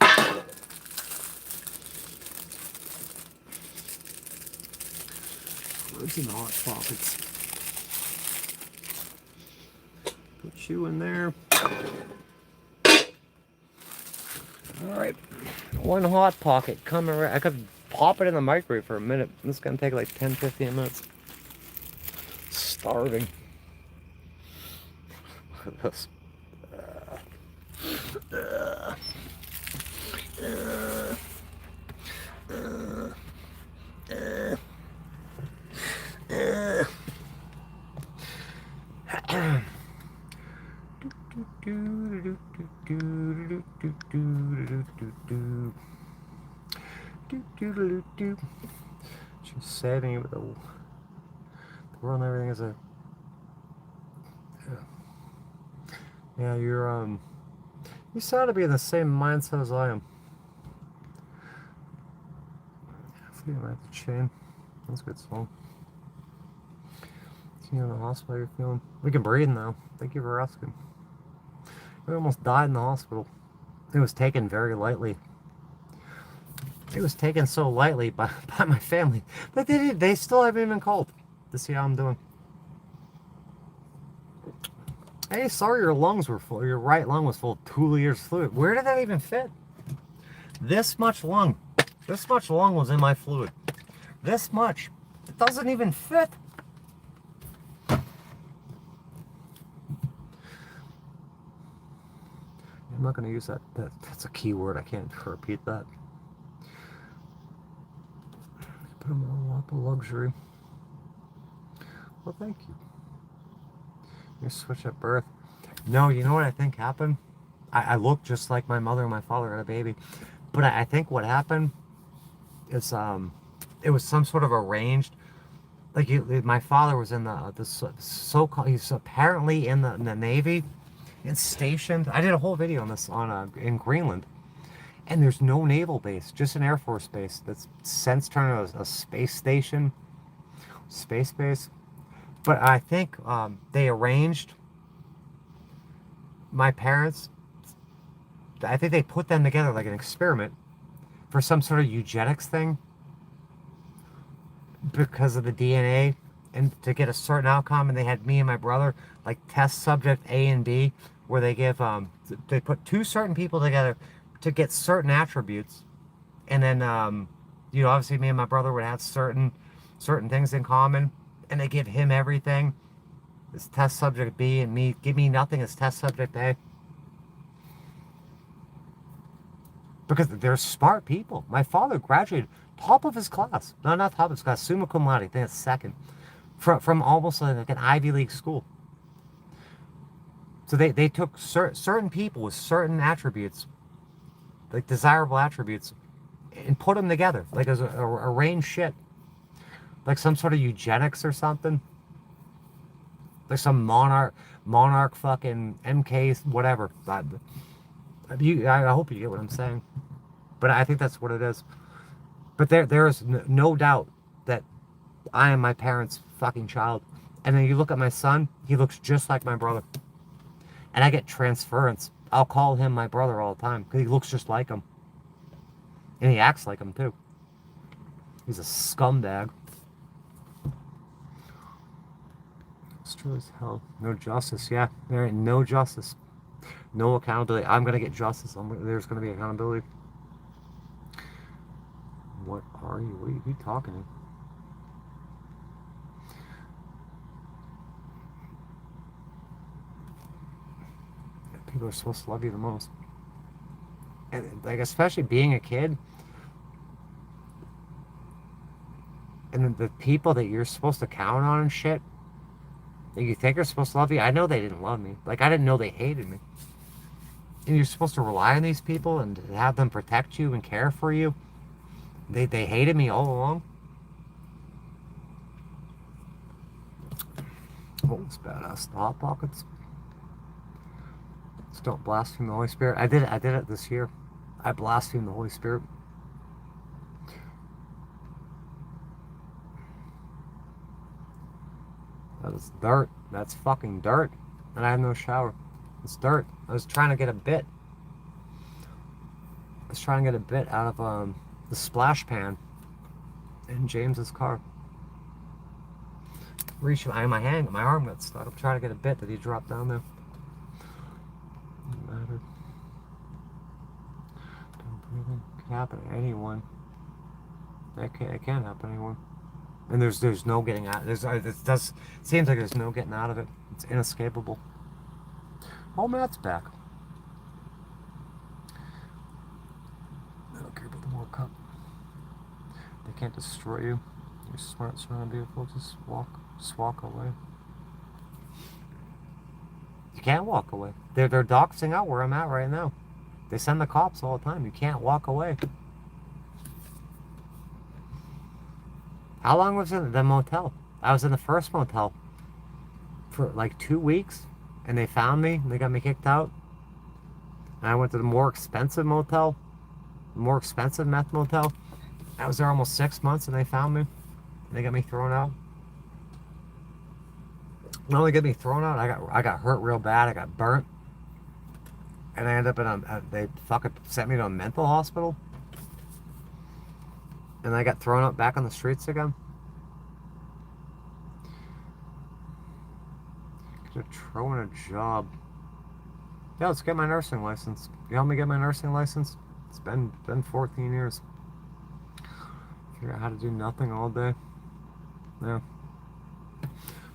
Prison Hot Pockets. Put you in there. Alright. One Hot Pocket coming right. I could pop it in the microwave for a minute. This is going to take like 10-15 minutes. Starving. Look at this. She's saving with the world and everything is a yeah, you sound to be in the same mindset as I am. Feeling like the chain. That's a good song. See you in the hospital, you're feeling. We can breathe now. Thank you for asking. We almost died in the hospital. It was taken very lightly. It was taken so lightly by my family that they still haven't even called to see how I'm doing. Hey, sorry your lungs were full. Your right lung was full of 2 liters of fluid. Where did that even fit? This much lung. This much lung was in my fluid. This much. It doesn't even fit. I'm not going to use that. That's a key word. I can't repeat that. Put them on a lap of luxury. Well, thank you. You switch at birth. No, you know what I think happened? I look just like my mother and my father had a baby. But I think what happened is it was some sort of arranged. Like my father was in the so-called. He's apparently in the Navy. It's stationed. I did a whole video on this in Greenland, and there's no naval base, just an Air Force base that's since turned into a space station, space base. But I think they arranged my parents. I think they put them together like an experiment for some sort of eugenics thing because of the DNA and to get a certain outcome. And they had me and my brother like test subject A and B, where they give they put two certain people together to get certain attributes, and then you know, obviously me and my brother would have certain things in common, and they give him everything as test subject B, and me give me nothing as test subject A, because they're smart people. My father graduated top of his class, no, not top of his class, summa cum laude, I think it's second, from almost like an Ivy League school. So they took certain people with certain attributes, like desirable attributes, and put them together, like as a arranged shit. Like some sort of eugenics or something. Like some monarch fucking MK, whatever. I hope you get what I'm saying. But I think that's what it is. But there is no doubt that I am my parents' fucking child. And then you look at my son, he looks just like my brother. And I get transference. I'll call him my brother all the time because he looks just like him. And he acts like him too. He's a scumbag. It's true as hell. No justice, yeah. There ain't no justice. No accountability. I'm going to get justice. There's going to be accountability. What are you? What are you talking to? People are supposed to love you the most. And like, especially being a kid, and the people that you're supposed to count on and shit, that you think are supposed to love you, I know they didn't love me. Like, I didn't know they hated me. And you're supposed to rely on these people and have them protect you and care for you. They hated me all along. Looks badass. The Hot Pockets. Just don't blaspheme the Holy Spirit. I did it this year. I blasphemed the Holy Spirit. That is dirt. That's fucking dirt. And I have no shower. It's dirt. I was trying to get a bit. I was trying to get a bit out of the splash pan in James's car. Reach my hand, my arm got stuck. I'm trying to get a bit that he dropped down there. Doesn't matter. Don't breathe in. It can happen to anyone. It can happen to anyone. And there's no getting out. It seems like there's no getting out of it. It's inescapable. Oh, Matt's back. I don't care about the World Cup. They can't destroy you. You're smart, strong, beautiful. Just walk away. You can't walk away. They're doxing out where I'm at right now. They send the cops all the time. You can't walk away. How long was I in the motel? I was in the first motel for like 2 weeks, and they found me. And they got me kicked out. And I went to the more expensive motel, more expensive meth motel. I was there almost 6 months, and they found me. And they got me thrown out. Not only get me thrown out, I got hurt real bad. I got burnt, and I ended up in they fucking sent me to a mental hospital. And I got thrown out back on the streets again. Could have thrown a job. Yeah, let's get my nursing license. You help me get my nursing license? It's been 14 years. Figure out how to do nothing all day. Yeah.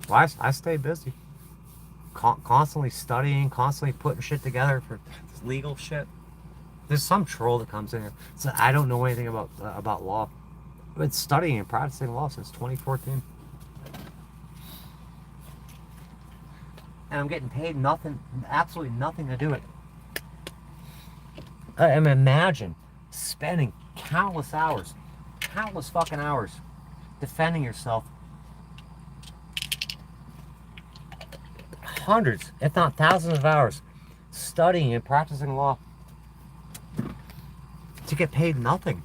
Well, I stay busy. Constantly studying, constantly putting shit together for legal shit. There's some troll that comes in here. So I don't know anything about law. I've been studying and practicing law since 2014. And I'm getting paid nothing, absolutely nothing to do it. I mean, imagine spending countless hours, countless fucking hours defending yourself. Hundreds, if not thousands of hours studying and practicing law to get paid nothing.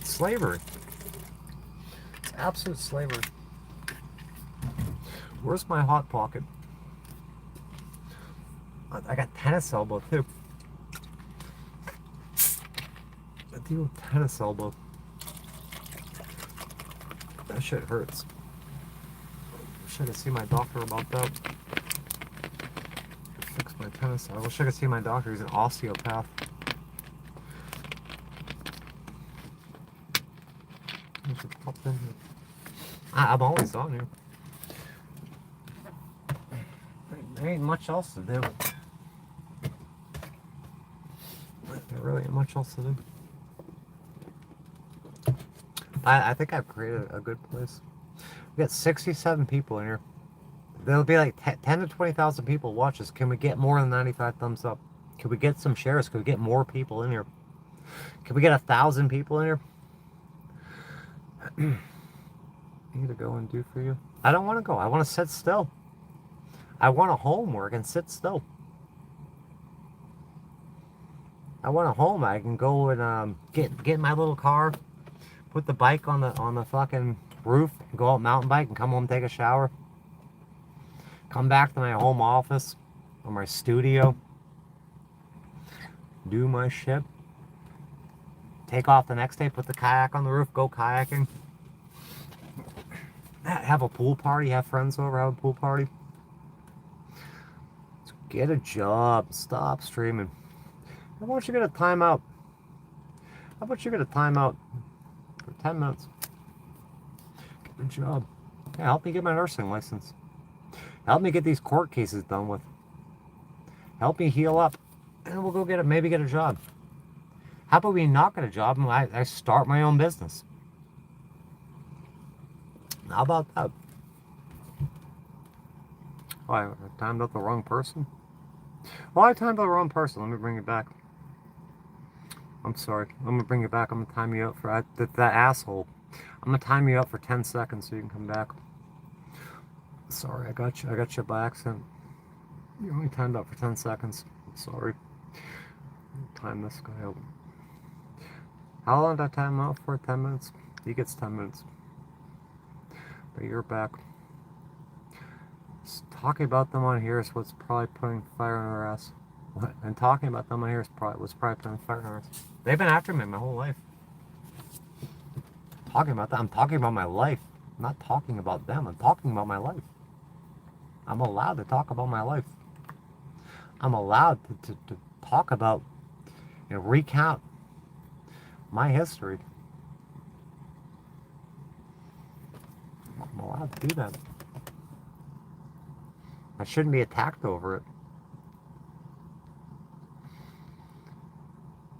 Slavery. It's absolute slavery. Where's my hot pocket? I got tennis elbow too. I deal with tennis elbow. That shit hurts. I wish I could see my doctor about that. Fix my tennis. I wish I could see my doctor. He's an osteopath. I'm always on here. There ain't much else to do. There really ain't much else to do. I think I've created a good place. We got 67 people in here. There'll be like 10 to 20,000 people watch us. Can we get more than 95 thumbs up? Can we get some shares? Can we get more people in here? Can we get 1,000 people in here? I need to go and do for you. I don't want to go. I want to sit still. I want a home where I can sit still. I want a home I can go and get in my little car, put the bike on the fucking roof, go out mountain bike and come home, take a shower, come back to my home office or my studio, do my shit, take off the next day, put the kayak on the roof, go kayaking, have a pool party, have friends over, have a pool party. Get a job. Stop streaming. How about you get a timeout? How about you get a timeout for 10 minutes? Get a job. Yeah, help me get my nursing license. Help me get these court cases done with. Help me heal up. And we'll go get it. Maybe get a job. How about we not get a job and I start my own business? How about that? Oh, I timed up the wrong person? Well, I timed up the wrong person. Let me bring it back. I'm sorry. I'm going to bring it back. I'm going to time you up for that asshole. I'm going to time you up for 10 seconds so you can come back. Sorry, I got you by accident. You only timed out for 10 seconds. I'm sorry. Time this guy out. How long did I time out for? 10 minutes? He gets 10 minutes. But you're back. Talking about them on here is what's probably putting fire in our ass. And talking about them on here is probably putting fire in our ass. They've been after me my whole life. Talking about that, I'm talking about my life. I'm not talking about them. I'm talking about my life. I'm allowed to talk about my life. I'm allowed to talk about, recount my history. I'm allowed to do that. I shouldn't be attacked over it.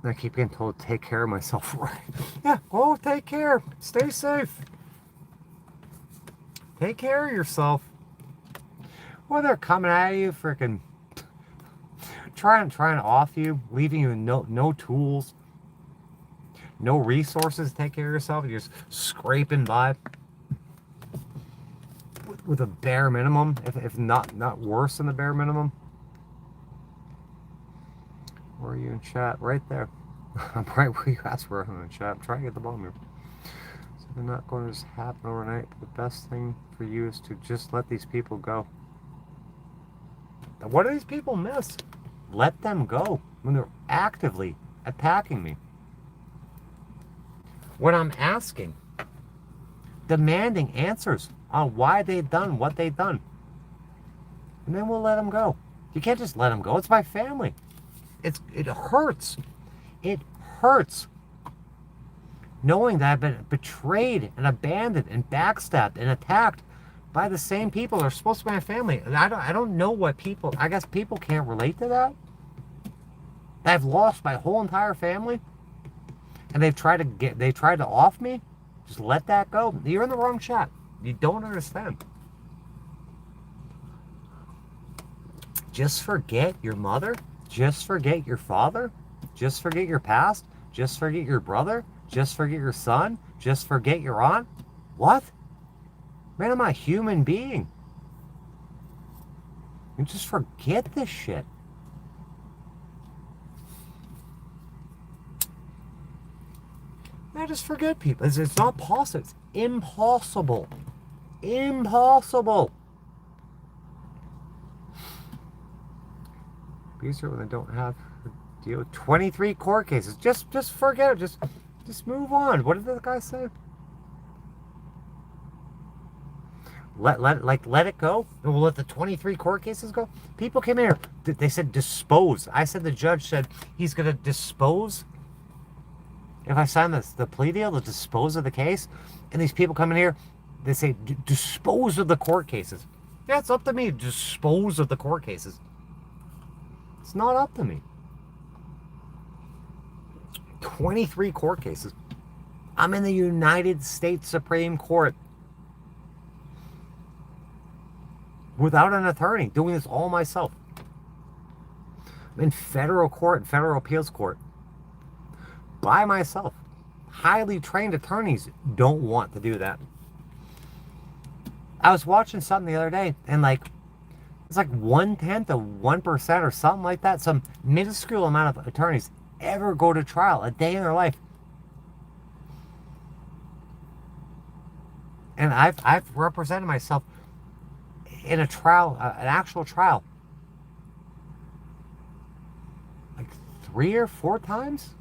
I keep getting told to take care of myself. Right? Yeah, go take care. Stay safe. Take care of yourself. Well, they're coming at you, freaking trying to off you, leaving you no tools, no resources to take care of yourself. You're just scraping by with a bare minimum, if not worse than the bare minimum. Where are you in chat? Right there. I'm right where you asked for in chat. I'm trying to get the bomb here. So they're not going to just happen overnight. The best thing for you is to just let these people go. What do these people miss? Let them go when they're actively attacking me. When I'm asking, demanding answers on why they've done what they've done. And then we'll let them go. You can't just let them go. It's my family. It hurts. It hurts knowing that I've been betrayed and abandoned and backstabbed and attacked by the same people that are supposed to be my family. And I don't know what people, I guess people can't relate to that. I've lost my whole entire family and they've tried to off me. Just let that go. You're in the wrong chat. You don't understand. Just forget your mother. Just forget your father. Just forget your past. Just forget your brother. Just forget your son. Just forget your aunt. What? Man, I'm a human being. You just forget this shit. Man, just forget people. It's not possible. It's impossible. Impossible. These are when they don't have to deal with 23 court cases. Just forget it. Just move on. What did the guy say? Let it go, and we'll let the 23 court cases go. People came in here. They said dispose. I said the judge said he's gonna dispose. If I sign the plea deal, to dispose of the case, and these people come in here, they say dispose of the court cases. Yeah, it's up to me to dispose of the court cases. It's not up to me. 23 court cases. I'm in the United States Supreme Court. Without an attorney, doing this all myself. I'm in federal court and federal appeals court. By myself. Highly trained attorneys don't want to do that. I was watching something the other day, and it's like 1/10 of 1% or something like that. Some minuscule amount of attorneys ever go to trial a day in their life. And I've represented myself in a trial, an actual trial, like 3 or 4 times.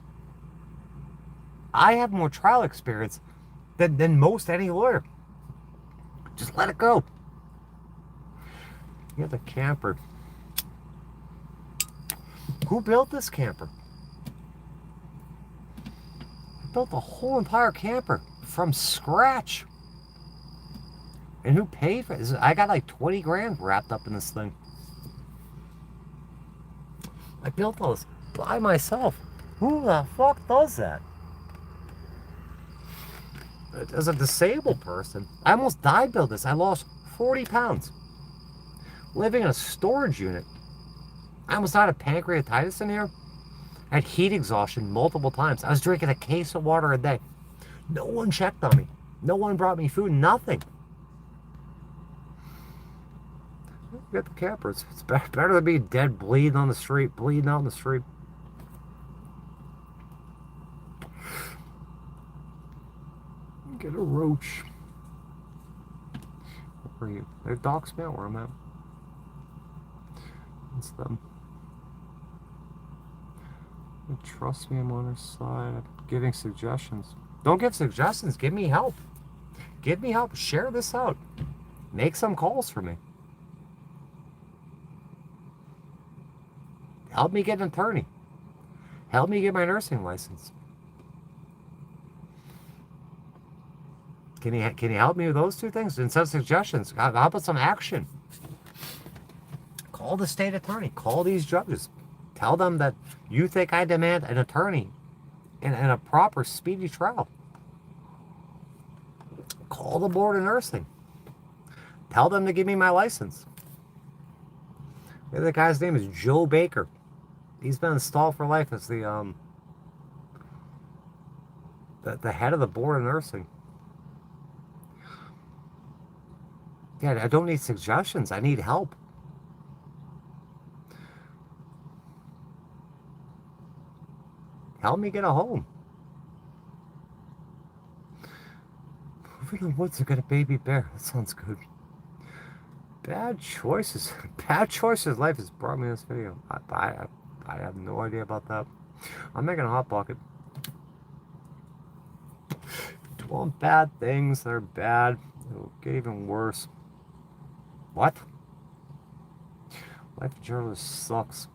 I have more trial experience than most any lawyer. Just let it go. You have the camper. Who built this camper? I built the whole entire camper from scratch. And who paid for it? I got like 20 grand wrapped up in this thing. I built all this by myself. Who the fuck does that? As a disabled person, I almost died building this. I lost 40 pounds. Living in a storage unit. I almost died of pancreatitis in here. I had heat exhaustion multiple times. I was drinking a case of water a day. No one checked on me. No one brought me food. Nothing. Get the campers. It's better than being dead, bleeding on the street, bleeding out in the street. Get a roach. Where are you? They're docs me out where I'm at. It's them. Trust me, I'm on her side. Giving suggestions. Don't give suggestions. Give me help. Give me help. Share this out. Make some calls for me. Help me get an attorney. Help me get my nursing license. Can you help me with those two things? Instead of suggestions, how about some action? Call the state attorney. Call these judges. Tell them that you think I demand an attorney in a proper, speedy trial. Call the board of nursing. Tell them to give me my license. The guy's name is Joe Baker. He's been installed for life as the head of the board of nursing. Yeah, I don't need suggestions. I need help. Help me get a home. Moving in the woods to get a baby bear. That sounds good. Bad choices. Bad choices. Life has brought me this video. I have no idea about that. I'm making a hot pocket. Doing bad things that are bad. It'll get even worse. What? Life in general sucks.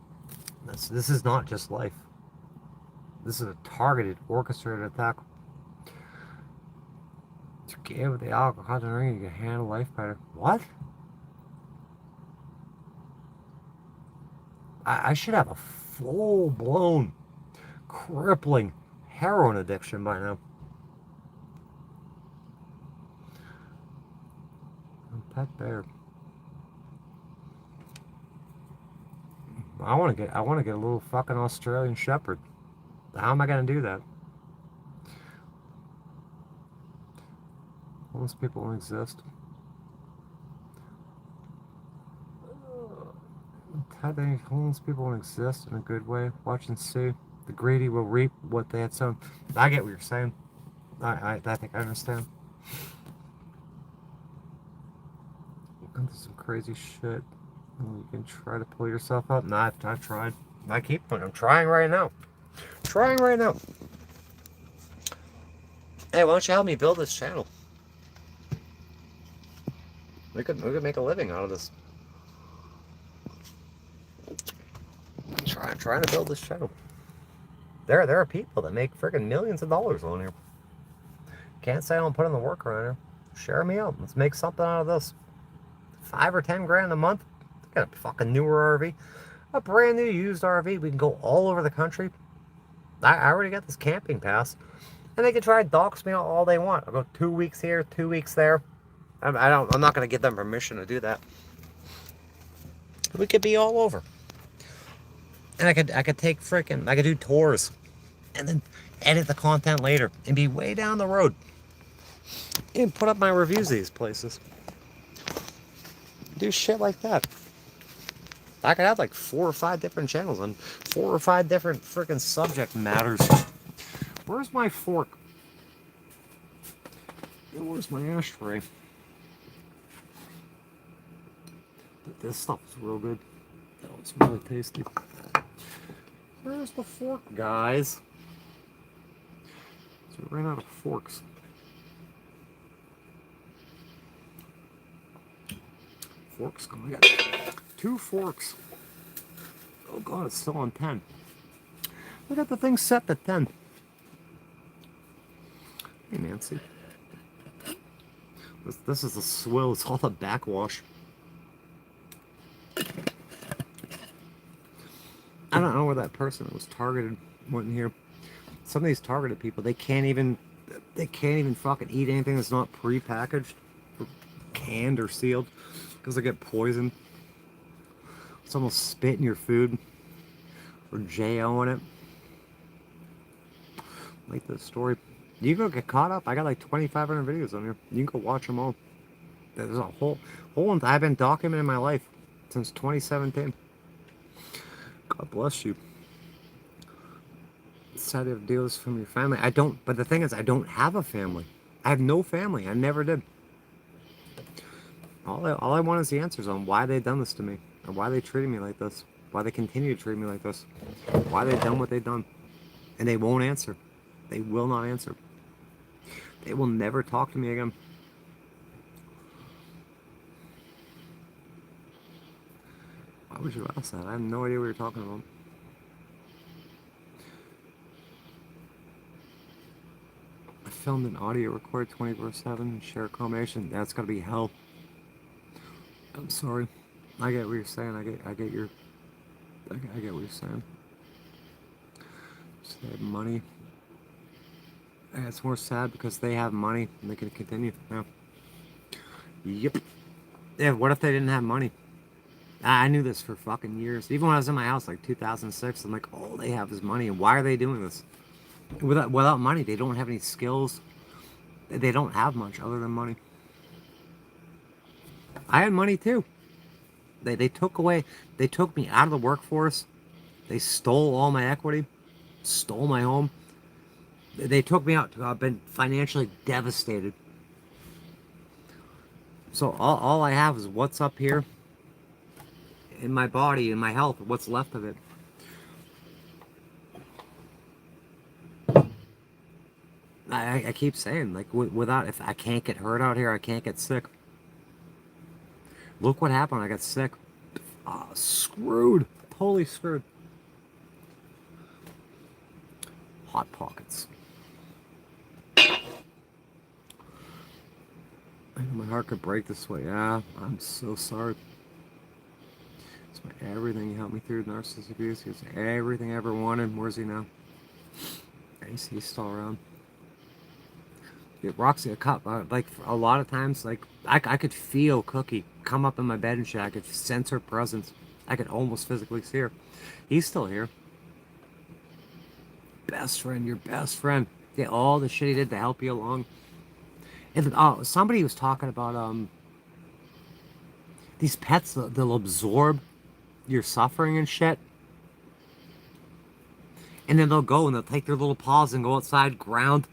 This is not just life. This is a targeted, orchestrated attack. To give the alcohol drink, you can handle life better. What? I should have a full-blown, crippling heroin addiction by now. Pet bear. I want to get a little fucking Australian Shepherd. How am I gonna do that? Homeless people don't exist. How do homeless people don't exist in a good way? Watch and see. The greedy will reap what they had sown. I get what you're saying. I think I understand. Into some crazy shit. You can try to pull yourself up. Nah, I've tried. I keep going. I'm trying right now. Trying right now. Hey, why don't you help me build this channel? We could make a living out of this. I'm trying to build this channel. There are people that make freaking millions of dollars on here. Can't say I don't put in the work around here. Share me out. Let's make something out of this. 5 or 10 grand a month. Got a fucking newer RV. A brand new used RV. We can go all over the country. I already got this camping pass. And they can try to dox me all they want. I'll go 2 weeks here, 2 weeks there. I'm not going to give them permission to do that. We could be all over. And I could take I could do tours. And then edit the content later. And be way down the road. And put up my reviews of these places. Do shit like that. I could have like 4 or 5 different channels on 4 or 5 different freaking subject matters. Where's my fork? And where's my ashtray? This stuff is real good. Oh, it's really tasty. Where's the fork, guys? So we ran out of forks. Forks gone. We got 2 forks. Oh god, it's still on 10. We got the thing set to 10. Hey Nancy. This is a swill. It's all the backwash. I don't know where that person that was targeted went in here. Some of these targeted people, they can't even fucking eat anything that's not pre-packaged, or canned or sealed, because they get poisoned. Someone spit in your food, or J.O. in it. Like this story. You can go get caught up. I got like 2,500 videos on here. You can go watch them all. There's a whole I've been documenting my life since 2017. God bless you. It's sad to have deals from your family. I don't, but the thing is, I don't have a family. I have no family. I never did. All I want is the answers on why they done this to me, or why they treated me like this, why they continue to treat me like this, why they done what they done, and they won't answer. They will not answer. They will never talk to me again. Why would you ask that? I have no idea what you're talking about. I filmed an audio record 24/7 and share a combination. That's gotta be hell. I'm sorry. I get what you're saying. I get what you're saying. So they have money. And it's more sad because they have money and they can continue. Yeah. Yep. Yeah, what if they didn't have money? I knew this for fucking years. Even when I was in my house, like 2006, I'm like, all they have is money. And why are they doing this? Without money, they don't have any skills. They don't have much other than money. I had money too. They took me out of the workforce. They stole all my equity, stole my home. They took me out. I've been financially devastated. So all I have is what's up here in my body, in my health, what's left of it. I keep saying, like, without, if I can't get hurt out here, I can't get sick. Look what happened. I got sick. Screwed. Totally screwed. Hot pockets. My heart could break this way. Yeah, I'm so sorry. It's everything he helped me through narcissistic abuse. He's everything I ever wanted. Where's he now? He's still around. Yeah, Roxy, a cup. Like a lot of times, like I could feel Cookie come up in my bed and shit. I could sense her presence. I could almost physically see her. He's still here. Best friend, your best friend. Yeah, all the shit he did to help you along. And somebody was talking about these pets. They'll absorb your suffering and shit. And then they'll go and they'll take their little paws and go outside, ground.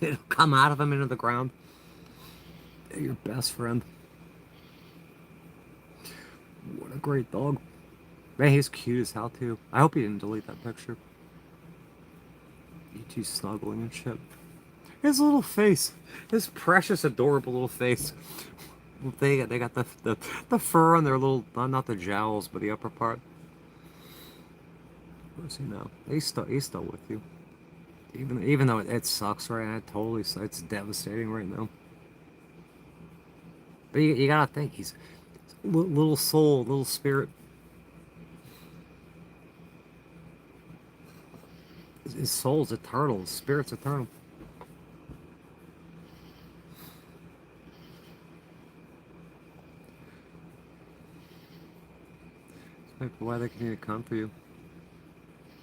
It'll come out of them into the ground. They're your best friend. What a great dog. Man, he's cute as hell too. I hope he didn't delete that picture. You two snuggling and shit. His little face. His precious, adorable little face. They got the fur on their little, not the jowls, but the upper part. Where's he now? He's still with you. Even though it sucks right now, it's devastating right now. But you gotta think, he's little soul, little spirit. His soul's eternal, his spirit's eternal. Why they continue to come for you?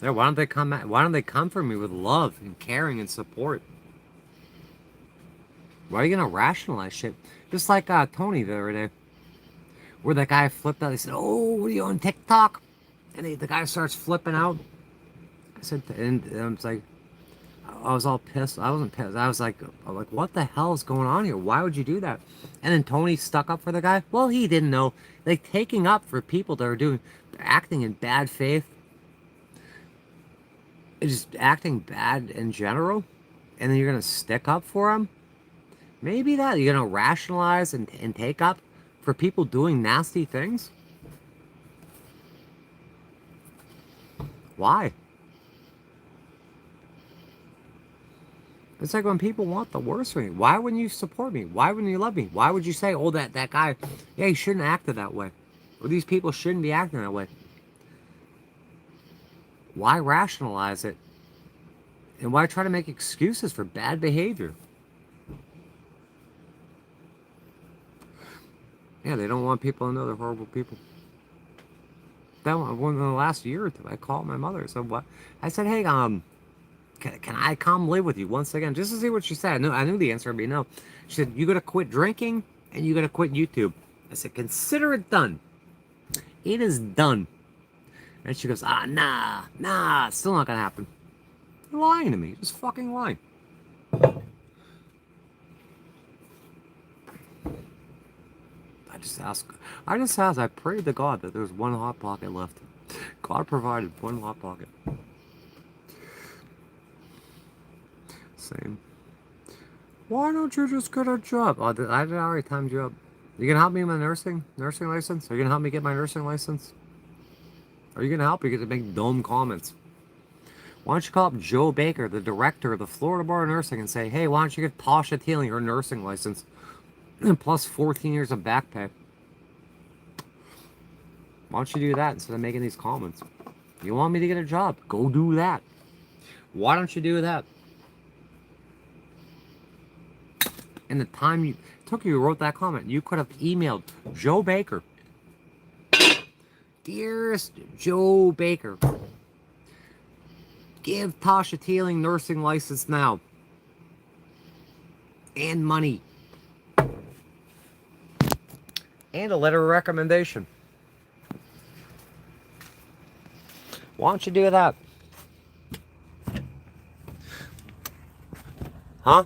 Yeah, why don't they come? Why don't they come for me with love and caring and support? Why are you gonna rationalize shit? Just like Tony the other day, where that guy flipped out. They said, "Oh, what are you on TikTok?" And the guy starts flipping out. I said, and I was like, I was all pissed. I wasn't pissed. I was like, what the hell is going on here? Why would you do that? And then Tony stuck up for the guy. Well, he didn't know. Like, taking up for people that are acting in bad faith, just acting bad in general, and then you're gonna stick up for them. Maybe that you're gonna rationalize and take up for people doing nasty things. Why? It's like when people want the worst for me. Why wouldn't you support me? Why wouldn't you love me? Why would you say, oh, that guy, yeah, he shouldn't have acted that way. Or these people shouldn't be acting that way. Why rationalize it? And why try to make excuses for bad behavior? Yeah, they don't want people to know they're horrible people. That one in the last year or two, I called my mother. So what? I said, hey, can I come live with you once again? Just to see what she said. I knew the answer would be no. She said, you gotta quit drinking and you gotta quit YouTube. I said, consider it done. It is done. And she goes, nah, still not gonna happen. You're lying to me. Just fucking lying. I just asked, I prayed to God that there's one hot pocket left. God provided one hot pocket. Same. Why don't you just get a job? Oh, I did already timed you up. You gonna help me with my nursing license? Are you gonna help me get my nursing license? Are you gonna help? Or are you gonna make dumb comments? Why don't you call up Joe Baker, the director of the Florida Board of Nursing, and say, hey, why don't you get Tasha Teeling her nursing license? Plus 14 years of back pay. Why don't you do that instead of making these comments? You want me to get a job? Go do that. Why don't you do that? And the time you took you wrote that comment, you could have emailed Joe Baker. Dearest Joe Baker, give Tasha Teeling nursing license now. And money. And a letter of recommendation. Why don't you do that? Huh?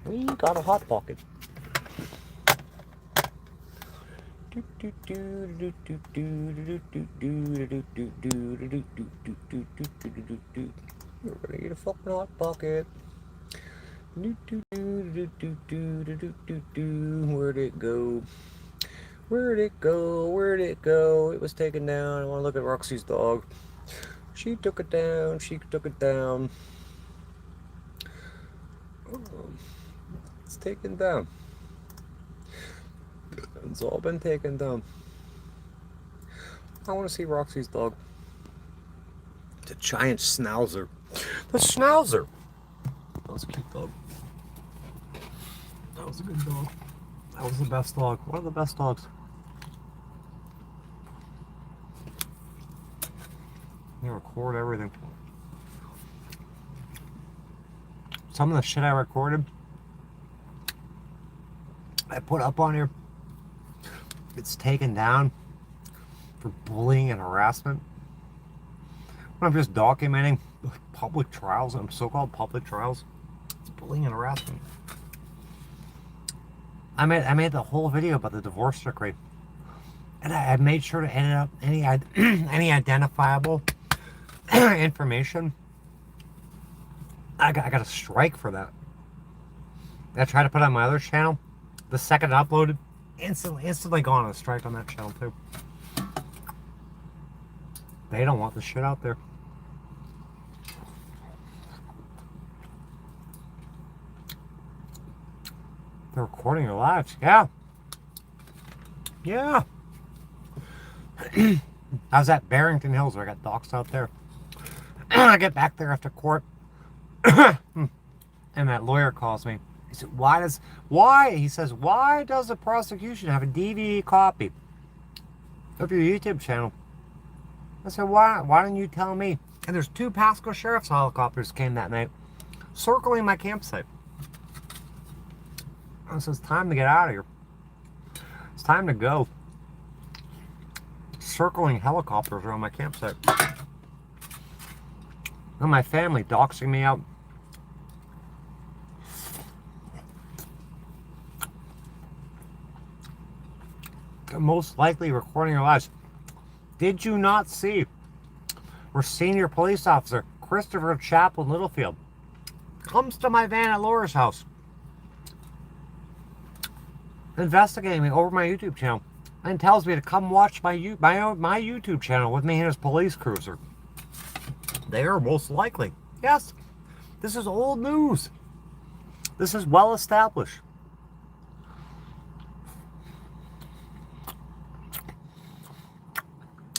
We got a hot pocket. We're gonna get a fucking hot pocket. Where'd it go? Where'd it go? Where'd it go? It was taken down. I want to look at Roxy's dog. She took it down. She took it down. It's taken down. It's all been taken down. I want to see Roxy's dog. The giant schnauzer. The schnauzer. That was a cute dog. That was a good dog. That was the best dog. One of the best dogs. You record everything. Some of the shit I recorded, I put up on here, it's taken down for bullying and harassment. When I'm just documenting public trials, and so-called public trials, it's bullying and harassment. I made the whole video about the divorce decree, and I made sure to edit up any identifiable information. I got a strike for that. I tried to put it on my other channel. The second I uploaded, instantly gone on a strike on that channel too. They don't want the shit out there. They're recording your lives. Yeah. Yeah. I was at Barrington Hills where I got doxed out there. I get back there after court. And that lawyer calls me. He said, he says, why does the prosecution have a DVD copy of your YouTube channel? I said, why didn't you tell me? And there's 2 Pasco Sheriff's helicopters came that night, circling my campsite. I said, it's time to get out of here. It's time to go. Circling helicopters around my campsite. And my family doxing me out. Most likely recording your lives. Did you not see where senior police officer Christopher Chaplin Littlefield comes to my van at Laura's house, investigating me over my YouTube channel, and tells me to come watch my YouTube channel with me in his police cruiser? They are most likely. Yes, this is old news. This is well established.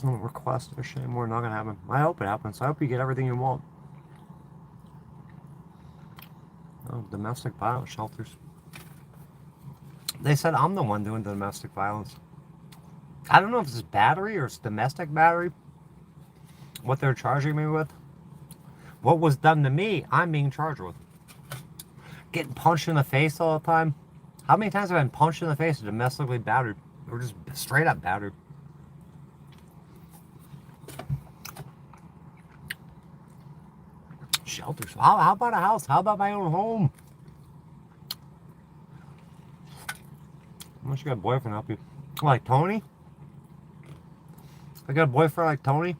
I don't request this shit anymore. Not gonna happen. I hope it happens. I hope you get everything you want. Oh, domestic violence shelters. They said I'm the one doing the domestic violence. I don't know if it's battery or it's domestic battery. What they're charging me with. What was done to me, I'm being charged with. getting punched in the face all the time. How many times have I been punched in the face and domestically battered? Or just straight up battered? Shelters. How about a house? How about my own home? Unless you got a boyfriend help you. Like Tony? I got a boyfriend like Tony.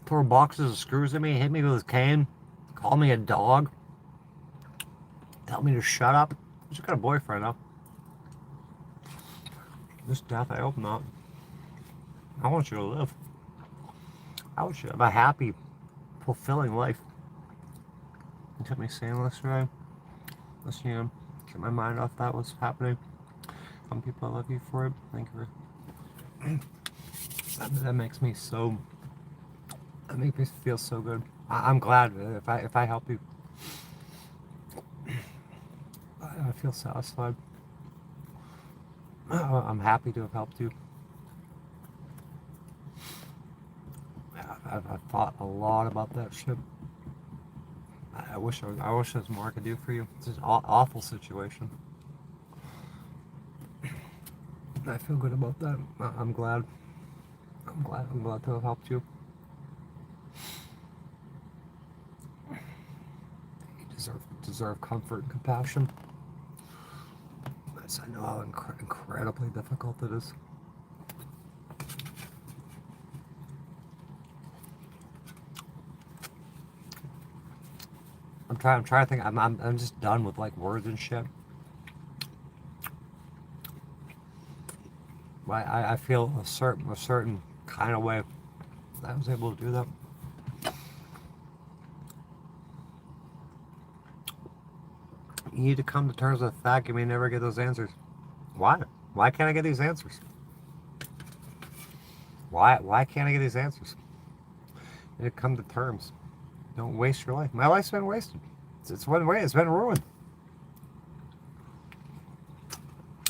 Throw boxes of screws at me, hit me with his cane, call me a dog, tell me to shut up. I just got a boyfriend, huh? This death, I hope not. I want you to live. I want you to have a happy, fulfilling life. You kept me sane yesterday. Listen, you know, get my mind off that, what's happening. Some people, I love you for it. Thank you for that makes me so... That makes me feel so good. I'm glad if I help you. I feel satisfied. I'm happy to have helped you. I've thought a lot about that shit. I wish there was more I could do for you. It's an awful situation. I feel good about that. I'm glad. I'm glad to have helped you. You deserve comfort and compassion. Yes, I know how incredibly difficult it is. I'm trying to think. I'm just done with like words and shit. I feel a certain kind of way that I was able to do that. You need to come to terms with the fact you may never get those answers. Why? Why can't I get these answers? Why can't I get these answers? You need to come to terms. Don't waste your life. My life's been wasted. It's one way. It's been ruined.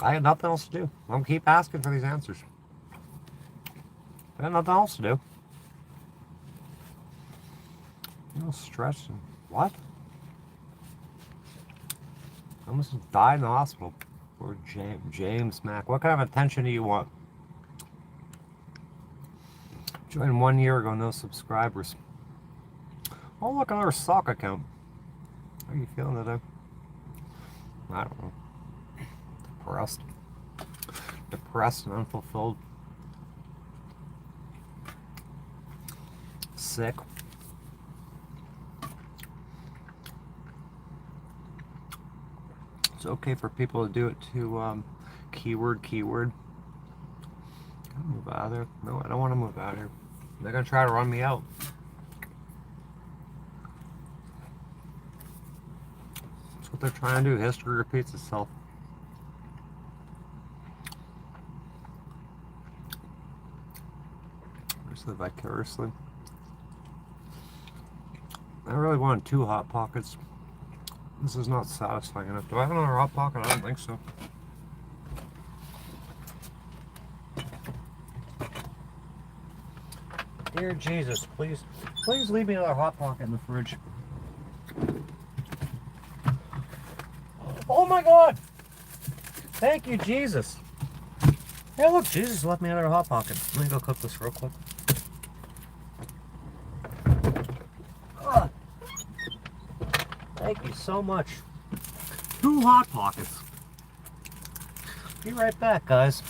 I had nothing else to do. I'm gonna keep asking for these answers. I got nothing else to do. You know, stressed and what? I almost died in the hospital. Poor James Mack. What kind of attention do you want? Joined 1 year ago, no subscribers. Oh, look, another sock account. How are you feeling today? I don't know. Depressed and unfulfilled. Sick. It's okay for people to do it to keyword. Can I move out of there? No, I don't want to move out of here. They're gonna try to run me out. That's what they're trying to do. History repeats itself. Live vicariously. I really wanted 2 Hot Pockets. This is not satisfying enough. Do I have another Hot Pocket? I don't think so. Dear Jesus, please leave me another Hot Pocket in the fridge. Oh my God! Thank you, Jesus. Hey, look, Jesus left me another Hot Pocket. Let me go cook this real quick. Thank you so much. 2 Hot Pockets. Be right back, guys.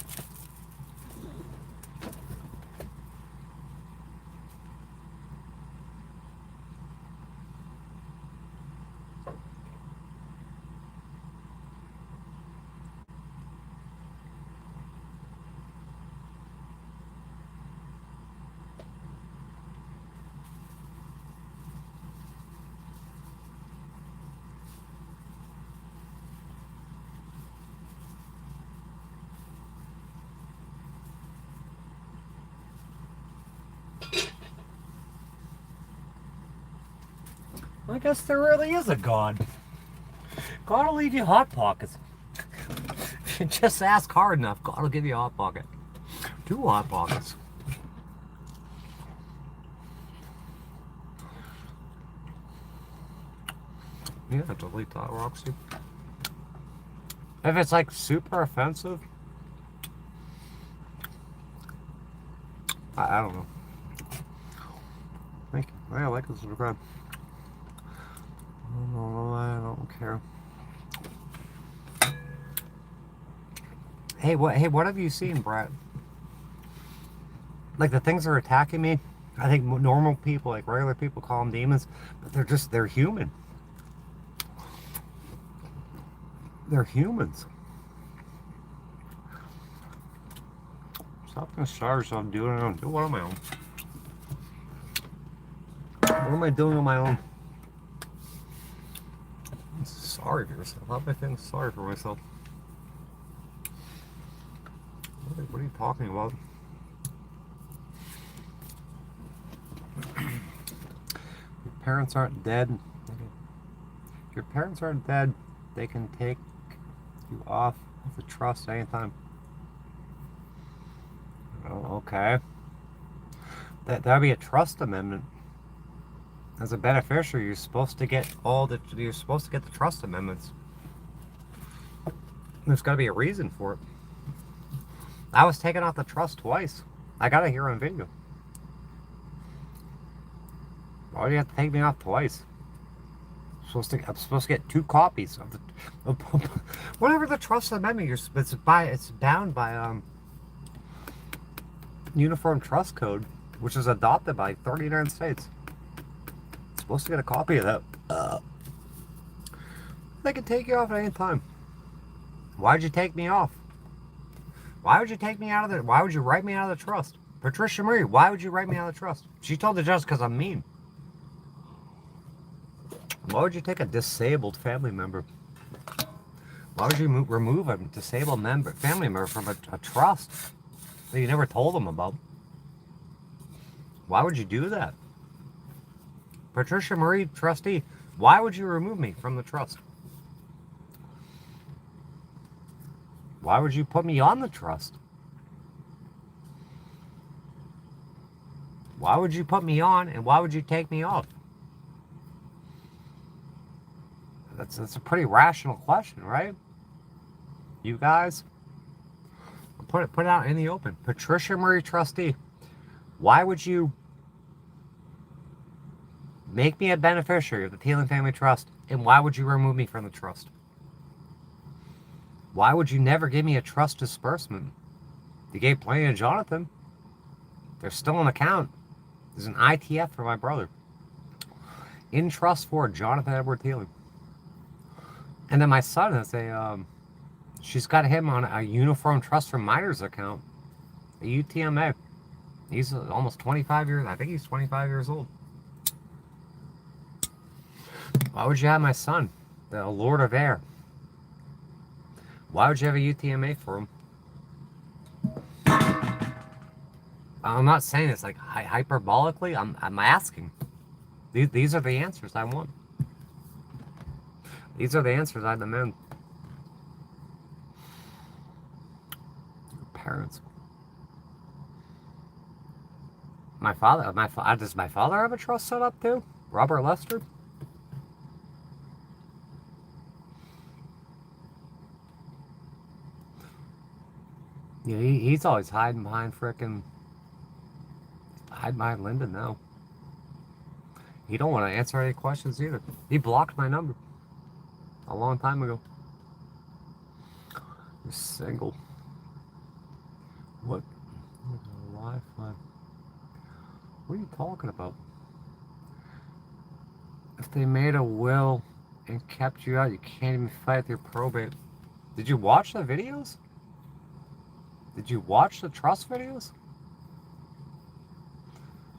I guess there really is a God. God will leave you Hot Pockets. Just ask hard enough, God will give you a Hot Pocket. 2 Hot Pockets. Yeah, delete that, Roxy. If it's like super offensive, I don't know. Thank you. I like this subscribe. I don't care. Hey, what have you seen, Brett? Like the things that are attacking me, I think normal people, like regular people, call them demons, but they're human. They're humans. Stop gonna starve yourself doing it on. Do what on my own. What am I doing on my own? I'm sorry for yourself. How am I feeling sorry for myself? What are you talking about? Your parents aren't dead. If your parents aren't dead, they can take you off of the trust anytime. Oh, okay. That'd be a trust amendment. As a beneficiary, you're supposed to get the trust amendments. There's got to be a reason for it. I was taken off the trust twice. I got it here on video. Why do you have to take me off twice? I'm supposed to get 2 copies of the whatever the trust amendment. It's bound by Uniform Trust Code, which is adopted by 39 states. Supposed to get a copy of that. They can take you off at any time. Why'd you take me off? Why would you take me out of the? Why would you write me out of the trust? Patricia Marie, why would you write me out of the trust? She told the judge because I'm mean. Why would you take a disabled family member? Why would you remove a disabled family member from a trust that you never told them about? Why would you do that? Patricia Marie, trustee, why would you remove me from the trust? Why would you put me on the trust? Why would you put me on, and why would you take me off? That's a pretty rational question, right? You guys, put it out in the open. Patricia Marie, trustee, why would you make me a beneficiary of the Thielen Family Trust, and why would you remove me from the trust? Why would you never give me a trust disbursement? You gave plenty to Jonathan. There's still an account. There's an ITF for my brother. In trust for Jonathan Edward Thielen. And then my son has she's got him on a Uniform Trust for Minors account. A UTMA. He's almost 25 years, I think he's 25 years old. Why would you have my son, the Lord of Air? Why would you have a UTMA for him? I'm not saying this like hyperbolically. I'm asking. These are the answers I want. These are the answers I demand. Your parents. Does my father have a trust set up too? Robert Lester? Yeah, he's always hiding behind Lyndon now. He don't want to answer any questions either. He blocked my number a long time ago. You're single. What? Wi-Fi. What are you talking about? If they made a will and kept you out, you can't even fight through probate. Did you watch the videos? Did you watch the trust videos?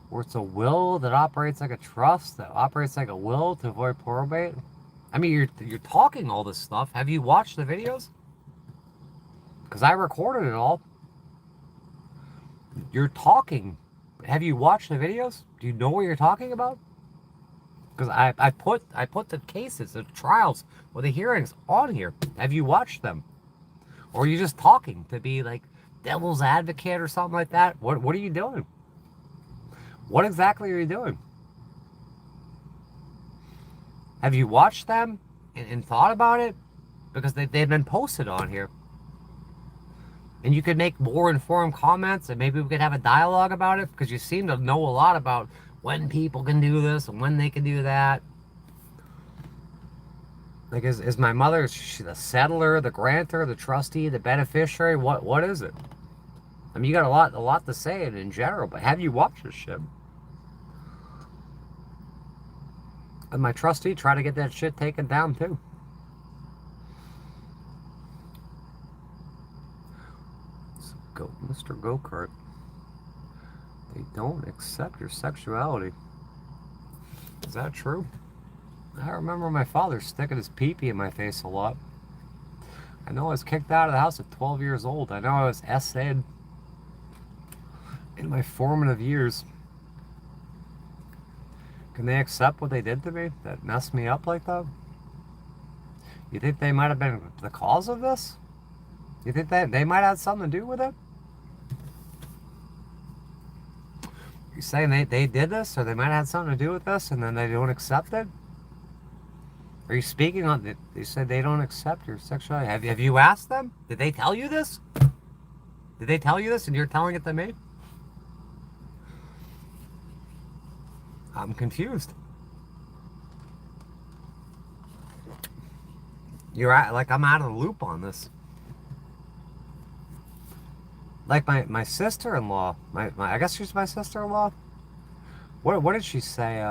Where it's a will that operates like a trust, that operates like a will to avoid probate? I mean, you're talking all this stuff. Have you watched the videos? Because I recorded it all. You're talking. Have you watched the videos? Do you know what you're talking about? Because I put the cases, the trials, or the hearings on here. Have you watched them? Or are you just talking to be like devil's advocate or something like that? What are you doing? What exactly are you doing? Have you watched them? and thought about it, because they've been posted on here. And you could make more informed comments, and maybe we could have a dialogue about it, because you seem to know a lot about when people can do this and when they can do that. Like, is my mother, is she the settler, the grantor, the trustee, the beneficiary? What is it? I mean, you got a lot to say in general, but have you watched this shit? And my trustee tried to get that shit taken down too. Go, Mr. Go-Kart. They don't accept your sexuality. Is that true? I remember my father sticking his pee-pee in my face a lot. I know I was kicked out of the house at 12 years old. I know I was essayed in my formative years. Can they accept what they did to me that messed me up like that? You think they might have been the cause of this? You think that they might have something to do with it? You saying they did this, or they might have had something to do with this, and then they don't accept it? Are you speaking on it? They said they don't accept your sexuality. Have you asked them? Did they tell you this? Did they tell you this, and you're telling it to me? I'm confused. Like, I'm out of the loop on this. Like my sister-in-law, I guess she's my sister-in-law. What did she say?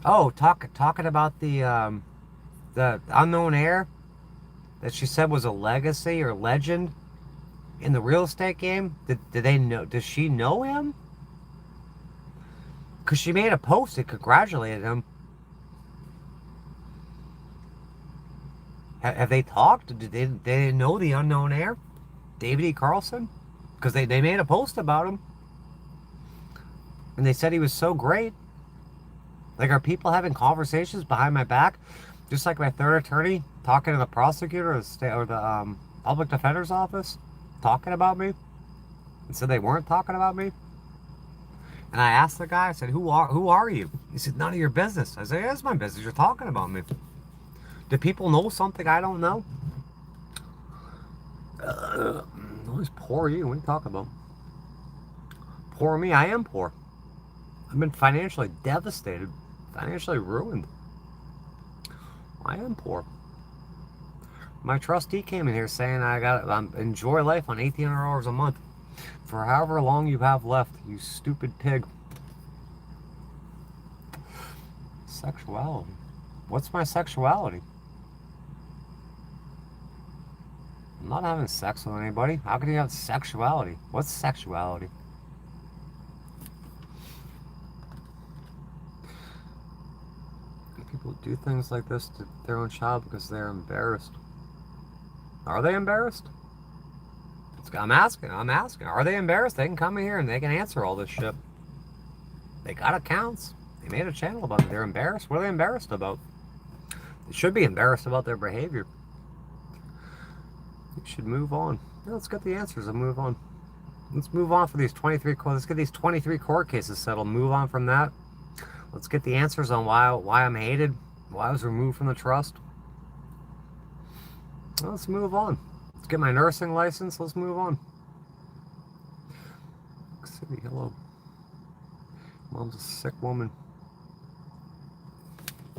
Oh, talking about the unknown heir that she said was a legacy or legend in the real estate game. Did they know? Does she know him? Because she made a post that congratulated him. Have they talked? Did they know the unknown heir, David E. Carlson? Because they made a post about him, and they said he was so great. Like, are people having conversations behind my back, just like my third attorney talking to the prosecutor or the public defender's office, talking about me, and said they weren't talking about me? And I asked the guy, I said, who are you? He said, none of your business. I said, yeah, it's my business. You're talking about me. Do people know something I don't know? Always poor you. What are you talking about? Poor me? I am poor. I've been financially devastated, financially ruined. I am poor. My trustee came in here saying I got enjoy life on $1,800 a month for however long you have left. You stupid pig. Sexuality. What's my sexuality? I'm not having sex with anybody. How can you have sexuality? What's sexuality? People do things like this to their own child because they're embarrassed. Are they embarrassed? I'm asking. Are they embarrassed? They can come in here and they can answer all this shit. They got accounts. They made a channel about it. They're embarrassed. What are they embarrassed about? They should be embarrassed about their behavior. We should move on. Yeah, let's get the answers and move on. Let's move on for these 23 court. Let's get these 23 court cases settled. Move on from that. Let's get the answers on why I'm hated, why I was removed from the trust. Well, let's move on. Let's get my nursing license. Let's move on. City, hello. Mom's a sick woman.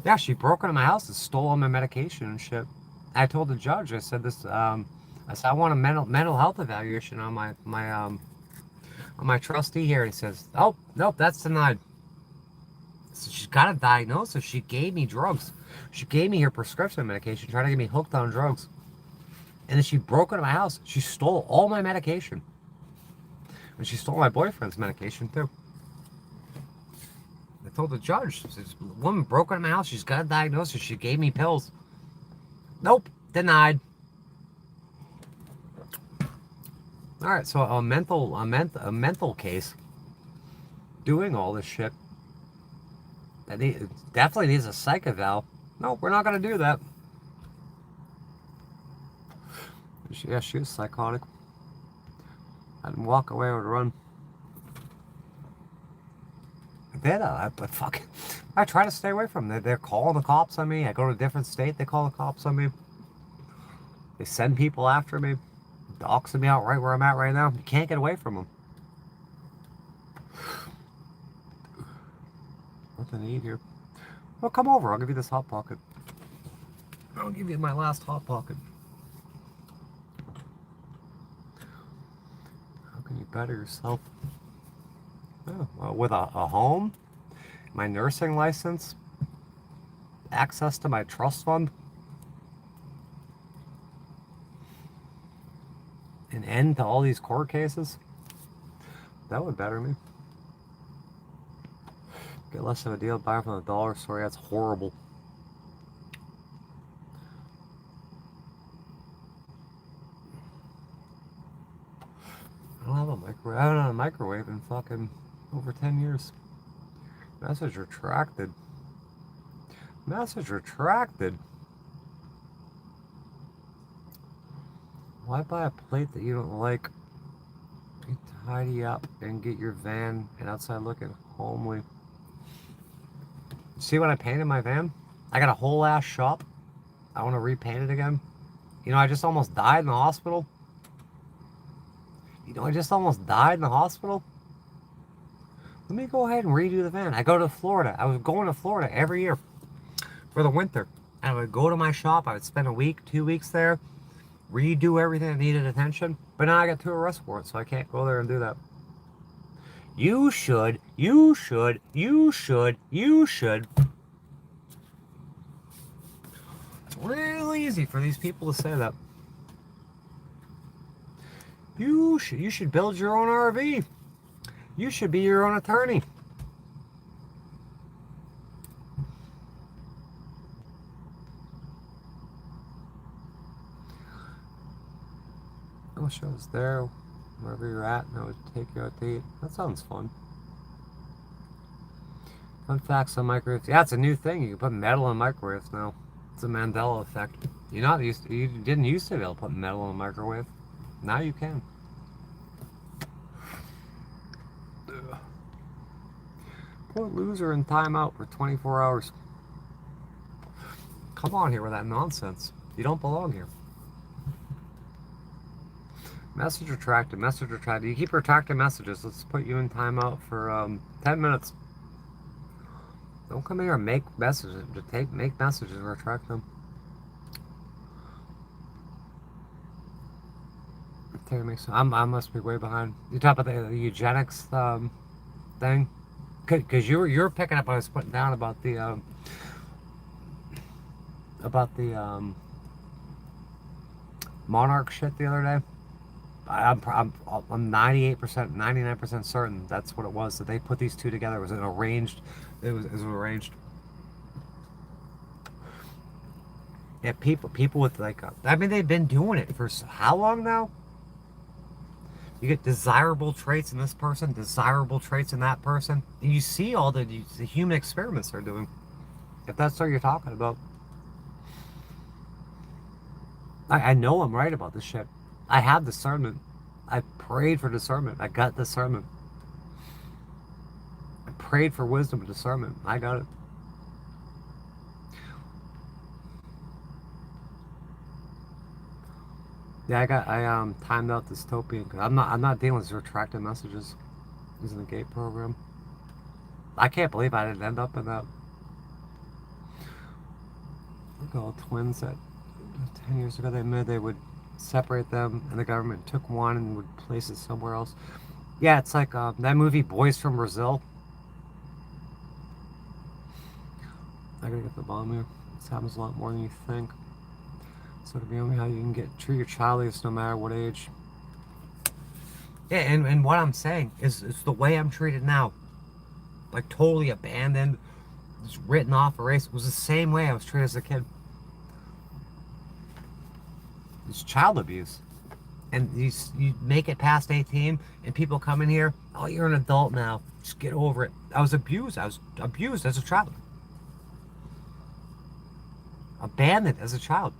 Yeah, she broke into my house and stole all my medication and shit. I told the judge, I said this. I said I want a mental health evaluation on my trustee here. And he says, oh nope, that's denied. So she's got a diagnosis. She gave me drugs. She gave me her prescription medication, trying to get me hooked on drugs. And then she broke into my house. She stole all my medication. And she stole my boyfriend's medication too. I told the judge, this woman broke into my house. She's got a diagnosis. She gave me pills. Nope, denied. All right, so a mental case doing all this shit. That definitely needs a psych eval. No, we're not going to do that. Yeah, she was psychotic. I didn't walk away or run. Then but fuck, I try to stay away from them. They're calling the cops on me. I go to a different state, they call the cops on me. They send people after me, doxing me out right where I'm at right now. You can't get away from them. Nothing to eat here. Well, come over. I'll give you this Hot Pocket. I'll give you my last Hot Pocket. How can you better yourself? Oh, well, with a home, my nursing license, access to my trust fund, an end to all these court cases, that would better me. Get less of a deal buying from the dollar store. That's horrible. I don't have a microwave. I haven't had a microwave in fucking over 10 years. Message retracted. Message retracted. Why buy a plate that you don't like? You tidy up and get your van and outside looking homely. See what I painted my van? I got a whole ass shop. I want to repaint it again. You know, I just almost died in the hospital. You know, I just almost died in the hospital. Let me go ahead and redo the van. I go to Florida. I was going to Florida every year for the winter. I would go to my shop. I would spend a week, 2 weeks there, redo everything that needed attention. But now I got 2 arrests for it, so I can't go there and do that. You should. It's really easy for these people to say that. You should build your own RV. You should be your own attorney. I wish I was there wherever you're at and I would take you out to eat. That sounds fun. Fun facts on microwaves. Yeah, it's a new thing. You can put metal in microwaves now. It's a Mandela effect. You didn't used to be able to put metal in a microwave. Now you can. Poor loser in timeout for 24 hours. Come on here with that nonsense. You don't belong here. Message retracted, message retracted. You keep retracting messages. Let's put you in timeout for 10 minutes. Don't come here and make messages. Make messages and retract them. I must be way behind. You talk about the eugenics thing, because you're picking up what I was putting down about the monarch shit the other day. I'm 98%, 99% certain that's what it was. That they put these two together. It was arranged. It was arranged. Yeah, people with like, I mean, they've been doing it for how long now? You get desirable traits in this person, desirable traits in that person. And you see all the human experiments they're doing. If that's what you're talking about. I know I'm right about this shit. I have discernment. I prayed for discernment. I got discernment. I prayed for wisdom and discernment. I got it. Yeah, I timed out dystopian. I'm not dealing with retracted messages using the gate program. I can't believe I didn't end up in that. Look at all twins that 10 years ago they admitted they would separate them, and the government took one and would place it somewhere else. Yeah, it's like that movie Boys from Brazil. I gotta get the bomb here. This happens a lot more than you think. So to be only how you can treat your child is no matter what age. Yeah, and what I'm saying is it's the way I'm treated now. Like totally abandoned, just written off, erased. It was the same way I was treated as a kid. It's child abuse. And you make it past 18 and people come in here, oh, you're an adult now. Just get over it. I was abused. I was abused as a child. Abandoned as a child.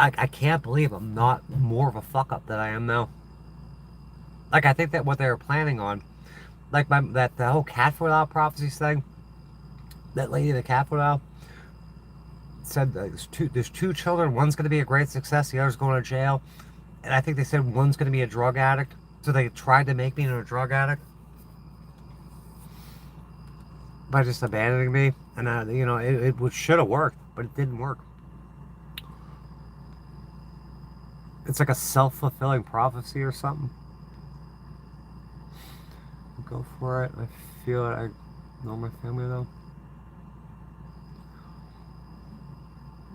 I can't believe I'm not more of a fuck up than I am now. Like, I think that what they were planning on like the whole cat foot owl prophecies thing. That lady, the cat foot owl, said there's two children. One's going to be a great success. The other's going to jail. And I think they said one's going to be a drug addict. So they tried to make me into a drug addict by just abandoning me. And you know, it should have worked, but it didn't work. It's like a self-fulfilling prophecy or something. Go for it. I feel it. I know my family though.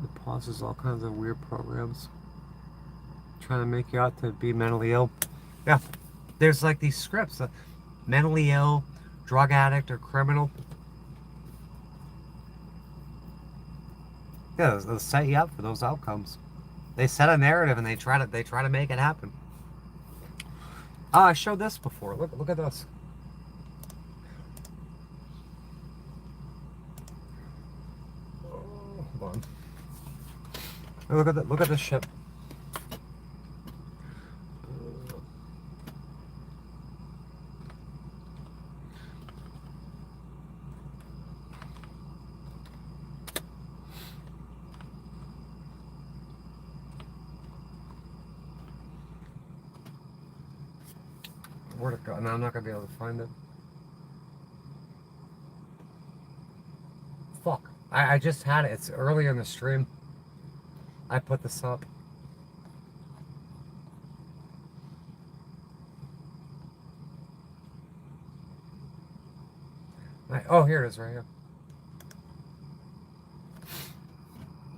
It pauses all kinds of weird programs trying to make you out to be mentally ill. Yeah, there's like these scripts, mentally ill, drug addict, or criminal. Yeah, they'll set you up for those outcomes. They set a narrative and they try to make it happen. Oh, I showed this before. Look at this. Oh, hold on. Look at this ship. Where'd it go? No, I'm not gonna be able to find it. Fuck. I just had it. It's earlier in the stream. I put this up. Oh, here it is right here.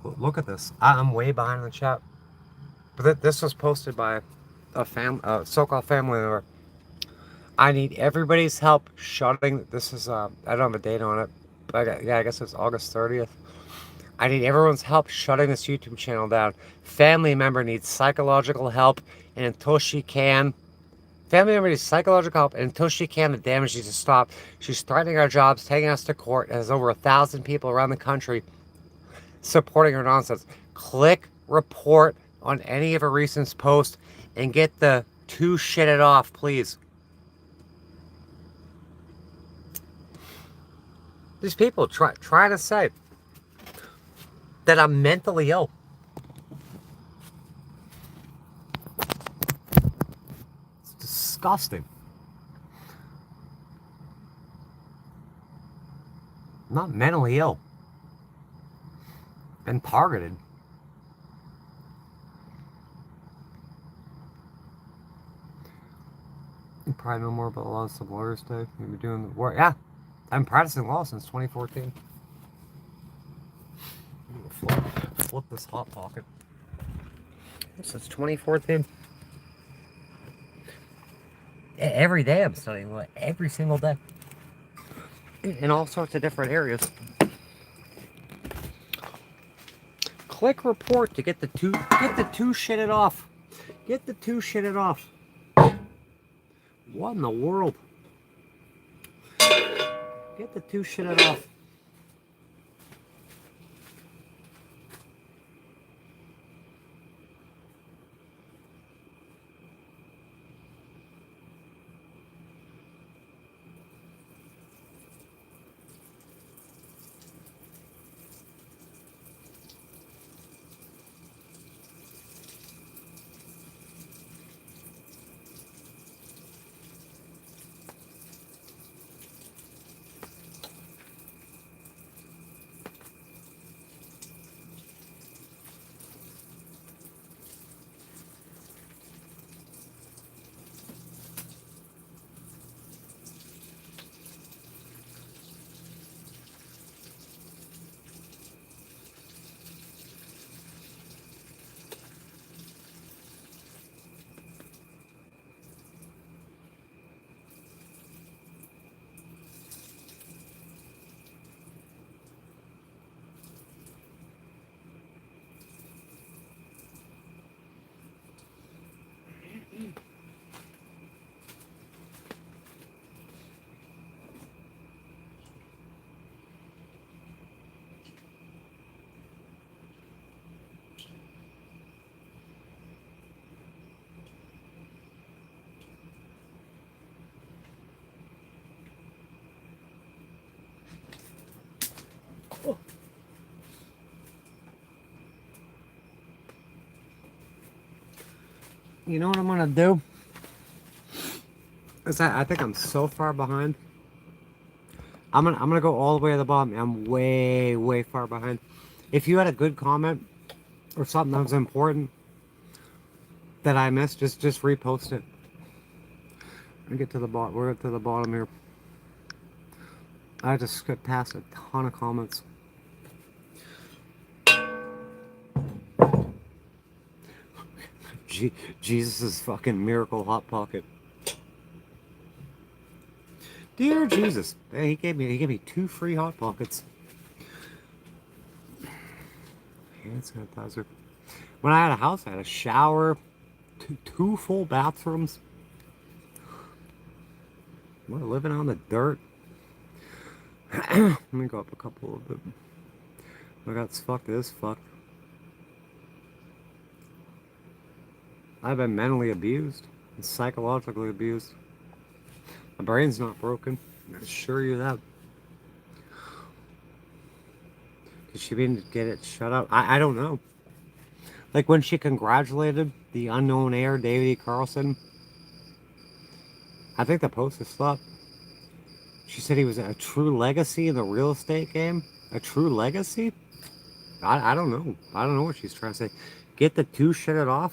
Look at this. I'm way behind the chat. But this was posted by a so-called family member. I need everybody's help shutting. This is I don't have a date on it, but I guess it's August 30th. I need everyone's help shutting this YouTube channel down. Family member needs psychological help, and until she can, family member needs psychological help, and until she can, the damage needs to stop. She's threatening our jobs, taking us to court. There's over 1,000 people around the country supporting her nonsense. Click report on any of her recent posts and get the to shit it off, please. These people try to say that I'm mentally ill. It's disgusting. I'm not mentally ill. Been targeted. You probably know more about law than some lawyers do. You've been doing the work. Yeah, I've been practicing law since 2014. Flip this hot pocket. Since 2014. Every day I'm studying law. Every single day. In all sorts of different areas. Click report to get the two shitted off. Get the two shitted off. What in the world? Get the two shitted off. You know what I'm gonna do? Is I think I'm so far behind. I'm gonna go all the way to the bottom. I'm way far behind. If you had a good comment or something that was important that I missed, just repost it. And get to the bottom. We're to the bottom here. I just skipped past a ton of comments. Jesus' fucking miracle hot pocket. Dear Jesus, hey, he gave me 2 free hot pockets. Hand sanitizer. When I had a house, I had a shower, two full bathrooms. We're living on the dirt. Let me go up a couple of them. I got fucked. This fucked. I've been mentally abused and psychologically abused. My brain's not broken. I assure you that. Did she mean to get it shut up? I don't know. Like when she congratulated the unknown heir, David E. Carlson. I think the post is up. She said he was a true legacy in the real estate game. A true legacy? I don't know. I don't know what she's trying to say. Get the 2 shitted off.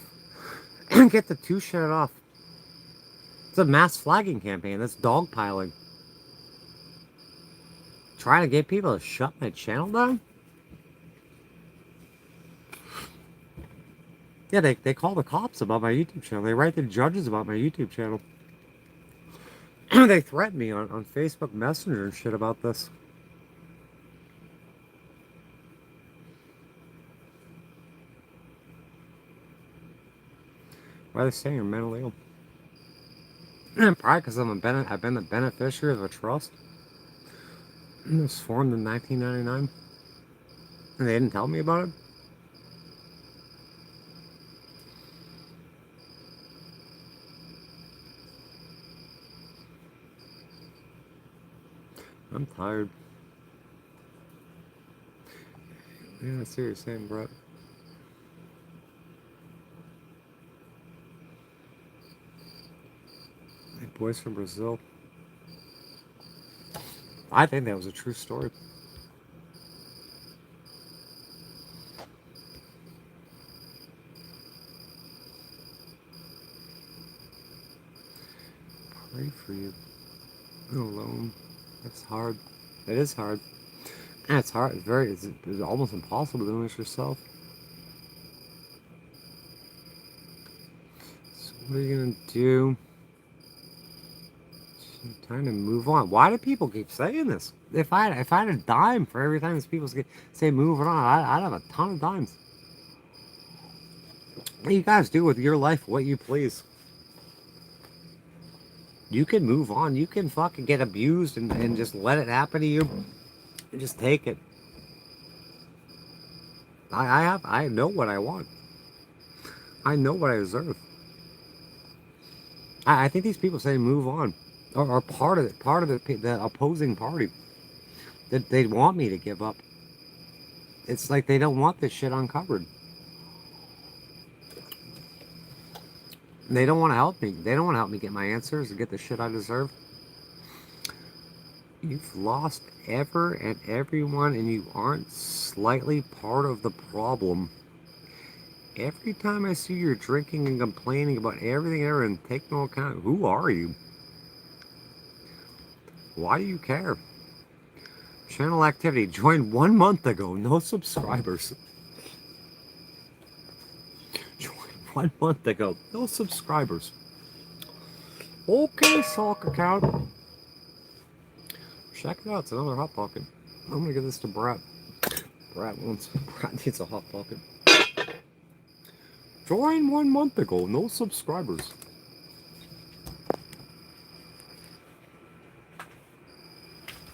Get the 2 shitted off. It's a mass flagging campaign. That's dogpiling. Trying to get people to shut my channel down? Yeah, they call the cops about my YouTube channel. They write the judges about my YouTube channel. They threaten me on Facebook Messenger and shit about this. Why are they saying you're mentally ill? Probably because I've been the beneficiary of a trust. It was formed in 1999. And they didn't tell me about it. I'm tired. Yeah, I see what you're saying, Brett. My boys from Brazil. I think that was a true story. Pray for you. Alone. It's hard. It is hard. And it's hard. It's almost impossible doing this yourself. So what are you gonna do? Time to move on. Why do people keep saying this? If I had a dime for every time these people say moving on, I'd have a ton of dimes. You guys do with your life what you please. You can move on. You can fucking get abused and just let it happen to you. And just take it. I know what I want. I know what I deserve. I think these people saying move on are part of it, the opposing party. That they want me to give up. It's like they don't want this shit uncovered. They don't want to help me. They don't want to help me get my answers and get the shit I deserve. You've lost ever and everyone, and you aren't slightly part of the problem. Every time I see you're drinking and complaining about everything ever and take no account, who are you? Why do you care? Channel activity. Joined 1 month ago. No subscribers. Joined 1 month ago. No subscribers. Okay, Salk account. Check it out. It's another Hot Pocket. I'm going to give this to Brett. Brett needs a Hot Pocket. Joined 1 month ago. No subscribers.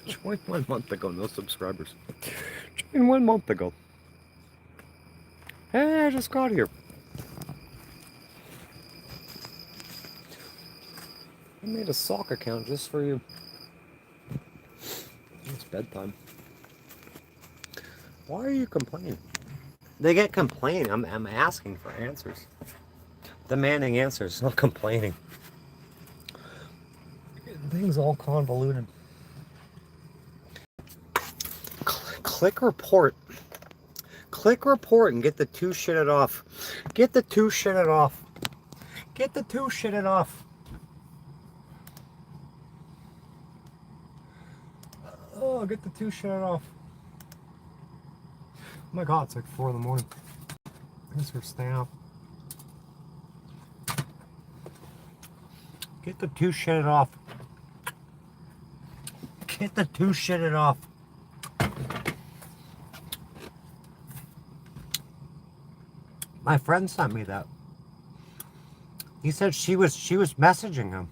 Joined 1 month ago, no subscribers. Joined 1 month ago. Hey, I just got here. I made a sock account just for you. It's bedtime. Why are you complaining? They get complaining. I'm asking for answers. demanding answers, not complaining. Things all convoluted. Click report. Click report and get the two shitted off. Get the two shitted off. Get the two shitted off. Oh, get the two shitted off. Oh my god, it's like 4 in the morning. Thanks for staying up. Get the two shitted off. Get the two shitted off. My friend sent me that. He said she was messaging him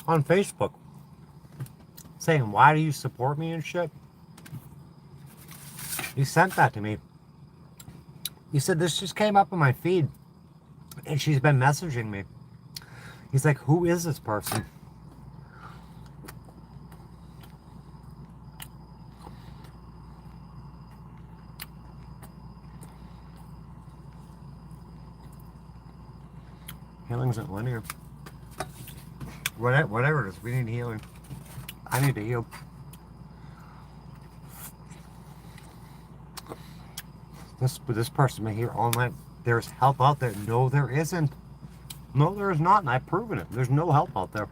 on Facebook saying, "Why do you support me and shit?" He sent that to me. He said, "This just came up in my feed and she's been messaging me." He's like, "Who is this person?" Healing isn't linear. Whatever it is, we need healing. I need to heal. This person been here all night. There's help out there. No, there isn't. No, there is not, and I've proven it. There's no help out there.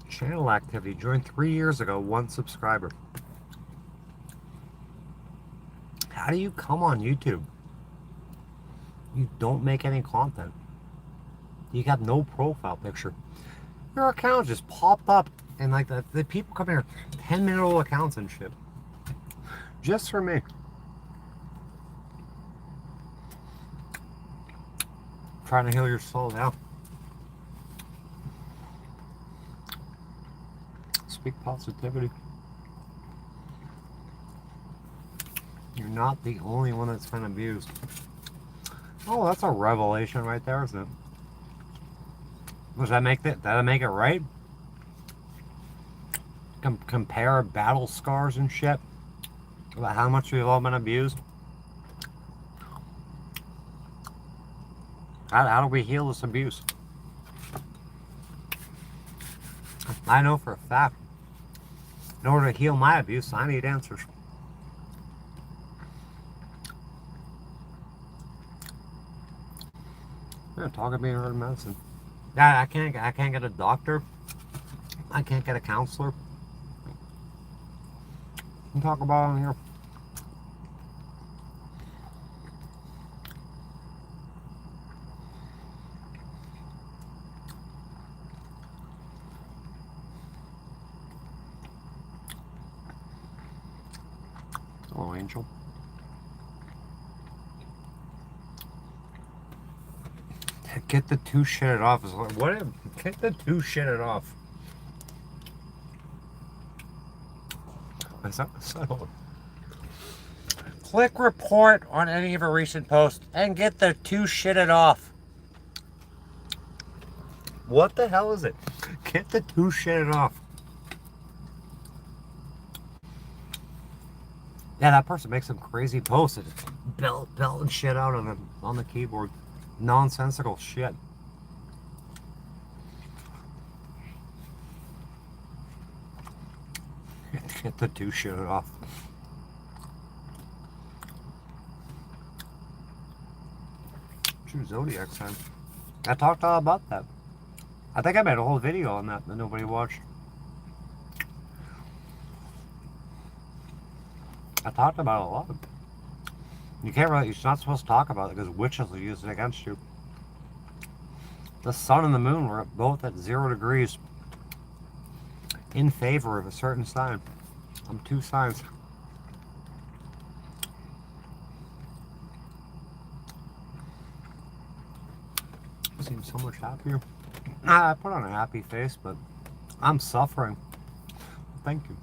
Channel activity. Joined 3 years ago. 1 subscriber. How do you come on YouTube? You don't make any content. You got no profile picture. Your account just popped up, and like the people come here, 10-minute-old accounts and shit. Just for me. Trying to heal your soul now. Speak positivity. You're not the only one that's been abused. Oh, that's a revelation right there, isn't it? Does that make that? That'll make it right? Compare battle scars and shit about how much we've all been abused. How do we heal this abuse? I know for a fact, in order to heal my abuse, I need answers. Yeah, talk about being heard in medicine. Yeah, I can't get a doctor. I can't get a counselor. We can talk about it here. Hello, Angel. Get the two shitted off. What? Get the two shitted off. Click report on any of our recent posts and get the two shitted off. What the hell is it? Get the two shitted off. Yeah, that person makes some crazy posts. Belting shit out on the keyboard. Nonsensical shit. Get the two shit off. True Zodiac sign. I talked all about that. I think I made a whole video on that nobody watched. I talked about it a lot. You can't really, you're not supposed to talk about it because witches will use it against you. The sun and the moon were both at 0 degrees in favor of a certain sign. I'm 2 signs. Seem so much happier. I put on a happy face, but I'm suffering. Thank you.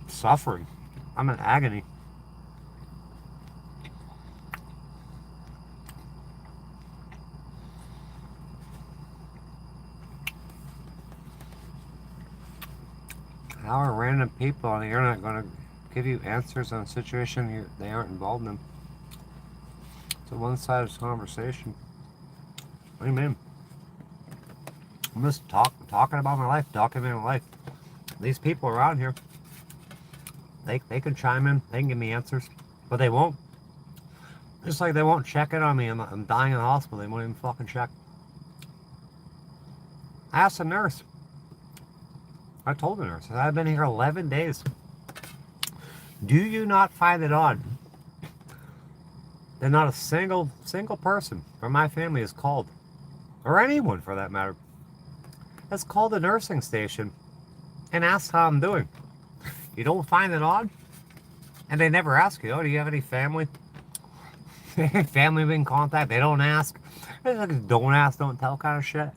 Suffering. I'm in agony. How are random people on the internet going to give you answers on a situation they aren't involved in? It's a one-sided conversation. What do you mean? I'm just talking about my life, documenting my life. These people around here, they can chime in, they can give me answers, but they won't. Just like they won't check in on me. I'm dying in the hospital. They won't even fucking check. I asked the nurse. I told the nurse, I've been here 11 days. Do you not find it odd that not a single person from my family is called, or anyone for that matter, has called the nursing station and asked how I'm doing? You don't find it odd? And they never ask you, oh, do you have any family? Family in contact? They don't ask. It's like don't ask, don't tell kind of shit.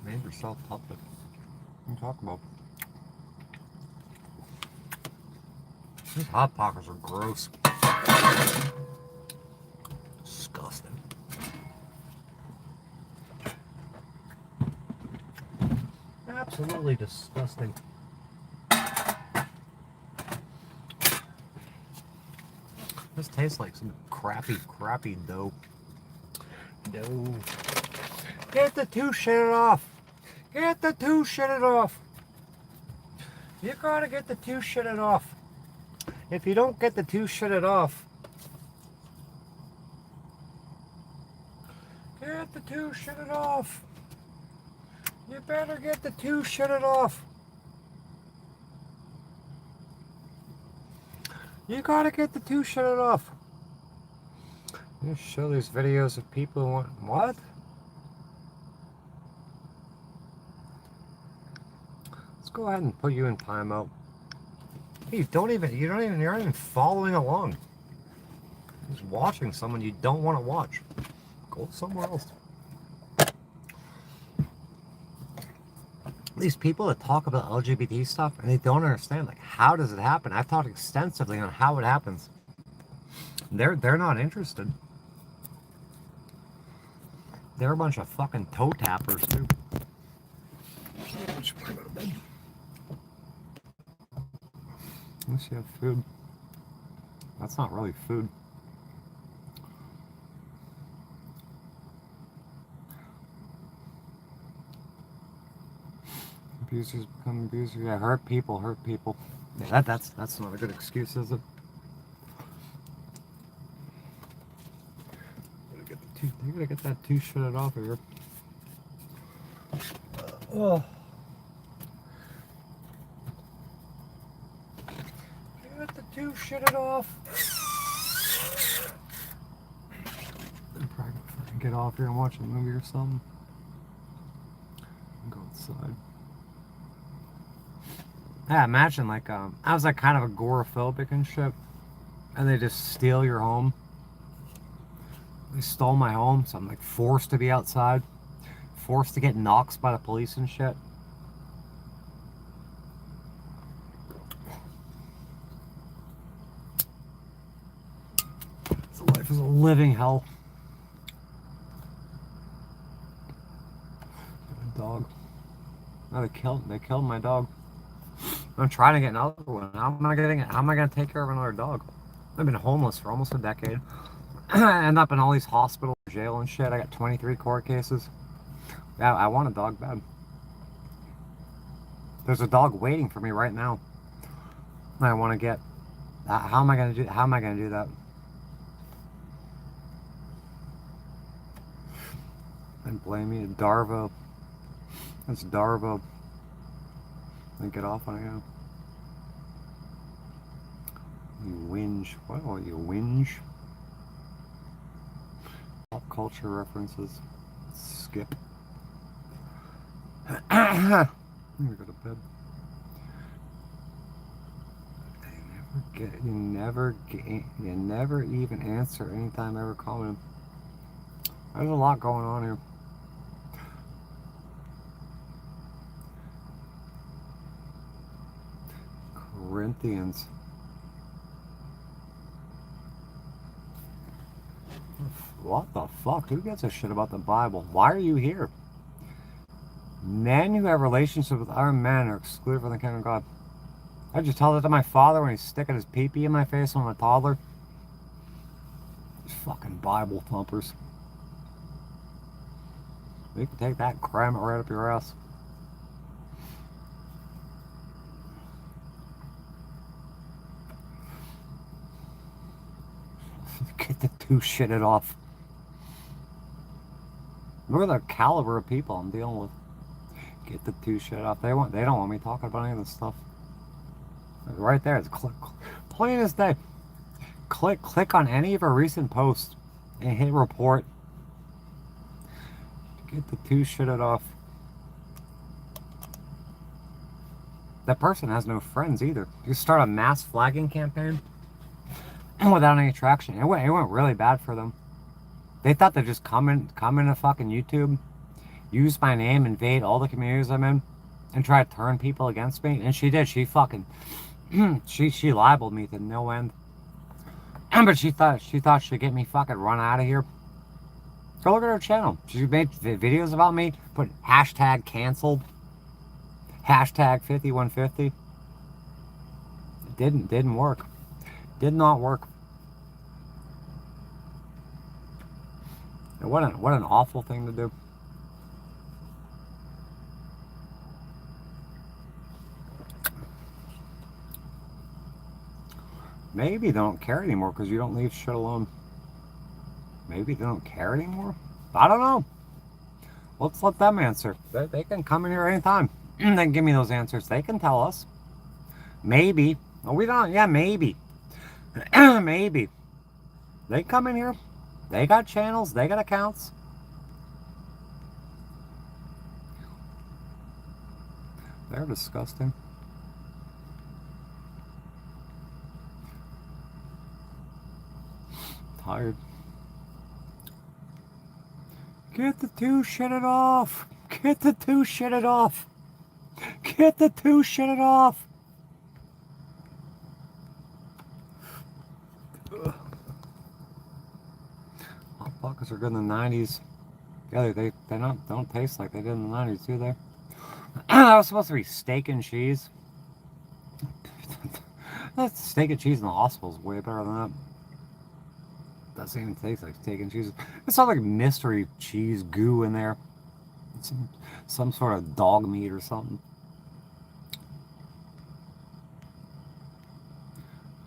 Made yourself public. What are you talking about? These hot pockets are gross. Disgusting. Absolutely disgusting. This tastes like some crappy dough. Dough. Get the two shitted off. Get the two shitted off. You gotta get the two shitted off. If you don't get the two shitted off, get the two shitted off. You better get the two shitted off. You gotta get the two shitted off. You show these videos of people who want what? Let's go ahead and put you in timeout. Hey, you're not even following along. Just watching someone you don't want to watch. Go somewhere else. These people that talk about LGBT stuff and they don't understand, like, how does it happen? I've talked extensively on how it happens. They're not interested. They're a bunch of fucking toe tappers too. Unless you have food. That's not really food. Abusers become abusers. Yeah, hurt people. Yeah, that's not a good excuse, is it? You gotta get that two shitted off of here. Oh. Get the two shitted off. I'm probably gonna fucking get off here and watch a movie or something. Go outside. Yeah, imagine like I was like kind of agoraphobic and shit, and they just steal your home. They stole my home, so I'm like forced to be outside, forced to get knocks by the police and shit. So life is a living hell. My dog. Oh, they killed my dog. I'm trying to get another one. How am I gonna take care of another dog? I've been homeless for almost a decade. I end up in all these hospitals, jail and shit. I got 23 court cases. Yeah, I want a dog bad. There's a dog waiting for me right now. I want to get. How am I gonna do that? And blame me, Darvo. That's Darvo. Then get off on it. You whinge. What are you whinge? Pop culture references. Skip. I'm gonna go to bed. You never even answer anytime I ever call him. There's a lot going on here. Corinthians. What the fuck? Who gives a shit about the Bible? Why are you here? Men who have relationships with other men are excluded from the kingdom of God. I'd just tell that to my father when he's sticking his pee-pee in my face when I'm a toddler. These fucking Bible thumpers. You can take that and cram it right up your ass. Get the two shitted off. Look at the caliber of people I'm dealing with. Get the two shit off. They don't want me talking about any of this stuff. Right there, it's plain as day. Click on any of our recent posts and hit report. Get the two shitted off. That person has no friends either. You start a mass flagging campaign without any traction. It went really bad for them. They thought they'd just come into fucking YouTube, use my name, invade all the communities I'm in, and try to turn people against me. And she did. She fucking she libeled me to no end. But she thought she'd get me fucking run out of here. Go look at her channel. She made videos about me, put hashtag canceled, hashtag 5150. It didn't work. Did not work. What an awful thing to do. Maybe they don't care anymore because you don't leave shit alone. Maybe they don't care anymore? I don't know. Let's let them answer. They can come in here anytime. They can give me those answers. They can tell us. Maybe. Oh, we don't. Yeah, maybe. Maybe. They come in here. They got channels. They got accounts. They're disgusting. Tired. Get the two shitted off. Get the two shitted off. Get the two shitted off. Hot pockets are good in the 90s. Yeah, they don't taste like they did in the 90s, do they? That was supposed to be steak and cheese. That steak and cheese in the hospital is way better than that. Doesn't even taste like steak and cheese. It's not like mystery cheese goo in there. It's some sort of dog meat or something.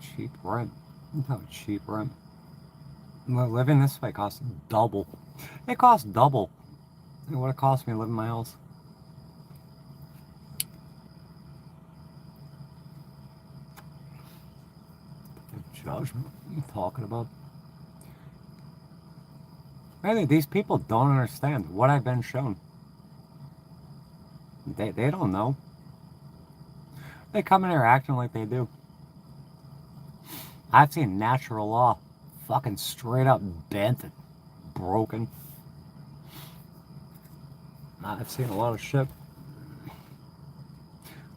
Cheap rent. Look how cheap rent. Living this way costs double. It costs double what it cost me to live in my house. Judgment. What are you talking about? I think these people don't understand what I've been shown. They don't know. They come in here acting like they do. I've seen natural law fucking straight up bent and broken. I've seen a lot of shit.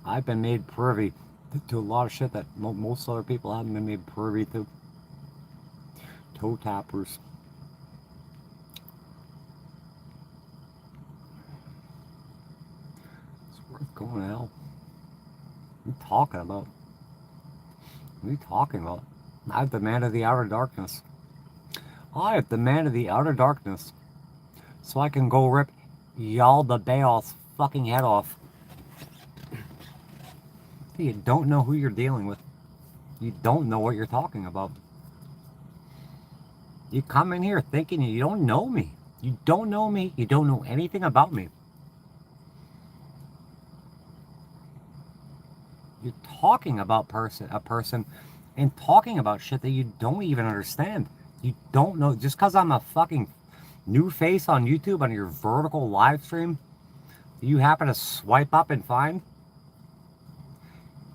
I've been made privy to a lot of shit that most other people haven't been made privy to. Toe tappers. It's worth going to hell. What are you talking about? What are you talking about? I have the man of the outer darkness. I have the man of the outer darkness. So I can go rip y'all the Baal's fucking head off. You don't know who you're dealing with. You don't know what you're talking about. You come in here thinking you don't know me. You don't know me. You don't know anything about me. You're talking about a person and talking about shit that you don't even understand. You don't know. Just because I'm a fucking new face on YouTube on your vertical live stream that you happen to swipe up and find,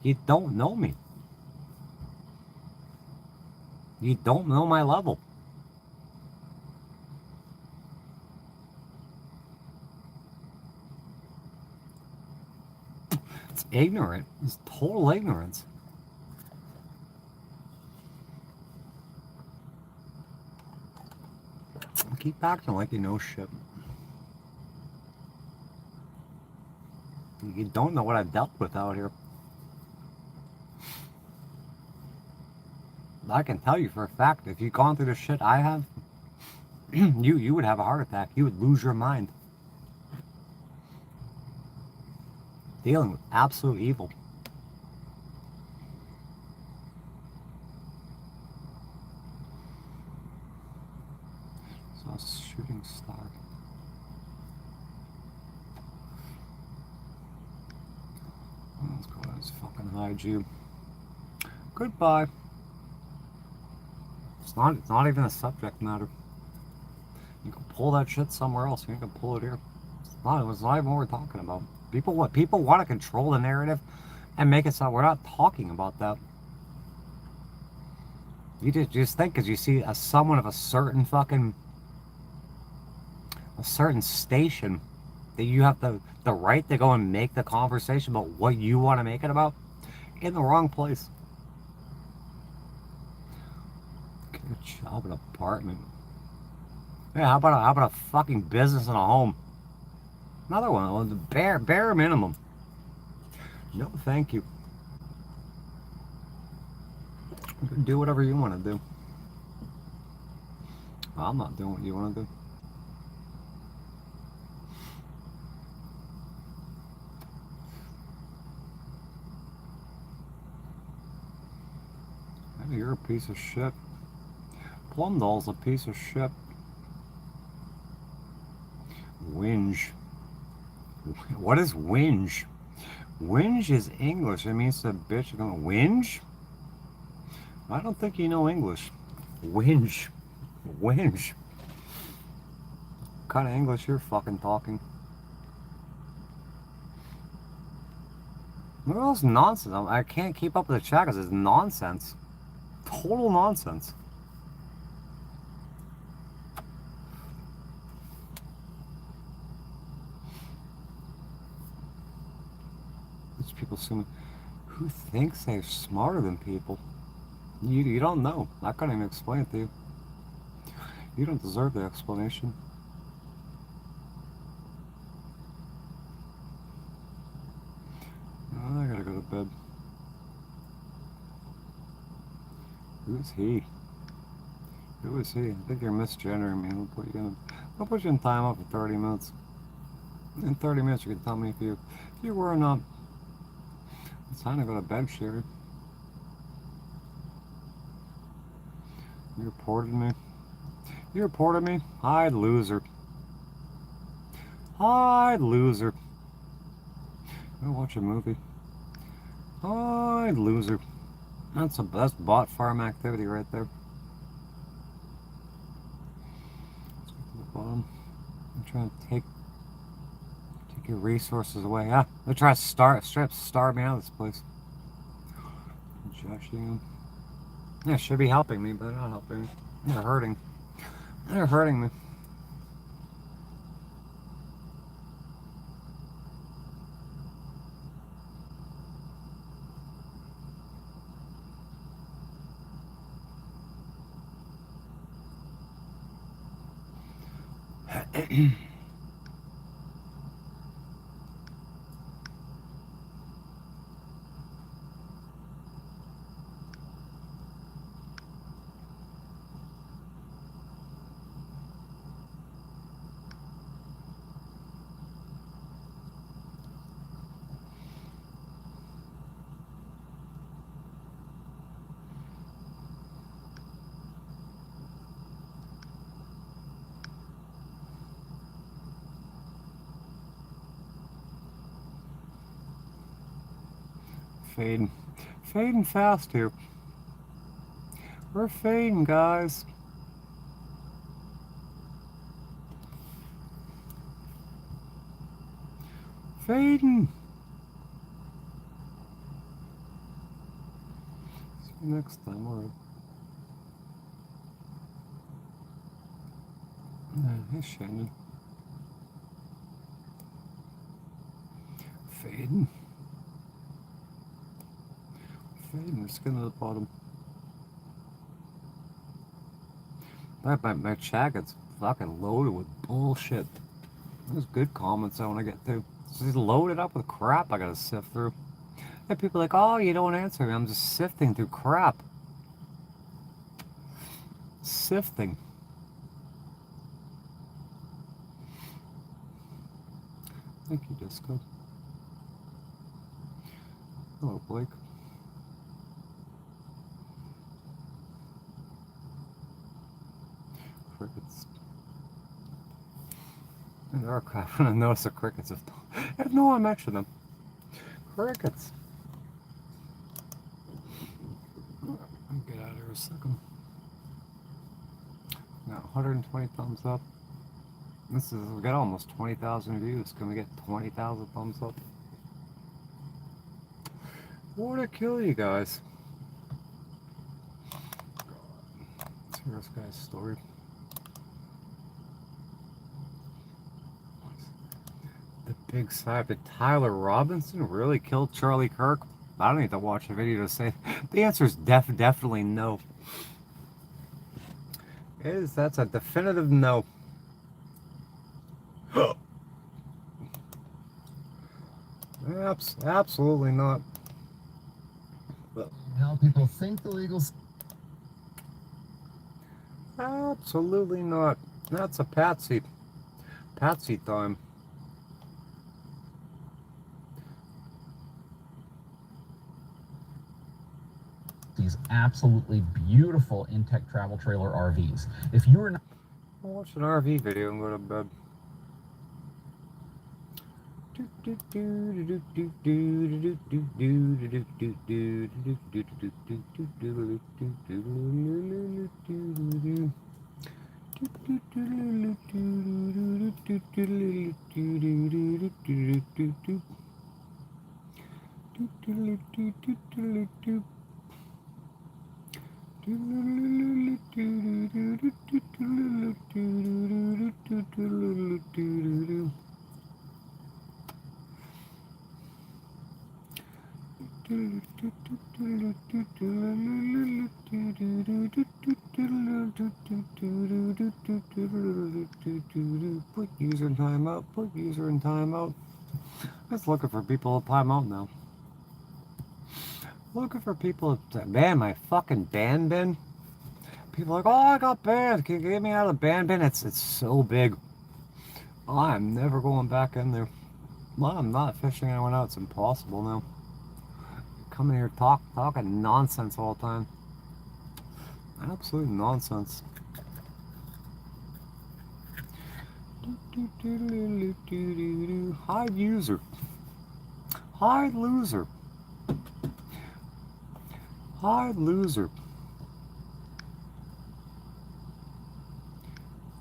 you don't know me. You don't know my level. It's ignorant. It's total ignorance. Keep acting like you know shit. You don't know what I've dealt with out here. I can tell you for a fact, if you've gone through the shit I have, you would have a heart attack. You would lose your mind. Dealing with absolute evil. So a shooting star. Let's go ahead and fucking hide you. Goodbye. It's not even a subject matter. You can pull that shit somewhere else. You can pull it here. It's not even what we're talking about. People want to control the narrative and make it sound we're not talking about that. You just think because you see someone of a certain station that you have the right to go and make the conversation about what you want to make it about in the wrong place. Get a job, an apartment. Yeah, how about a fucking business and a home? Another one, the bare minimum. No, thank you. You can do whatever you want to do. I'm not doing what you want to do. Maybe you're a piece of shit. Plum Doll's a piece of shit. Whinge. What is whinge? Whinge is English. It means the bitch going whinge? I don't think you know English. Whinge. Whinge. What kind of English you're fucking talking? Look at all this nonsense. I can't keep up with the chat because it's nonsense. Total nonsense. These people assuming who thinks they're smarter than people? You don't know. I can't even explain it to you. You don't deserve the explanation. Oh, I gotta go to bed. Who's he? Who is he? I think you're misgendering me. I'll put you in time up for 30 minutes. In 30 minutes you can tell me if you were or not. It's time to go to bed, Sherry. You reported me? You reported me? Hi, loser. Hi, loser. Go watch a movie. Hi, loser. That's bot farm activity right there. Let's go to the bottom. I'm trying to take your resources away. Ah, they're trying to starve me out of this place. Joshing. Yeah, should be helping me, but they're not helping me. They're hurting. They're hurting me. Fading fast here. We're fading, guys. Fading. See you next time, alright. Hey, Shannon. Fading. Fading, let's get to the bottom. My chat gets fucking loaded with bullshit. There's good comments I want to get through. It's just loaded up with crap I gotta sift through. And people are like, oh, you don't answer me. I'm just sifting through crap. Sifting. Thank you, Disco. Hello, Blake. Crickets. And there are crap. I noticed the crickets. If no one mentioned them. Crickets. Get out of here a second. Got 120 thumbs up. We got almost 20,000 views. Can we get 20,000 thumbs up? What to kill you guys? Let's hear this guy's story. The big side. Did Tyler Robinson really kill Charlie Kirk? I don't need to watch a video to say. The answer is definitely no. That's a definitive no. Absolutely not. How people think the legal. Absolutely not. That's a patsy. Patsy time. These absolutely beautiful in-tech travel trailer RVs. If you were not. I'll watch an RV video and go to bed. Put user in timeout. Put user in timeout. Let's looking for people to timeout now. Looking for people to ban my fucking ban bin. People are like, oh, I got banned. Can you get me out of the ban bin? It's so big. I'm never going back in there. Well, I'm not fishing anyone out. It's impossible now. Coming here talking nonsense all the time. Absolute nonsense. Hide user. Hide loser. Hide loser.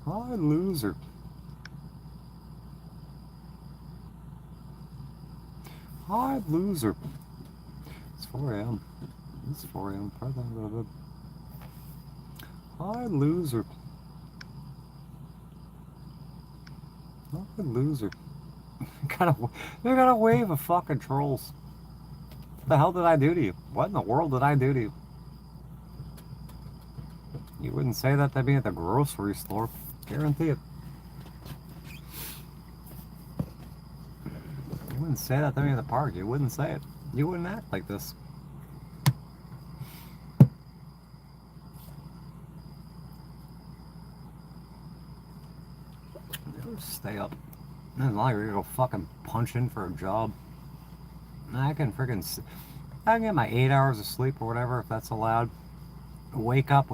Hide loser. Hide loser. It's 4 a.m. It's 4 a.m. Probably a little bit. Hide loser. Hide loser. They got a wave of fucking trolls. What the hell did I do to you? What in the world did I do to you? You wouldn't say that to me at the grocery store. Guarantee it. You wouldn't say that to me at the park. You wouldn't say it. You wouldn't act like this. Stay up. It's not like we're gonna go fucking punch in for a job. I can get my 8 hours of sleep or whatever, if that's allowed. Wake up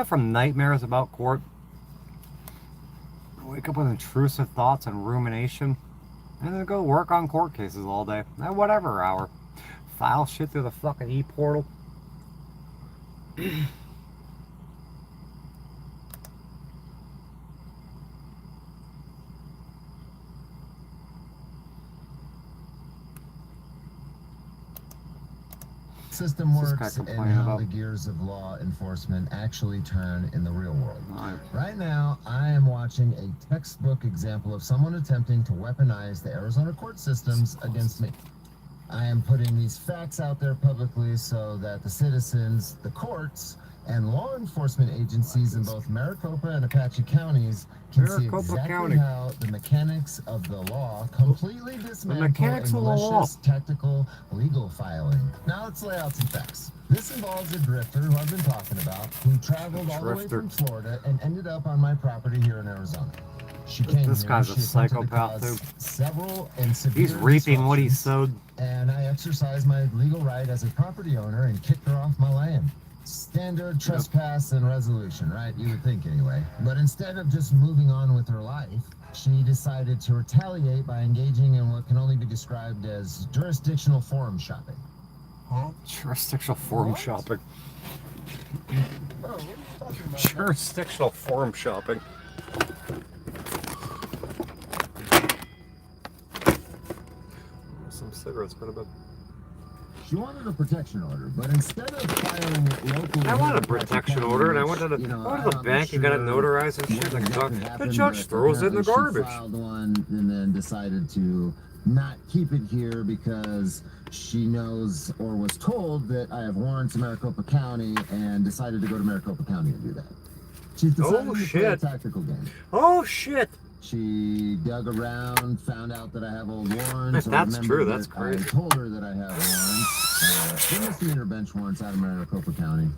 from nightmares about court. Wake up with intrusive thoughts and rumination. And then go work on court cases all day. At whatever hour. File shit through the fucking e-portal. System works and how the gears of law enforcement actually turn in the real world. Right now, I am watching a textbook example of someone attempting to weaponize the Arizona court systems against me. I am putting these facts out there publicly so that the citizens, the courts, and law enforcement agencies in both Maricopa and Apache counties can see exactly how the mechanics of the law completely dismantle a malicious, tactical, legal filing. Now let's lay out some facts. This involves a drifter who I've been talking about, who traveled all the way from Florida and ended up on my property here in Arizona. She came This here, guy's a she psychopath, attempted to too. cause several and severe He's reaping what he disruptions, sowed. and I exercised my legal right as a property owner and kicked her off my land. Standard trespass and resolution, right? You would think anyway. But instead of just moving on with her life, she decided to retaliate by engaging in what can only be described as jurisdictional forum shopping. Jurisdictional forum shopping. Bro, what are you talking about? Jurisdictional forum shopping. Some cigarettes, but about. She wanted a protection order, but instead of filing it locally... I want a protection order, and I went to the, the bank and got it notarized and shit. Like, the judge throws it in the garbage. She filed one and then decided to not keep it here because she knows or was told that I have warrants in Maricopa County and decided to go to Maricopa County to do that. She's decided to play a tactical game. Oh, shit. She dug around, found out that I have old warrants. That's true, that's crazy. I told her that I have warrants, misdemeanor bench warrants out of Maricopa County,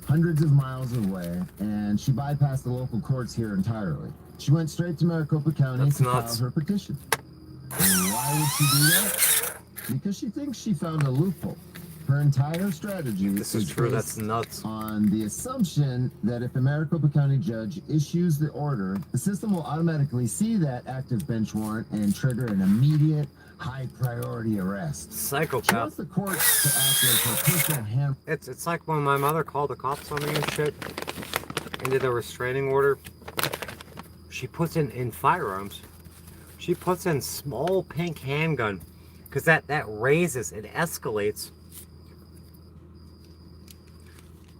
hundreds of miles away, and she bypassed the local courts here entirely. She went straight to Maricopa County to file her petition. And why would she do that? Because she thinks she found a loophole. Her entire strategy is true, that's based nuts. on the assumption that if a Maricopa County judge issues the order, the system will automatically see that active bench warrant and trigger an immediate, high-priority arrest. Psychopath. She wants the courts to act as her personal hand. It's like when my mother called the cops on me and shit, and did a restraining order. She puts in firearms. She puts in small pink handgun, because that raises, it escalates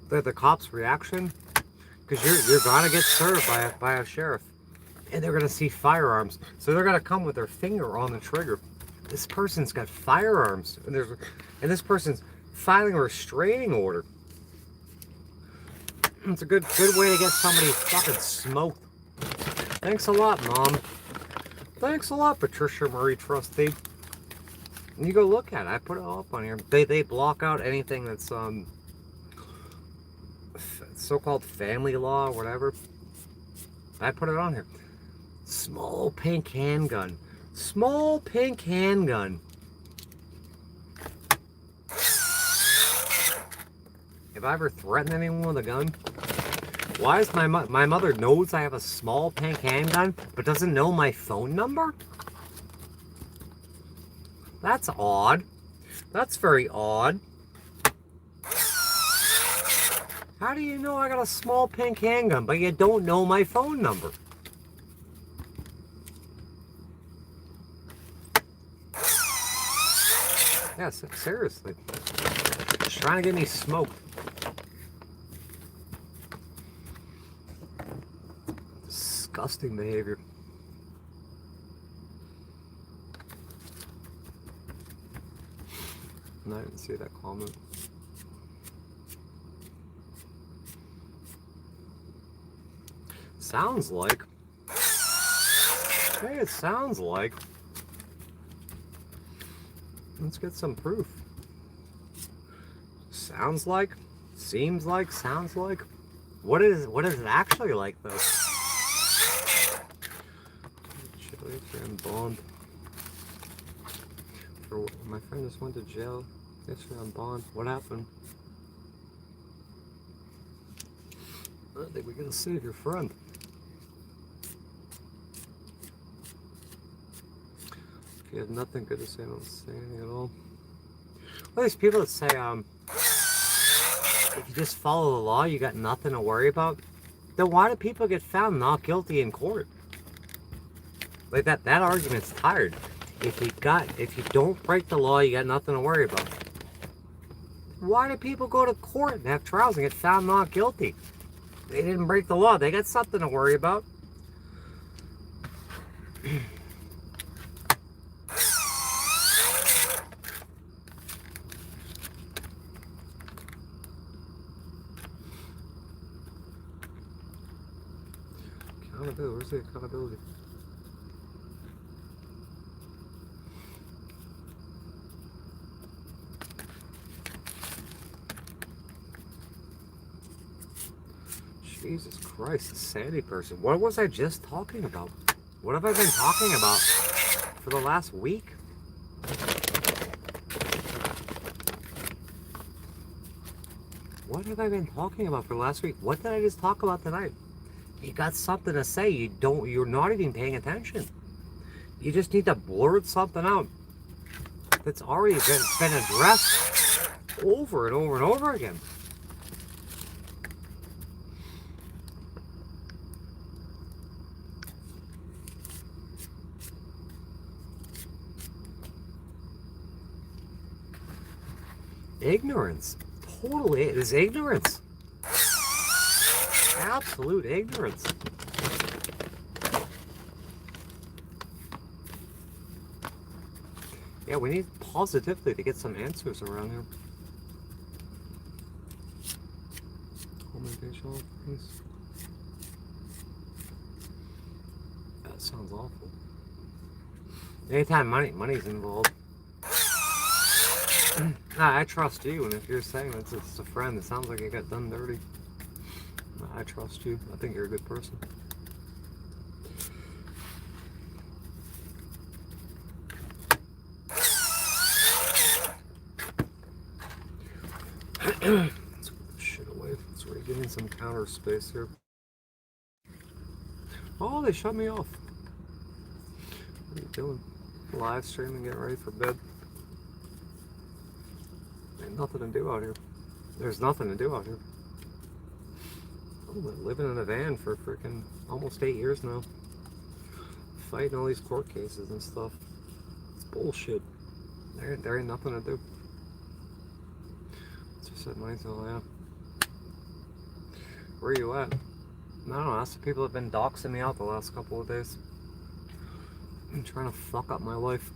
the cop's reaction, because you're gonna get served by a sheriff, and they're gonna see firearms, so they're gonna come with their finger on the trigger. This person's got firearms, and this person's filing a restraining order. It's a good way to get somebody fucking smoked. Thanks a lot, Mom. Thanks a lot, Patricia Marie Trustee. And you go look at it. I put it all up on here. They block out anything that's so-called family law or whatever. I put it on here. Small pink handgun. Small pink handgun. Have I ever threatened anyone with a gun? Why is my mother knows I have a small pink handgun, but doesn't know my phone number? That's odd. That's very odd. How do you know I got a small pink handgun, but you don't know my phone number? Yes, seriously. Just trying to get me smoked. Disgusting behavior. No, I didn't see that comment. Sounds like. Hey, it sounds like. Let's get some proof. Sounds like. Seems like. Sounds like. What is it actually like, though? Chili and bond. My friend just went to jail yesterday on bond. What happened? I think we're gonna save your friend. If you have nothing good to say, don't say anything at all. Well, these people that say, if you just follow the law, you got nothing to worry about. Then why do people get found not guilty in court? Like that argument's tired. If you don't break the law, you got nothing to worry about. Why do people go to court and have trials and get found not guilty? They didn't break the law. They got something to worry about. accountability? Where's the accountability? Jesus Christ, the Sandy person. What was I just talking about? What have I been talking about for the last week? What have I been talking about for the last week? What did I just talk about tonight? You got something to say, you're not even paying attention. You just need to blurt something out that's already been addressed over and over and over again. Ignorance. Totally, it is ignorance. Absolute ignorance. Yeah, we need positively to get some answers around here. Communication, please. That sounds awful. Anytime money's involved. I trust you, and if you're saying that's just a friend, it sounds like you got done dirty. I trust you. I think you're a good person. Let's put this shit away. Let's regain some counter space here. Oh, they shut me off. What are you doing? Live streaming, getting ready for bed. Ain't nothing to do out here. There's nothing to do out here. I've been living in a van for freaking almost 8 years now. Fighting all these court cases and stuff. It's bullshit. There ain't nothing to do. Just said money's all out. Where are you at? I don't know, that's the people that have been doxing me out the last couple of days. I'm trying to fuck up my life.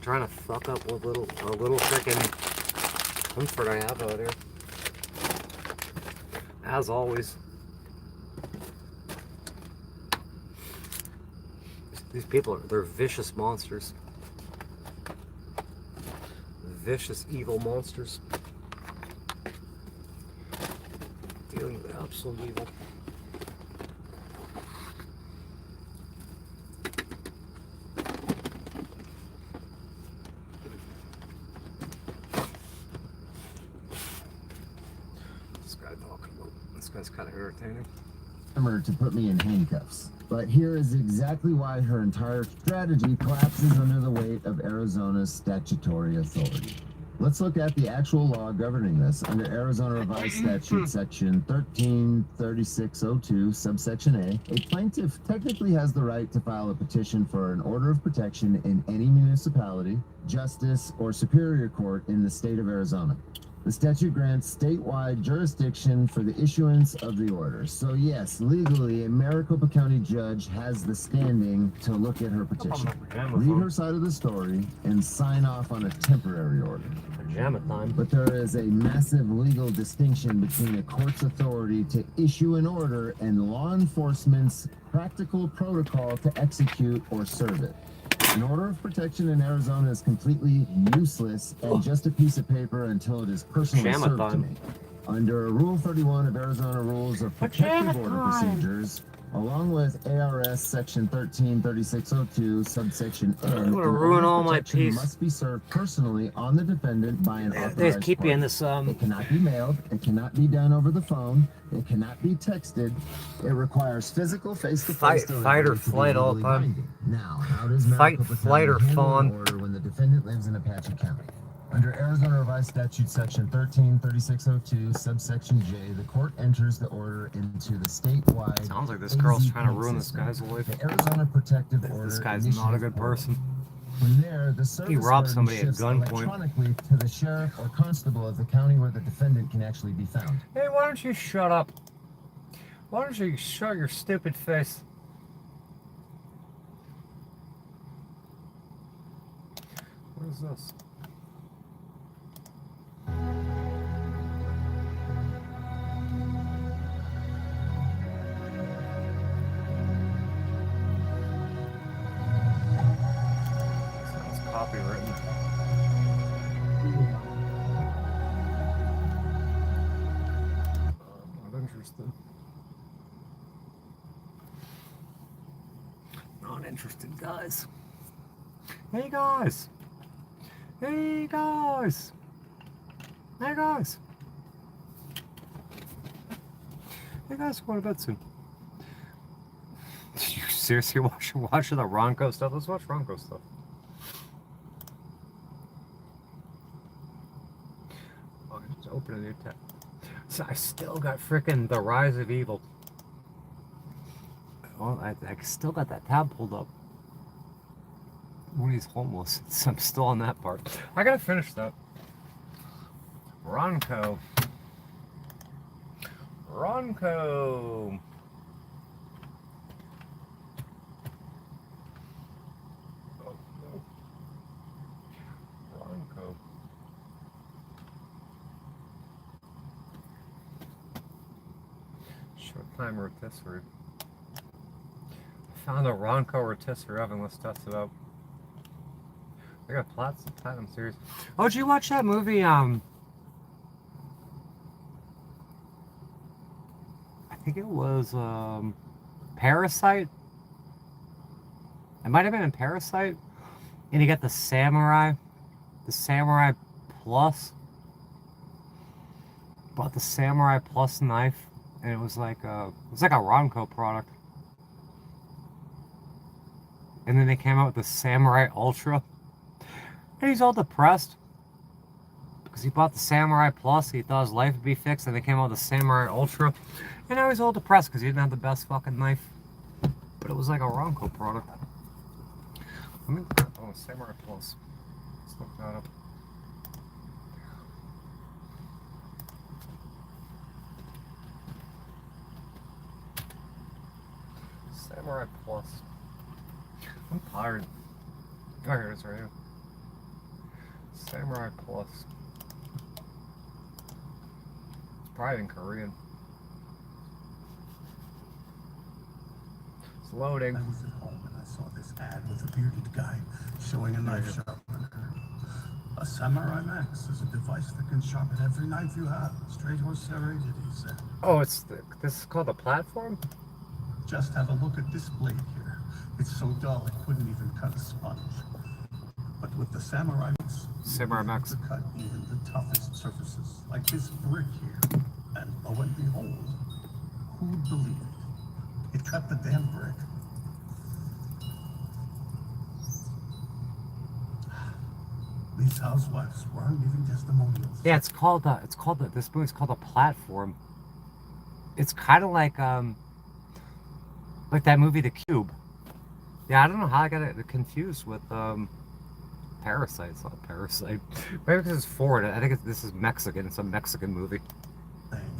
Trying to fuck up what little freaking comfort I have out here. As always. These people they're vicious monsters. Vicious, evil monsters. Dealing with absolute evil. That's kind of irritating. To put me in handcuffs. But here is exactly why her entire strategy collapses under the weight of Arizona's statutory authority. Let's look at the actual law governing this. Under Arizona Revised Statute Section 133602, subsection A, a plaintiff technically has the right to file a petition for an order of protection in any municipality, justice, or superior court in the state of Arizona. The statute grants statewide jurisdiction for the issuance of the order. So yes, legally, a Maricopa County judge has the standing to look at her petition, read her side of the story, and sign off on a temporary order. Pajama time. But there is a massive legal distinction between a court's authority to issue an order and law enforcement's practical protocol to execute or serve it. An order of protection in Arizona is completely useless and just a piece of paper until it is personally served to me. Under Rule 31 of Arizona Rules of Protective Order Procedures, along with ARS Section 133602, subsection N, I'm gonna ruin all my peace. Must be served personally on the defendant by an authorized They keep you in party. this It cannot be mailed. It cannot be done over the phone. It cannot be texted. It requires physical face-to-face delivery fight or to be flight all the legally time. binding. Now, how does Fight, Maricopa flight, or County handle fawn. an order when the defendant lives in Apache County? Under Arizona Revised Statute Section 133602, subsection J, the court enters the order into the statewide. Sounds like this girl's trying to AZ ruin this system. guy's life. The Arizona Protective Order. This guy's not a good person. From there, the service robbed burden somebody at shifts gunpoint. electronically to the sheriff or constable of the county where the defendant can actually be found. Hey, why don't you shut up? Why don't you shut your stupid face? What is this? uninterested guys. Hey guys! Hey guys! Hey guys! Hey guys, going to bed soon. You seriously watching the Ronco stuff? Let's watch Ronco stuff. Oh, just open a new tab. So I still got frickin' The Rise of Evil. Well, I still got that tab pulled up. When he's homeless. So I'm still on that part. I gotta finish that. Ronco. Ronco. Oh, no. Ronco. Short time rotisserie. I found a Ronco rotisserie oven. Let's test it out. They got platinum series. Oh, did you watch that movie? I think it was Parasite. It might have been in Parasite. And you got the Samurai Plus. Bought the Samurai Plus knife, and it was like a Ronco product. And then they came out with the Samurai Ultra. And he's all depressed because he bought the Samurai Plus. He thought his life would be fixed, and they came out with the Samurai Ultra. And now he's all depressed because he didn't have the best fucking knife. But it was like a Ronco product. Oh, Samurai Plus. Let's look that up. Samurai Plus. I'm tired. Oh, here it is right here. Samurai Plus. It's probably in Korean. It's loading. I was at home and I saw this ad with a bearded guy showing a knife sharpener. A Samurai Max is a device that can sharpen every knife you have, straight or serrated, he said. Oh, this is called a platform? Just have a look at this blade here. It's so dull it couldn't even cut a sponge. But with the Samurai Max, to cut even the toughest surfaces, like this brick here. And lo and behold, who'd believe it? It cut the damn brick. These housewives weren't giving testimonials. Yeah, this movie's called a platform. It's kind of like that movie The Cube. Yeah, I don't know how I got it confused with Parasite. It's not Parasite. Maybe because it's forward. I think this is Mexican. It's a Mexican movie.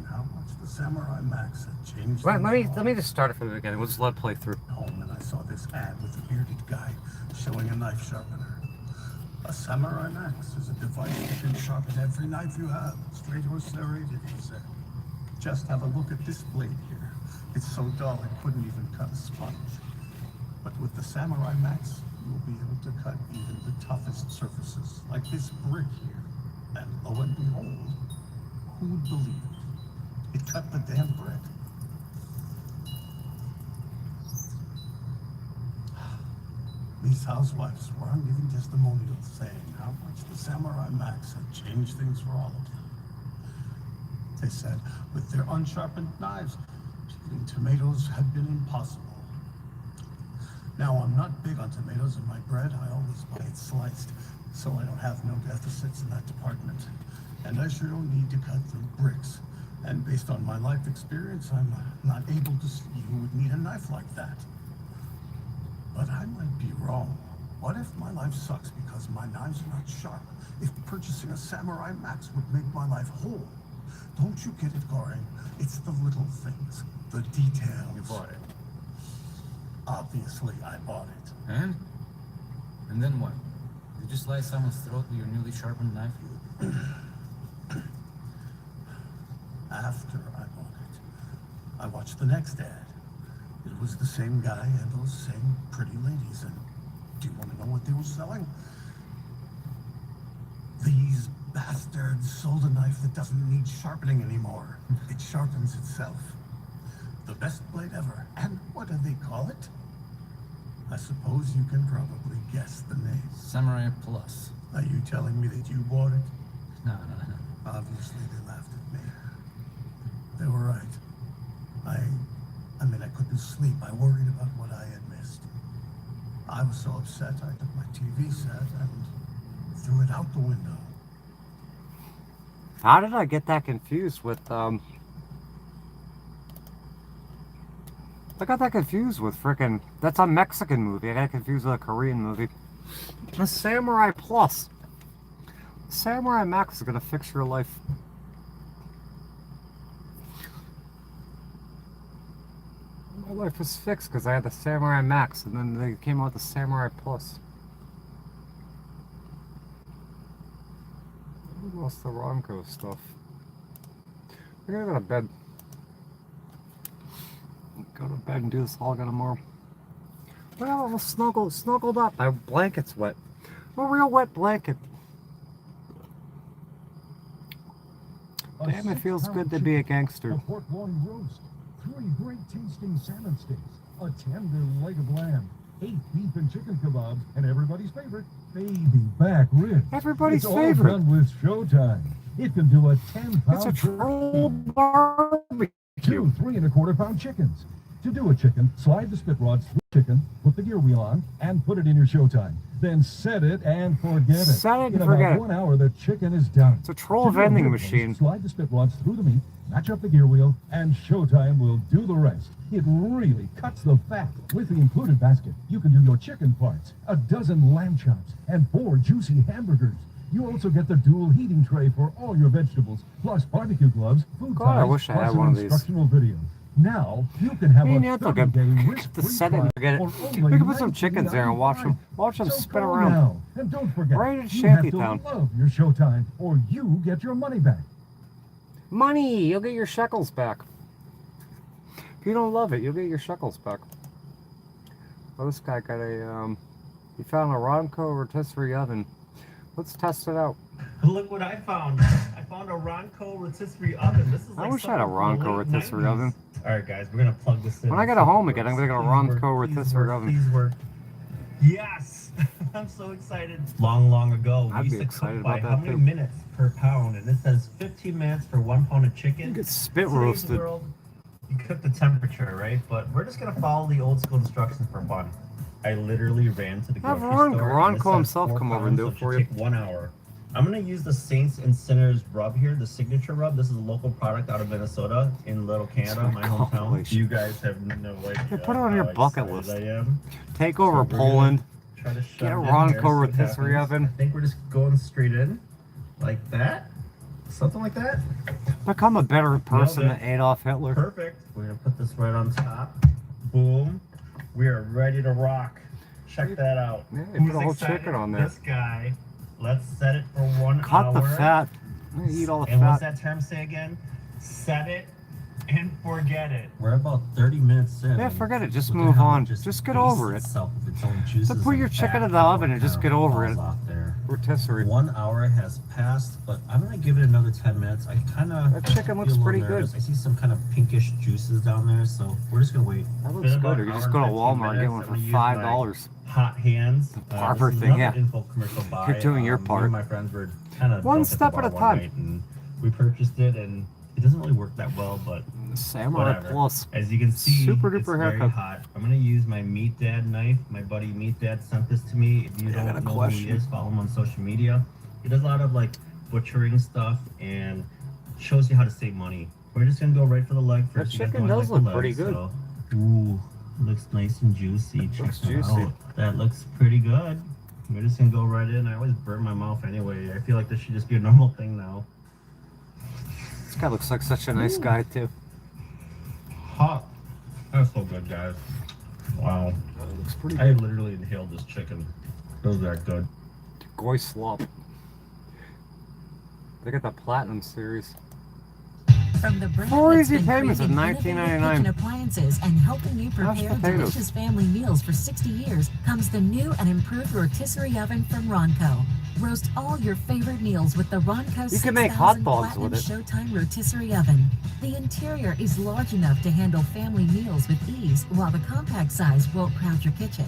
How much the Samurai Max had changed. Let me just start it from the beginning. We'll just let it play through. Home and I saw this ad with a bearded guy showing a knife sharpener. A Samurai Max is a device that can sharpen every knife you have, straight or serrated, he said. Just have a look at this blade here. It's so dull it couldn't even cut a sponge. But with the Samurai Max, you'll be able to cut even the toughest surfaces, like this brick here. And lo and behold, who'd believe it? It cut the damn brick. These housewives were giving testimonials saying how much the Samurai Max had changed things for all of them. They said with their unsharpened knives, peeling tomatoes had been impossible. Now, I'm not big on tomatoes in my bread. I always buy it sliced, so I don't have no deficits in that department. And I sure don't need to cut through bricks. And based on my life experience, I'm not able to see who would need a knife like that. But I might be wrong. What if my life sucks because my knives are not sharp? If purchasing a Samurai Max would make my life whole? Don't you get it, Goring? It's the little things, the details. You bought it. Obviously, I bought it. And? And then what? Did you slice someone's throat with your newly sharpened knife? After I bought it, I watched the next ad. It was the same guy and those same pretty ladies. And do you want to know what they were selling? These bastards sold a knife that doesn't need sharpening anymore. It sharpens itself. The best blade ever. And what do they call it? I suppose you can probably guess the name. Samurai Plus. Are you telling me that you bought it? No. Obviously, they laughed at me. They were right. I mean, I couldn't sleep. I worried about what I had missed. I was so upset, I took my TV set and threw it out the window. How did I get that confused with, I got that confused with frickin', that's a Mexican movie. I got confused with a Korean movie. A Samurai Plus. Samurai Max is gonna fix your life. My life was fixed because I had the Samurai Max, and then they came out with the Samurai Plus. Who else the Ronco stuff? I gotta go to bed. Go to bed and do this all again tomorrow. Well, I'm snuggled up. My blanket's wet. A real wet blanket. Damn, it feels good to be a gangster. A pork loin roast, 3 great tasting salmon steaks, a tender leg of lamb, 8 beef and chicken kebabs, and everybody's favorite, baby back ribs. Everybody's it's favorite. All done with Showtime. It can do a 10-pound It's a troll barbecue. 2 3¼ pound chickens. To do a chicken, slide the spit rods through the chicken, put the gear wheel on, and put it in your Showtime. Then set it and forget it. Set it and in forget about it. 1 hour, the chicken is done. It's a troll To do a vending rib roast, machine. Slide the spit rods through the meat, match up the gear wheel, and Showtime will do the rest. It really cuts the fat. With the included basket, you can do your chicken parts, a dozen lamb chops, and 4 juicy hamburgers. You also get the dual heating tray for all your vegetables, plus barbecue gloves, food God, I ties, wish I plus had an one of these. instructional video. Now you can have Me and a Anthony can 30-day to risk-free set it and trial forget it. for only We can put some chickens there and watch them $19.95. So spin call around. now. And don't forget, Right in you have to Shantytown. love your Showtime, or you get your money back. Money! You'll get your shekels back. If you don't love it, you'll get your shekels back. Well, this guy got a, he found a Ronco rotisserie oven. Let's test it out. Look what I found. I found a Ronco rotisserie oven. This is like I wish I had a something from the Ronco late rotisserie 90s. oven. Alright guys, we're gonna plug this in. When I get a home again, I'm gonna get a Ronco rotisserie oven. Please work. Yes! I'm so excited. Long ago, I'd we be used to excited cook by about how that many too. minutes per pound, and it says 15 minutes for 1 pound of chicken. You get spit Today's roasted. world, you cook the temperature, right? But we're just gonna follow the old school instructions for fun. I literally ran to the Have grocery store. and it Ronco says himself 4 come over and pounds, do so it for should you. take 1 hour. I'm gonna use the Saints and Sinners rub here, the signature rub. This is a local product out of Minnesota in Little Canada, my hometown. Compilation. You guys have no idea. Hey, put it on your how bucket excited list. I am. Take over So we're Poland. Try to shove Get a it in Ronco there, see what rotisserie happens. oven. I think we're just going straight in, like that, something like that. Become a better person Nailed than Adolf Hitler. Perfect. We're gonna put this right on top. Boom. We are ready to rock. Check that out. Yeah, you Who's put a whole excited? chicken on there. This guy. Let's set it for 1 Cut hour. the fat. Eat all the And what's fat. that term say again? Set it and forget it. We're about 30 minutes in. Yeah, and forget it. Just look at move how on. it Just get wastes over it. itself with its own juices So put your and chicken fat in the oven and just kind get of over it. falls off there. Rotisserie. 1 hour has passed, but I'm gonna give it another 10 minutes. I kind of That chicken looks pretty good. I see some kind of pinkish juices down there, so we're just gonna wait. That looks Been about good. Or you an just hour go to and 15 Walmart and get one minutes. for I'm gonna use $5. Hot hands. Barber This is thing, another yeah. info commercial buy. You're doing your Me part. and my friends were kind of One step at a time. And we purchased it, and it doesn't really work that well, but Samurai whatever. Plus. As you can see, Super it's duper very haircut. hot. I'm gonna use my Meat Dad knife. My buddy Meat Dad sent this to me. If you Yeah, I got don't a know who question. he is, follow him on social media. He does a lot of like butchering stuff and shows you how to save money. We're just gonna go right for the leg That first. You guys chicken know I does like the look pretty leg, good. so- Ooh, looks nice and juicy. Check Looks that juicy. out. That looks pretty good. We're just gonna go right in. I always burn my mouth anyway. I feel like this should just be a normal thing now. This guy looks like such a nice guy too. Hot. That's so good, guys. Wow. That looks pretty I good. literally inhaled this chicken. It was that good. Goy slop. They got the Platinum series. From the brand 4 that's easy been payments of creating innovative $19.99. kitchen appliances and helping you Mashed prepare potatoes. delicious family meals for 60 years comes the new and improved rotisserie oven from Ronco. Roast all your favorite meals with the Ronco You can make hot 6000 dogs Platinum with it. Showtime rotisserie oven. The interior is large enough to handle family meals with ease, while the compact size won't crowd your kitchen.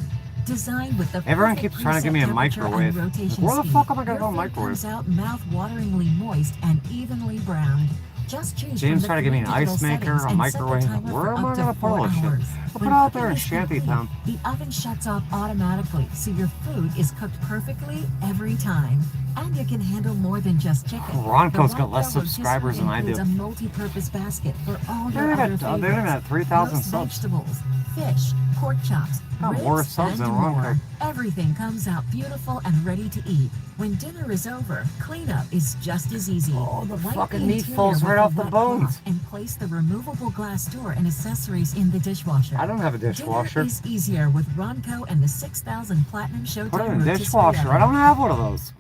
Designed with the Everyone perfect keeps trying to give me a preset temperature and microwave. rotation Where the speed, fuck am I gonna your go food microwave? comes out mouth-wateringly moist and evenly browned. Just choose James from trying to the give me an 3 ice digital maker, settings a and set the microwave. timer Where for am I up to gonna put 4 all this shit? hours. I'll put When it out there cooking in is shanty complete, town. the oven shuts off automatically, so your food is cooked perfectly every time. And you can handle more than just chicken. Ronco's The got less Ronco subscribers than I do. includes a multi-purpose basket for all They're your at- other they're favorites. at 3,000 Roast subs. vegetables, fish, pork chops, Got ribs, more subs and than more. Ronco. Everything comes out beautiful and ready to eat. When dinner is over, cleanup is just as easy. Oh, the Wipe fucking the meat interior falls with right a off the wet bones. cloth and place the removable glass door and accessories in the dishwasher. I don't have a dishwasher. Dinner is easier with Ronco and the 6000 Platinum Showtime Put it in a rotisserie dishwasher. oven. I don't have one of those.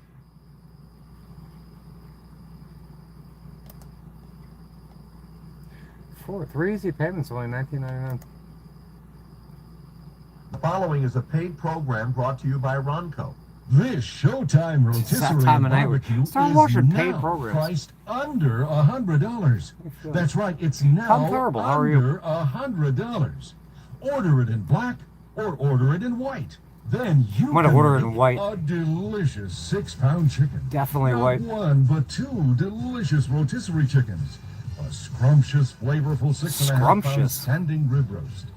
For 3 easy payments, only $19.99. The following is a paid program brought to you by Ronco. This Showtime rotisserie time of night. barbecue Start is watching paid now programs. priced under $100. That's right, it's now I'm terrible. How are you? under $100. Order it in black or order it in white. Then you I'm gonna can order it in make white. a delicious 6-pound chicken. Definitely Not white. one, but 2 delicious rotisserie chickens. A scrumptious, flavorful 6.5-pound Scrumptious. standing rib roast.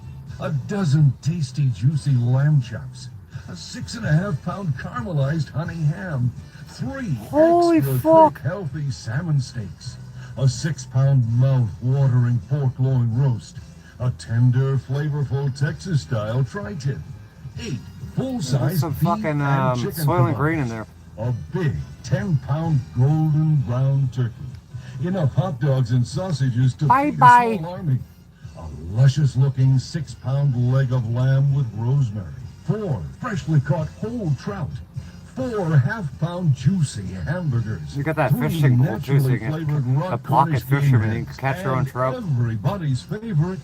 A dozen tasty, juicy lamb chops. A 6.5-pound caramelized honey ham. 3 Holy extra fuck. thick, healthy salmon steaks. A 6-pound mouth-watering pork loin roast. A tender, flavorful Texas-style tri-tip. 8 full-size There's some beef fucking and chicken Soylent kebabs. Green in there. A big 10-pound golden brown turkey. Enough hot dogs and sausages to feed Bye-bye. a small army. A luscious-looking 6-pound leg of lamb with rosemary. 4 freshly caught whole trout. 4 half-pound juicy hamburgers. You got that 3 fishing pole too, so naturally you can flavored a rock pocket Cornish game fisherman. You can heads, catch your own and trout. Everybody's favorite.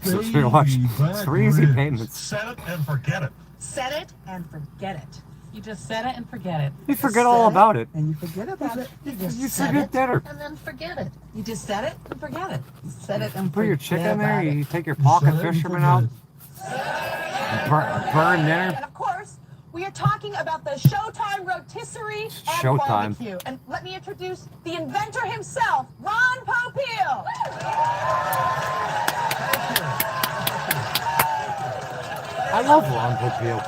So we watch baby back 3 easy ribs. payments. Set it and forget it. Set it and forget it. You just set it and forget it. You forget all about it. And you forget about it. You just You set forget it dinner. and then forget it. You just set it and forget it. You set it and Put your forget chicken in there. about it. You take your pocket Set it and fisherman forget out. Burn dinner. And of course, we are talking about the Showtime rotisserie and Showtime. barbecue. And let me introduce the inventor himself, Ron Popeil. I love Ron Popeil.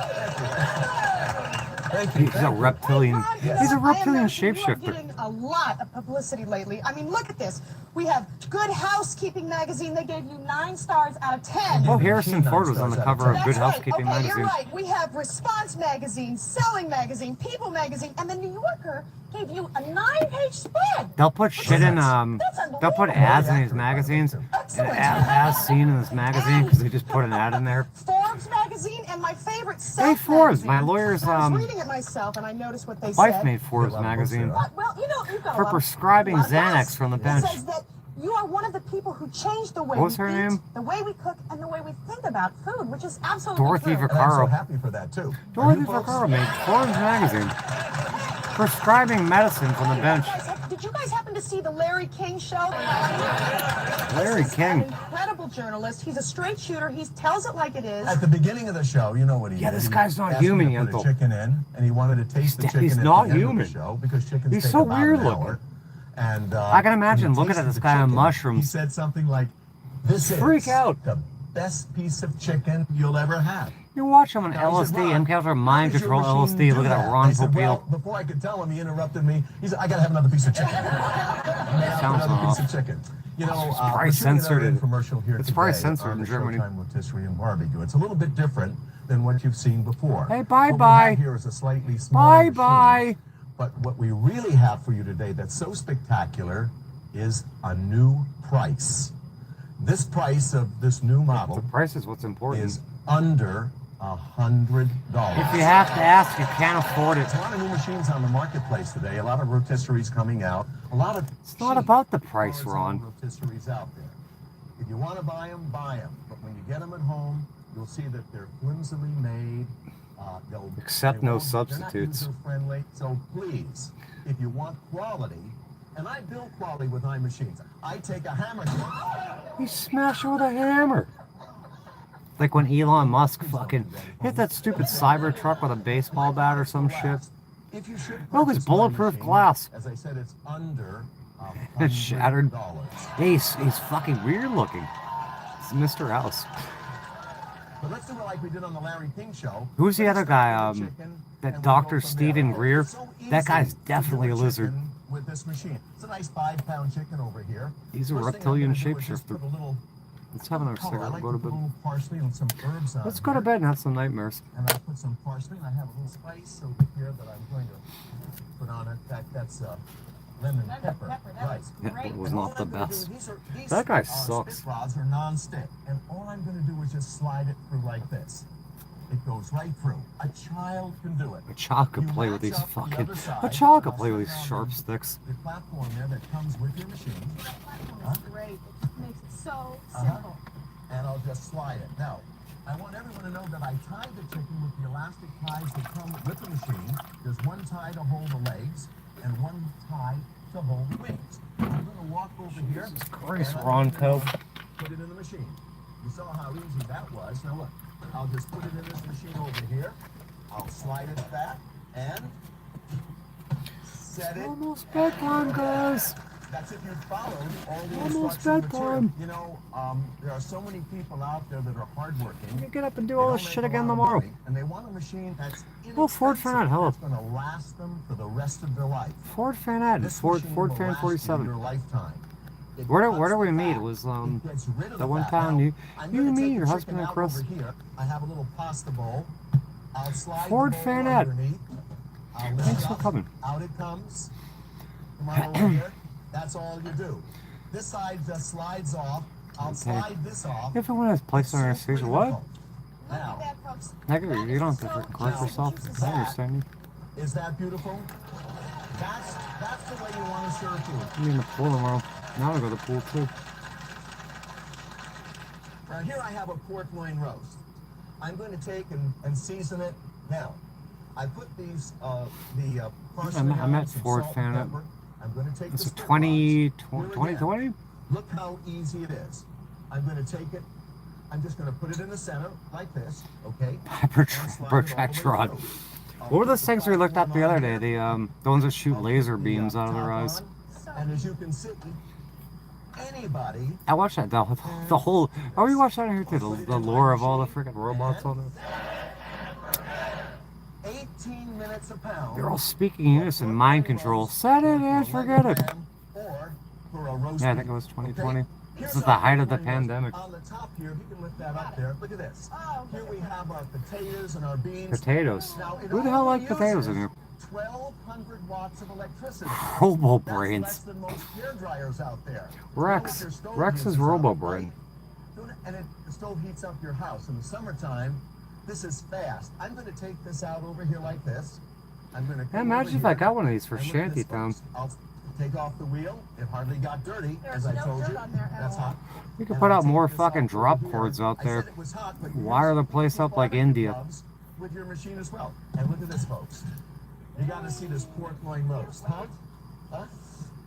Thank you. He's a reptilian. He's a reptilian You are shapeshifter. getting a lot of publicity lately. I mean, look at this. We have Good Housekeeping magazine. They gave you 9 stars out of 10. Oh, Harrison Ford was on the cover of That's Good right. Housekeeping Okay, magazine. you're right. We have Response magazine, Selling magazine, People magazine, and the New Yorker gave you a 9-page spread. They'll put shit in That's they'll put unbelievable. ads in these magazines, and as seen in this magazine because they just put an ad in there. Forbes magazine and my favorite Hey, Self Forbes, magazine. my lawyer's I was reading it myself and I noticed what they wife said. made Forbes magazine Well, you know, you've got a for lot of- prescribing a lot of Xanax guys. from the It bench. says that you are one of the people who changed the way What was we her eat, name? the way we cook, and the way we think about food, which is absolutely Dorothy true. And I'm so Vaccaro. happy for that too. Dorothy And you folks- Vaccaro made Forbes magazine. Prescribing medicine from the bench. Did you guys happen to see the Larry King show? Larry This is King. an incredible journalist. He's a straight shooter. He tells it like it is. At the beginning of the show, you know what he Yeah, did? this He guy's not asked me human, to put a Yentl. chicken in, and he wanted to taste the chicken He's at not the end human. of the show because chickens He's take so about weird an looking. hour. And I can imagine when he looking at tasted this the guy on chicken, mushrooms. He said something like, "This Freak is out. the best piece of chicken you'll ever have." You watch him on Now, he said, LSD, "Ron, MK Ultra how Mind does your Control machine LSD. do Look at that I Ron said, well, Popeil. before I could tell him, he interrupted me. He said, "I gotta have another piece of chicken." Sounds another off. piece of chicken. You know, It's we're probably shooting another censored it. infomercial here It's today probably censored on in the Germany. Showtime rotisserie and barbecue. It's a little bit different than what you've seen before. Hey, What bye-bye. we have here is a slightly smaller machine, Bye-bye. but what we really have for you today that's so spectacular is a new price. This price of this new The model price is what's important. is under $100. If you have to ask, you can't afford it. There's a lot of new machines on the marketplace today, a lot of rotisseries coming out, a lot of It's not about the price, horizontal Ron. rotisseries out there. If you want to buy them, buy them. But when you get them at home, you'll see that they're flimsily made. Except they no won't- substitutes. They're not user-friendly. So please, if you want quality, and I build quality with my machines. I take a hammer. He smashed her with a hammer. Like when Elon Musk fucking hit that stupid Cybertruck with a baseball bat or some shit. If you should Look, it's purchase my bulletproof machine, glass. As I said, it's under It's shattered. $100. He's fucking weird looking. It's Mr. House. But let's do it like we did on the Larry King show. Who's the Let's other start guy? with the chicken, That and Dr. we'll go from Stephen there. Greer. It's so That guy's easy to definitely do a lizard. chicken with this machine. It's a nice 5-pound chicken over here. He's a First thing I'm reptilian gonna do is just shapeshifter. put a little Let's have another color. I cigarette. like Go to to put a bed. little parsley and some herbs on Let's go to here. bed and have some nightmares. And I'll put some parsley, and I have a little spice over here that I'm going to put on it. In fact, that's lemon pepper. That Right. was Yeah, great. it was And all not the I'm gonna do- best. these That guy spit sucks. rods are non-stick, and all I'm going to do is just slide it through like this. It goes right through. A child can do it. A child could You play with match these up the fucking. other side, A child could and play I'll with slide these down sharp sticks. The platform there that comes with your machine, That's great. It just makes it so Uh-huh. simple. and I'll just slide it. Now, I want everyone to know that I tied the chicken with the elastic ties that come with the machine. There's one tie to hold the legs and one tie to hold the wings. I'm going to walk over here. Jesus Christ, and I'm gonna Ronco. Put it in the machine. You saw how easy that was. Now look, I'll just put it in this machine over here. I'll slide it back and set it. Almost bedtime, guys. That's if you followed all the Almost instructions material. bedtime. You know, there are so many people out there that are hardworking. You get up and do They all don't this make shit a again lot of tomorrow. money, and they want a machine that's Well, Ford inexpensive, Fan, hello. that's going to last them for the rest of their life. Ford Fan This Ford machine Ford will Fan last you 47. your lifetime. It Where cuts do we the meet? fat. It was It gets rid of the the one fat. time Now, you I'm you gonna me take your the husband chicken and out Chris. over here. I have a little pasta bowl. I'll slide Ford the bowl Fan underneath. I'll lift Thanks it for up. coming. Out it comes. Come on over here. That's all you do. This side just slides off. I'll Okay. slide this off. Everyone has placed on It's their so station. What? Look Now, at that, folks. Negative. You don't have to That is freaking correct so yourself. juicy. I understand you. is that beautiful? That's the way you want to serve food. I'm in the pool tomorrow. Now I go to the pool too. Now here I have a pork loin roast. I'm going to take and season it. Now, I put these parsley I'm on, at some Ford salt Fan. and pepper. I'm going to take It's the a spit 2020. rods. Look how easy it is. I'm going to take it. I'm just going to put it in the center like this, okay? Protract rod. What were those things we looked at the other day? The ones that shoot laser beams out of their eyes. And as you can see, anybody I watched that the whole. Oh, we watched that here too. The lore of all the freaking robots on it. 18 minutes a pound. They're all speaking in unison. Mind control. Set it and forget it. Or for a roast Yeah, I think it was 2020. This is the height of the pandemic. On the top here, if you can lift that up there. Look at this. Here we have our potatoes and our beans. Potatoes. Now, it Who the hell only like potatoes in uses here? 1,200 watts of electricity. Robo That's less brains. than most hair dryers out there. Rex. Your stove Rex is uses up, Robo right? brain. And the stove heats up your house. In the summertime, this is fast. I'm going to take this out over here like this. I'm going to. Yeah, imagine if I got one of these for And look at this, Shantytown. folks. I'll take off the wheel. It hardly got dirty, as I There's no told dirt you. on there at That's all. hot. We could And put I'll out take more this fucking off drop over here. cords out I there. said it was hot, but Wire the place up like India. with your machine as well. And look at this, folks. You got to see this pork loin roast, huh? Huh?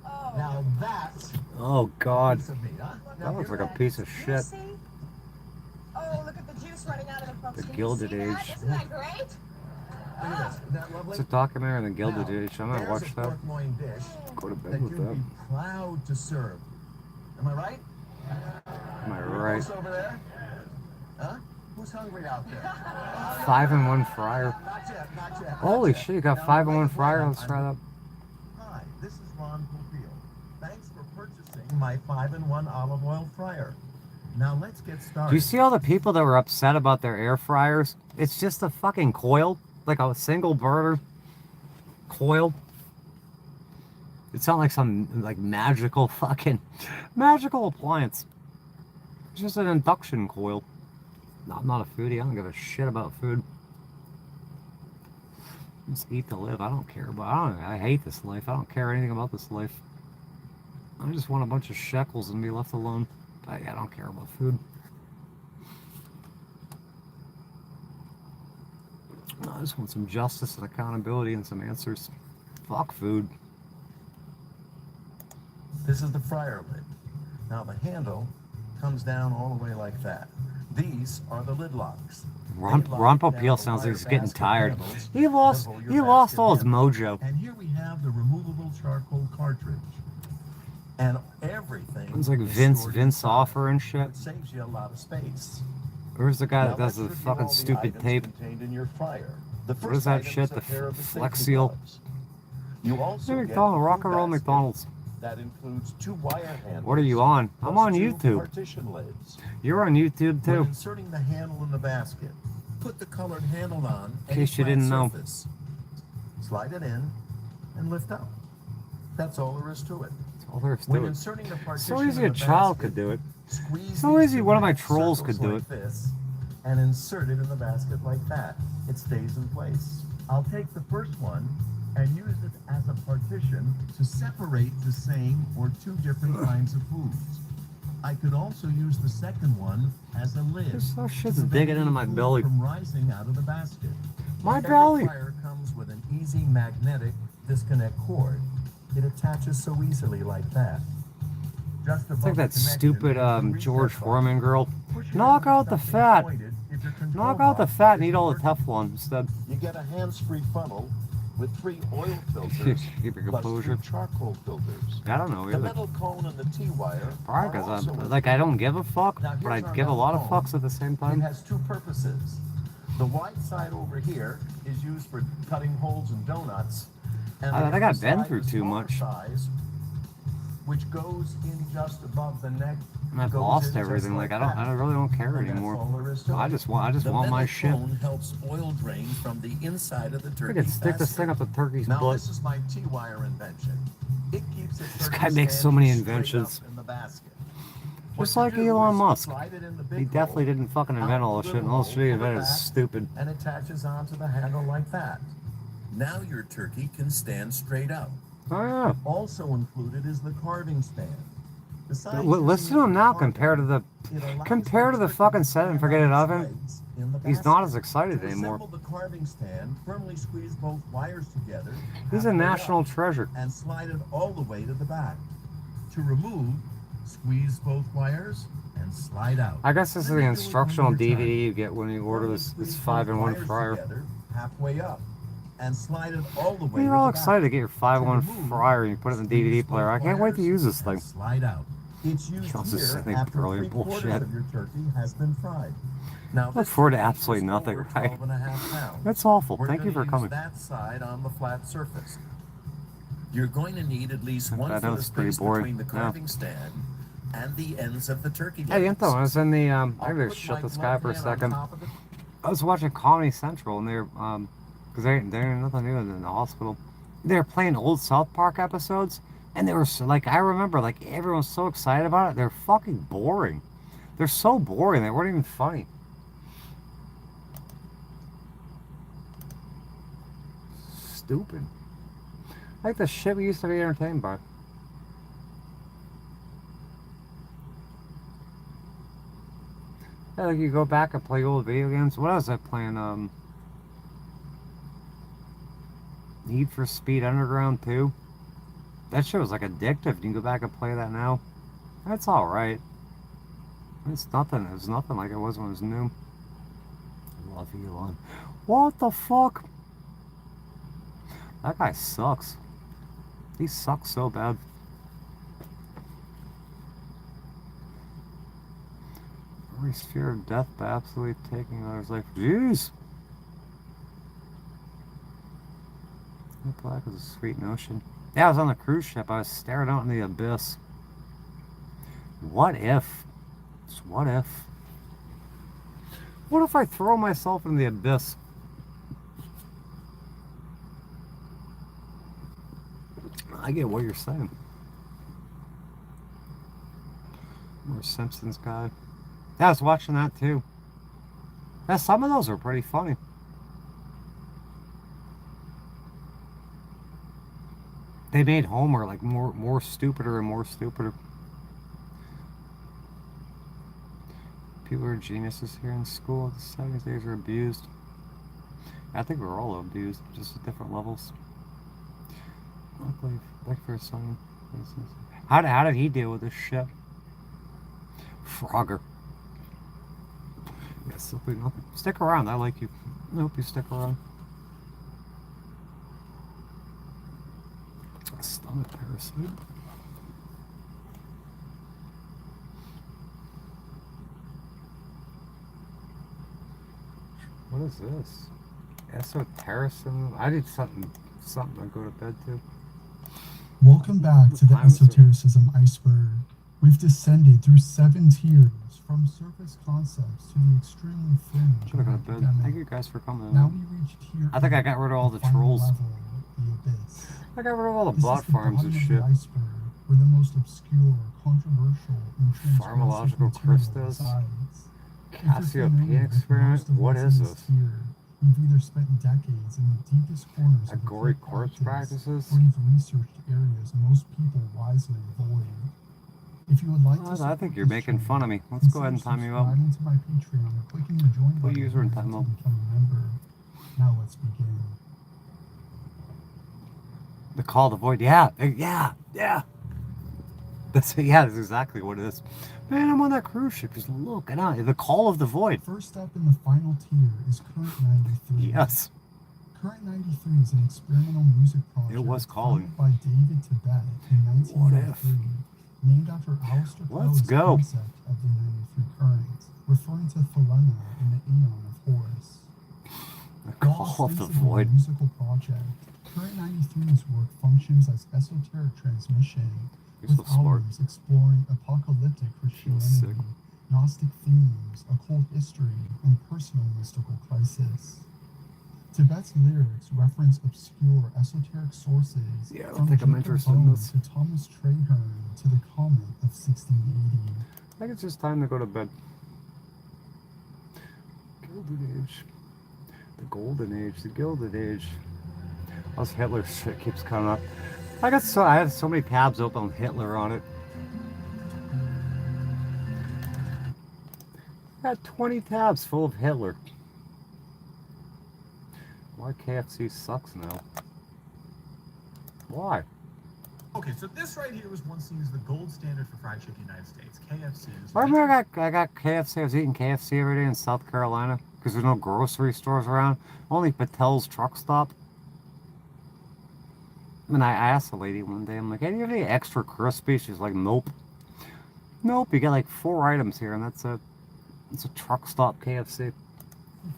Oh. Now that's Oh God. piece of meat, huh? That looks like a that. piece of You shit. see? Oh, look at the juice running out of it, folks. The Can you Gilded see that? Age. Isn't that great? Look at this. Isn't that lovely? It's a documentary on the Gilded Now, Age. I might there's watch a that. pork loin dish Go to that bed with you'd that. be proud to serve. Am I right? Am I right? Who's over there? Huh? Who's hungry out there? 5-in-1 fryer. Not yet, not yet. Holy not yet. shit! You got Now, 5-in-1 wait, fryer. wait, Let's try that. Hi, this is Ronco Field. Thanks for purchasing my 5-in-1 olive oil fryer. Now let's get started. Do you see all the people that were upset about their air fryers? It's just a fucking coil, like a single burner coil. It's not like some like magical fucking magical appliance. It's just an induction coil. No, I'm not a foodie. I don't give a shit about food. Just eat to live. I don't care. But I hate this life. I don't care anything about this life. I just want a bunch of shekels and be left alone. I don't care about food. I just want some justice and accountability and some answers. Fuck food. This is the fryer lid. Now the handle comes down all the way like that. These are the lid locks. Ron Popeil sounds like he's getting tired. He lost all his mojo. And here we have the removable charcoal cartridge. And everything It's like is Vince stored Offer and shit. It saves you a lot of space. Where's the guy Now that does the let's review fucking all the stupid items tape? contained in your fire. The What is first that item shit? is a The pair of Flex safety Seal? gloves. You also Hey, get McDonald, a rock and roll basket McDonald's. that includes 2 wire handles. What are you on? I'm plus on 2 YouTube. partition lids. You're on YouTube When too. inserting the handle in the basket, put the colored handle on In case you didn't know. surface. Slide it in and lift up. That's all there is to it. That's all there is When to it. inserting the partition So easy in a the child basket, could do it. squeeze So these easy two one of my half trolls circles could do like it. this, and insert it in the basket like that. It stays in place. I'll take the first one and use it as a partition to separate the same or 2 different kinds of foods. I could also use the second one as a lid. This shit's to prevent digging into any my food belly. from rising out of the basket. My Every belly. fire comes with an easy magnetic disconnect cord. It attaches so easily like that. Just It's above like that the connection stupid is a reset George button. Foreman girl. Push it Knock until out the something fat. pointed if your control Knock out the box fat and eat isn't all the working. Teflon instead. You get a hands-free funnel with 3 oil filters Keep your plus 2 composure. charcoal filters. I don't know The either. metal cone and the T-wire Probably are because also I'm like, I don't give a fuck, Now, but I here's our give a metal lot of cone. fucks at the same It time. has 2 purposes. The wide side over here is used for cutting holes in donuts. And I the think I've other been side, through the too smaller much. size, which goes in just above the neck. I've goes lost in just everything. Like I that. really don't care And that's anymore. all there is to I it. just want The my metal shit. cone helps oil drain from the inside of the I turkey could stick this basket. thing up the turkey's Now butt. this is my T-wire invention. It keeps it This guy makes so many inventions. in the basket. Just What like you do Elon is Musk. slide it in the big He definitely hole, didn't fucking out invent all the this shit, and little all the shit he hole, pull it invented is back, stupid. and attaches onto the handle like that. Now your turkey can stand straight up. Oh yeah. Also included is the carving stand. Besides Listen to him now compared to the fucking set and forget it oven. He's not as excited anymore. Assemble the carving stand, firmly squeeze both wires together. He's a halfway national up, treasure. And slide it all the way to the back. To remove, squeeze both wires and slide out. I guess this is Then the you do it one instructional more time. DVD you get when you order this Squeeze 5-in-1 both wires fryer. together, halfway up, and slide it all the way You're to all the back. excited to get your 5-in-1 To remove, fryer and you put it in the DVD squeeze player. I both can't wait to wires use this and thing. Slide out. It's used Y'all just here think after brilliant 3/4 bullshit. of your turkey has been fried. Now, Look this forward to turkey absolutely is nothing, over right? 12.5 pounds. That's awful. We're Thank you gonna for coming. use that side on the flat surface. You're going to need at least 1 I know foot of it's pretty space boring. between the Yeah. carving stand and the ends of the turkey Hey, legs. Info, I was in the, I I'll gotta put shut my this guy for a left hand on second. top of it. I was watching Comedy Central and they're, because they're nothing new in the hospital. They're playing old South Park episodes and they were so, like, I remember, like, everyone was so excited about it. They're fucking boring. They're so boring. They weren't even funny. Stupid. Like the shit we used to be entertained by. Yeah, like you go back and play old video games. What was I playing? Need for Speed Underground 2. That shit was like addictive. You can go back and play that now. That's alright. It's nothing. It was nothing like it was when it was new. I love Elon. What the fuck? That guy sucks. He sucks so bad. Worries fear of death by absolutely taking others' life. Jeez! That black is a sweet notion. Yeah, I was on the cruise ship. I was staring out in the abyss. What if? Just what if? What if I throw myself in the abyss? I get what you're saying. More Simpsons guy. Yeah, I was watching that too. Yeah, some of those are pretty funny. They made Homer like more stupider and more stupider. People are geniuses here in school. The 70s days are abused. I think we're all abused, just at different levels. Like for a son. How did he deal with this shit? Frogger. Simply nothing. Stick around. I like you. I hope you stick around. Stomach parasite. What is this? Esotericism? I need something to go to bed to. Welcome back to the esotericism iceberg. We've descended through 7 tiers, from surface concepts to the extremely fringe. Should have gone to bed. Thank you guys for coming. Now we reach tier I think I got rid of all the trolls. level, the abyss. I got rid of all the This bot is the farms and bottom of shit. the iceberg, where the most obscure, controversial, and transgressive Pharmacological material crystals. resides. If you're Cassiopeia familiar with experiment? most of What what's is in this? tier, you've either spent decades in the deepest corners of the Agoric pit corpse practice, practices? or you've researched areas most people wisely avoid. If you would like to I think support you're this making channel, fun of me. Let's go ahead and consider time you up. subscribing to my Patreon and clicking the join Put button user and here time to up. become a member. Now let's begin. The call to void. Yeah. That's exactly what it is. Man, I'm on that cruise ship. Just looking out. The call of the void. First up in the final tier is Current 93. Yes. Current 93 is an experimental music project It was calling. founded by David Tibet in 1993, named after Aleister Let's Crowley's go. concept of the 93 current, referring to Thelema in the Aeon of Horus. The While call of the ostensibly a void. musical project, Current 93's work functions as esoteric transmission, You're with so smart. albums exploring apocalyptic Christianity, Gnostic themes, occult history, and personal mystical crisis. Tibet's lyrics reference obscure esoteric sources, Yeah, I don't from think I'm Jacob interested in Boehme this. to Thomas Traherne to the comet of 1680. I think it's just time to go to bed. Gilded Age. The Golden Age. The Gilded Age. This Hitler shit keeps coming up. I have so many tabs open with Hitler on it. I got 20 tabs full of Hitler. Why KFC sucks now? Why? Okay, so this right here was once seen as the gold standard for fried chicken in the United States. KFC. I remember I got KFC. I was eating KFC every day in South Carolina because there's no grocery stores around. Only Patel's truck stop. And I asked the lady one day, I'm like, hey, do you have any extra crispy? She's like, nope. Nope, you got like 4 items here, and that's a truck stop KFC.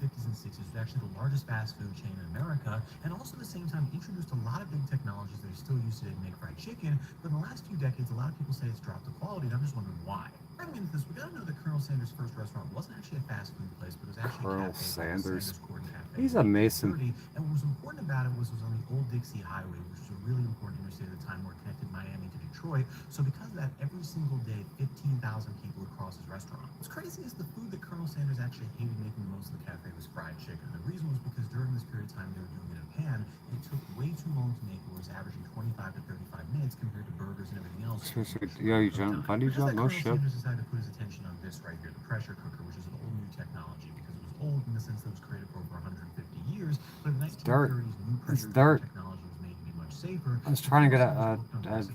50s and 60s was actually the largest fast food chain in America, and also at the same time introduced a lot of big technologies that are still used today to make fried chicken. But in the last few decades, a lot of people say it's dropped the quality, and I'm just wondering why. Bringing into this, we gotta know that Colonel Sanders' first restaurant wasn't actually a fast food place, but it was actually Colonel a cafe. Sanders. Court Cafe. He's a Mason. And what was important about it was on the Old Dixie Highway, which was a really important interstate at the time where it connected Miami to Detroit. So because of that, every single day, 15,000 people would cross his restaurant. What's crazy is the food that Colonel Sanders actually hated making the most of the cafe was fried chicken. And the reason was because during this period of time, they were doing it in a pan, and it took way too long to make. It was averaging 25 to 35 minutes compared to burgers and everything else. Yeah, you jump, bungee jump, no shit. Sanders decided to put his attention on this right here, the pressure cooker, which is an old new technology because it was old in the sense that it was created for over 150 years. But in the 1930s, new pressure cooker technology was made to be much safer. I was trying to get a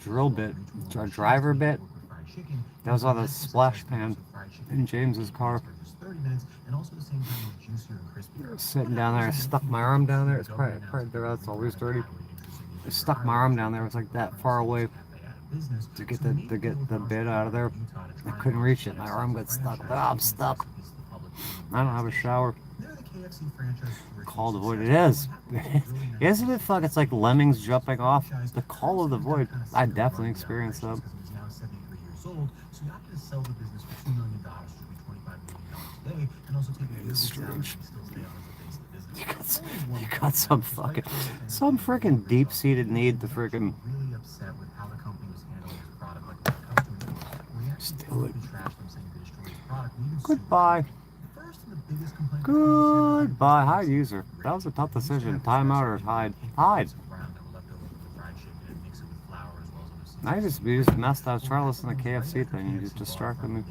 drill bit, a driver bit. That was on the splash pan in James's car. 30 minutes, and also at the same time it was juicier and crispier. Sitting down there, I stuck my arm down there. It's probably there. That's always dirty. I stuck my arm down there. It was like that far away to get the bit out of there. I couldn't reach it. My arm got stuck. Oh, I'm stuck. I don't have a shower. Call of the void. It is. Isn't it fuck? It's like lemmings jumping off. The call of the void. I definitely experienced that. Old, so you opted to sell the business for $2 million, which would be $25 million today, and also take a year's salary and still stay on as the face of the business. You got some freaking deep-seated need to freaking really upset with how the company was handling this product, like the customer. We actually trashed them saying they destroyed the product. Goodbye. Goodbye. Hide user. That was a tough decision. Time out or hide. Hide. I just messed. I was trying to listen to the KFC thing and you just distracted me.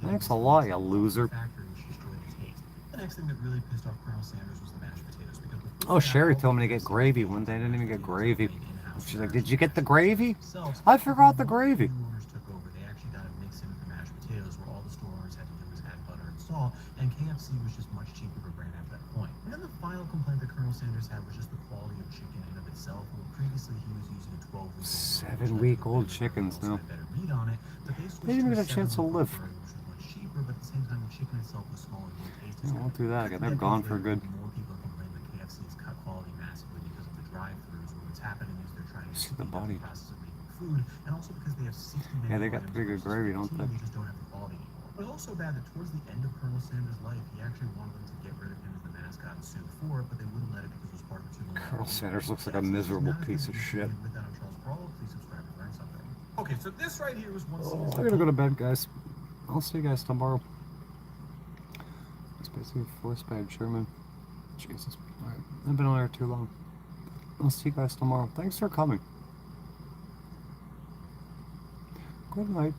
Thanks a lot, you loser. The next thing that really pissed off Colonel Sanders was the mashed potatoes. Oh, Sherry told me to get gravy one day. I didn't even get gravy. She's like, "Did you get the gravy?" I forgot the gravy. They actually got a mix in with the mashed potatoes where all the store owners had to do KFC was just much cheaper of a brand at that point. And then the final complaint that Colonel Sanders had was just the quality of chicken in of itself. Well, previously he was using a 7-week-old chickens now. better meat on it, but they They didn't even get a chance to live. which was much cheaper, but at the same time the chicken itself was smaller and more tasty. Yeah, won't do that again. They're gone for good. More people complain that KFC has cut quality massively because of the drive-thrus, where what's happening is they're trying to See the body. process of making food, and also because they have 60 Yeah, they got pretty good gravy, don't they? They just don't have the quality anymore. It was also bad that towards the end of Colonel Sanders' life, he actually wanted them to get rid of him as the mascot and sue for it, but they wouldn't let it because it was part of a too long. Colonel Sanders looks like a miserable piece of shit. With that, I'm Charles Brawl. Please subscribe and learn something. Okay, so this right here was one Oh, season. I gotta go to bed, guys. I'll see you guys tomorrow. It's basically forced by German. Jesus. Alright. I've been on there too long. I'll see you guys tomorrow. Thanks for coming. Good night.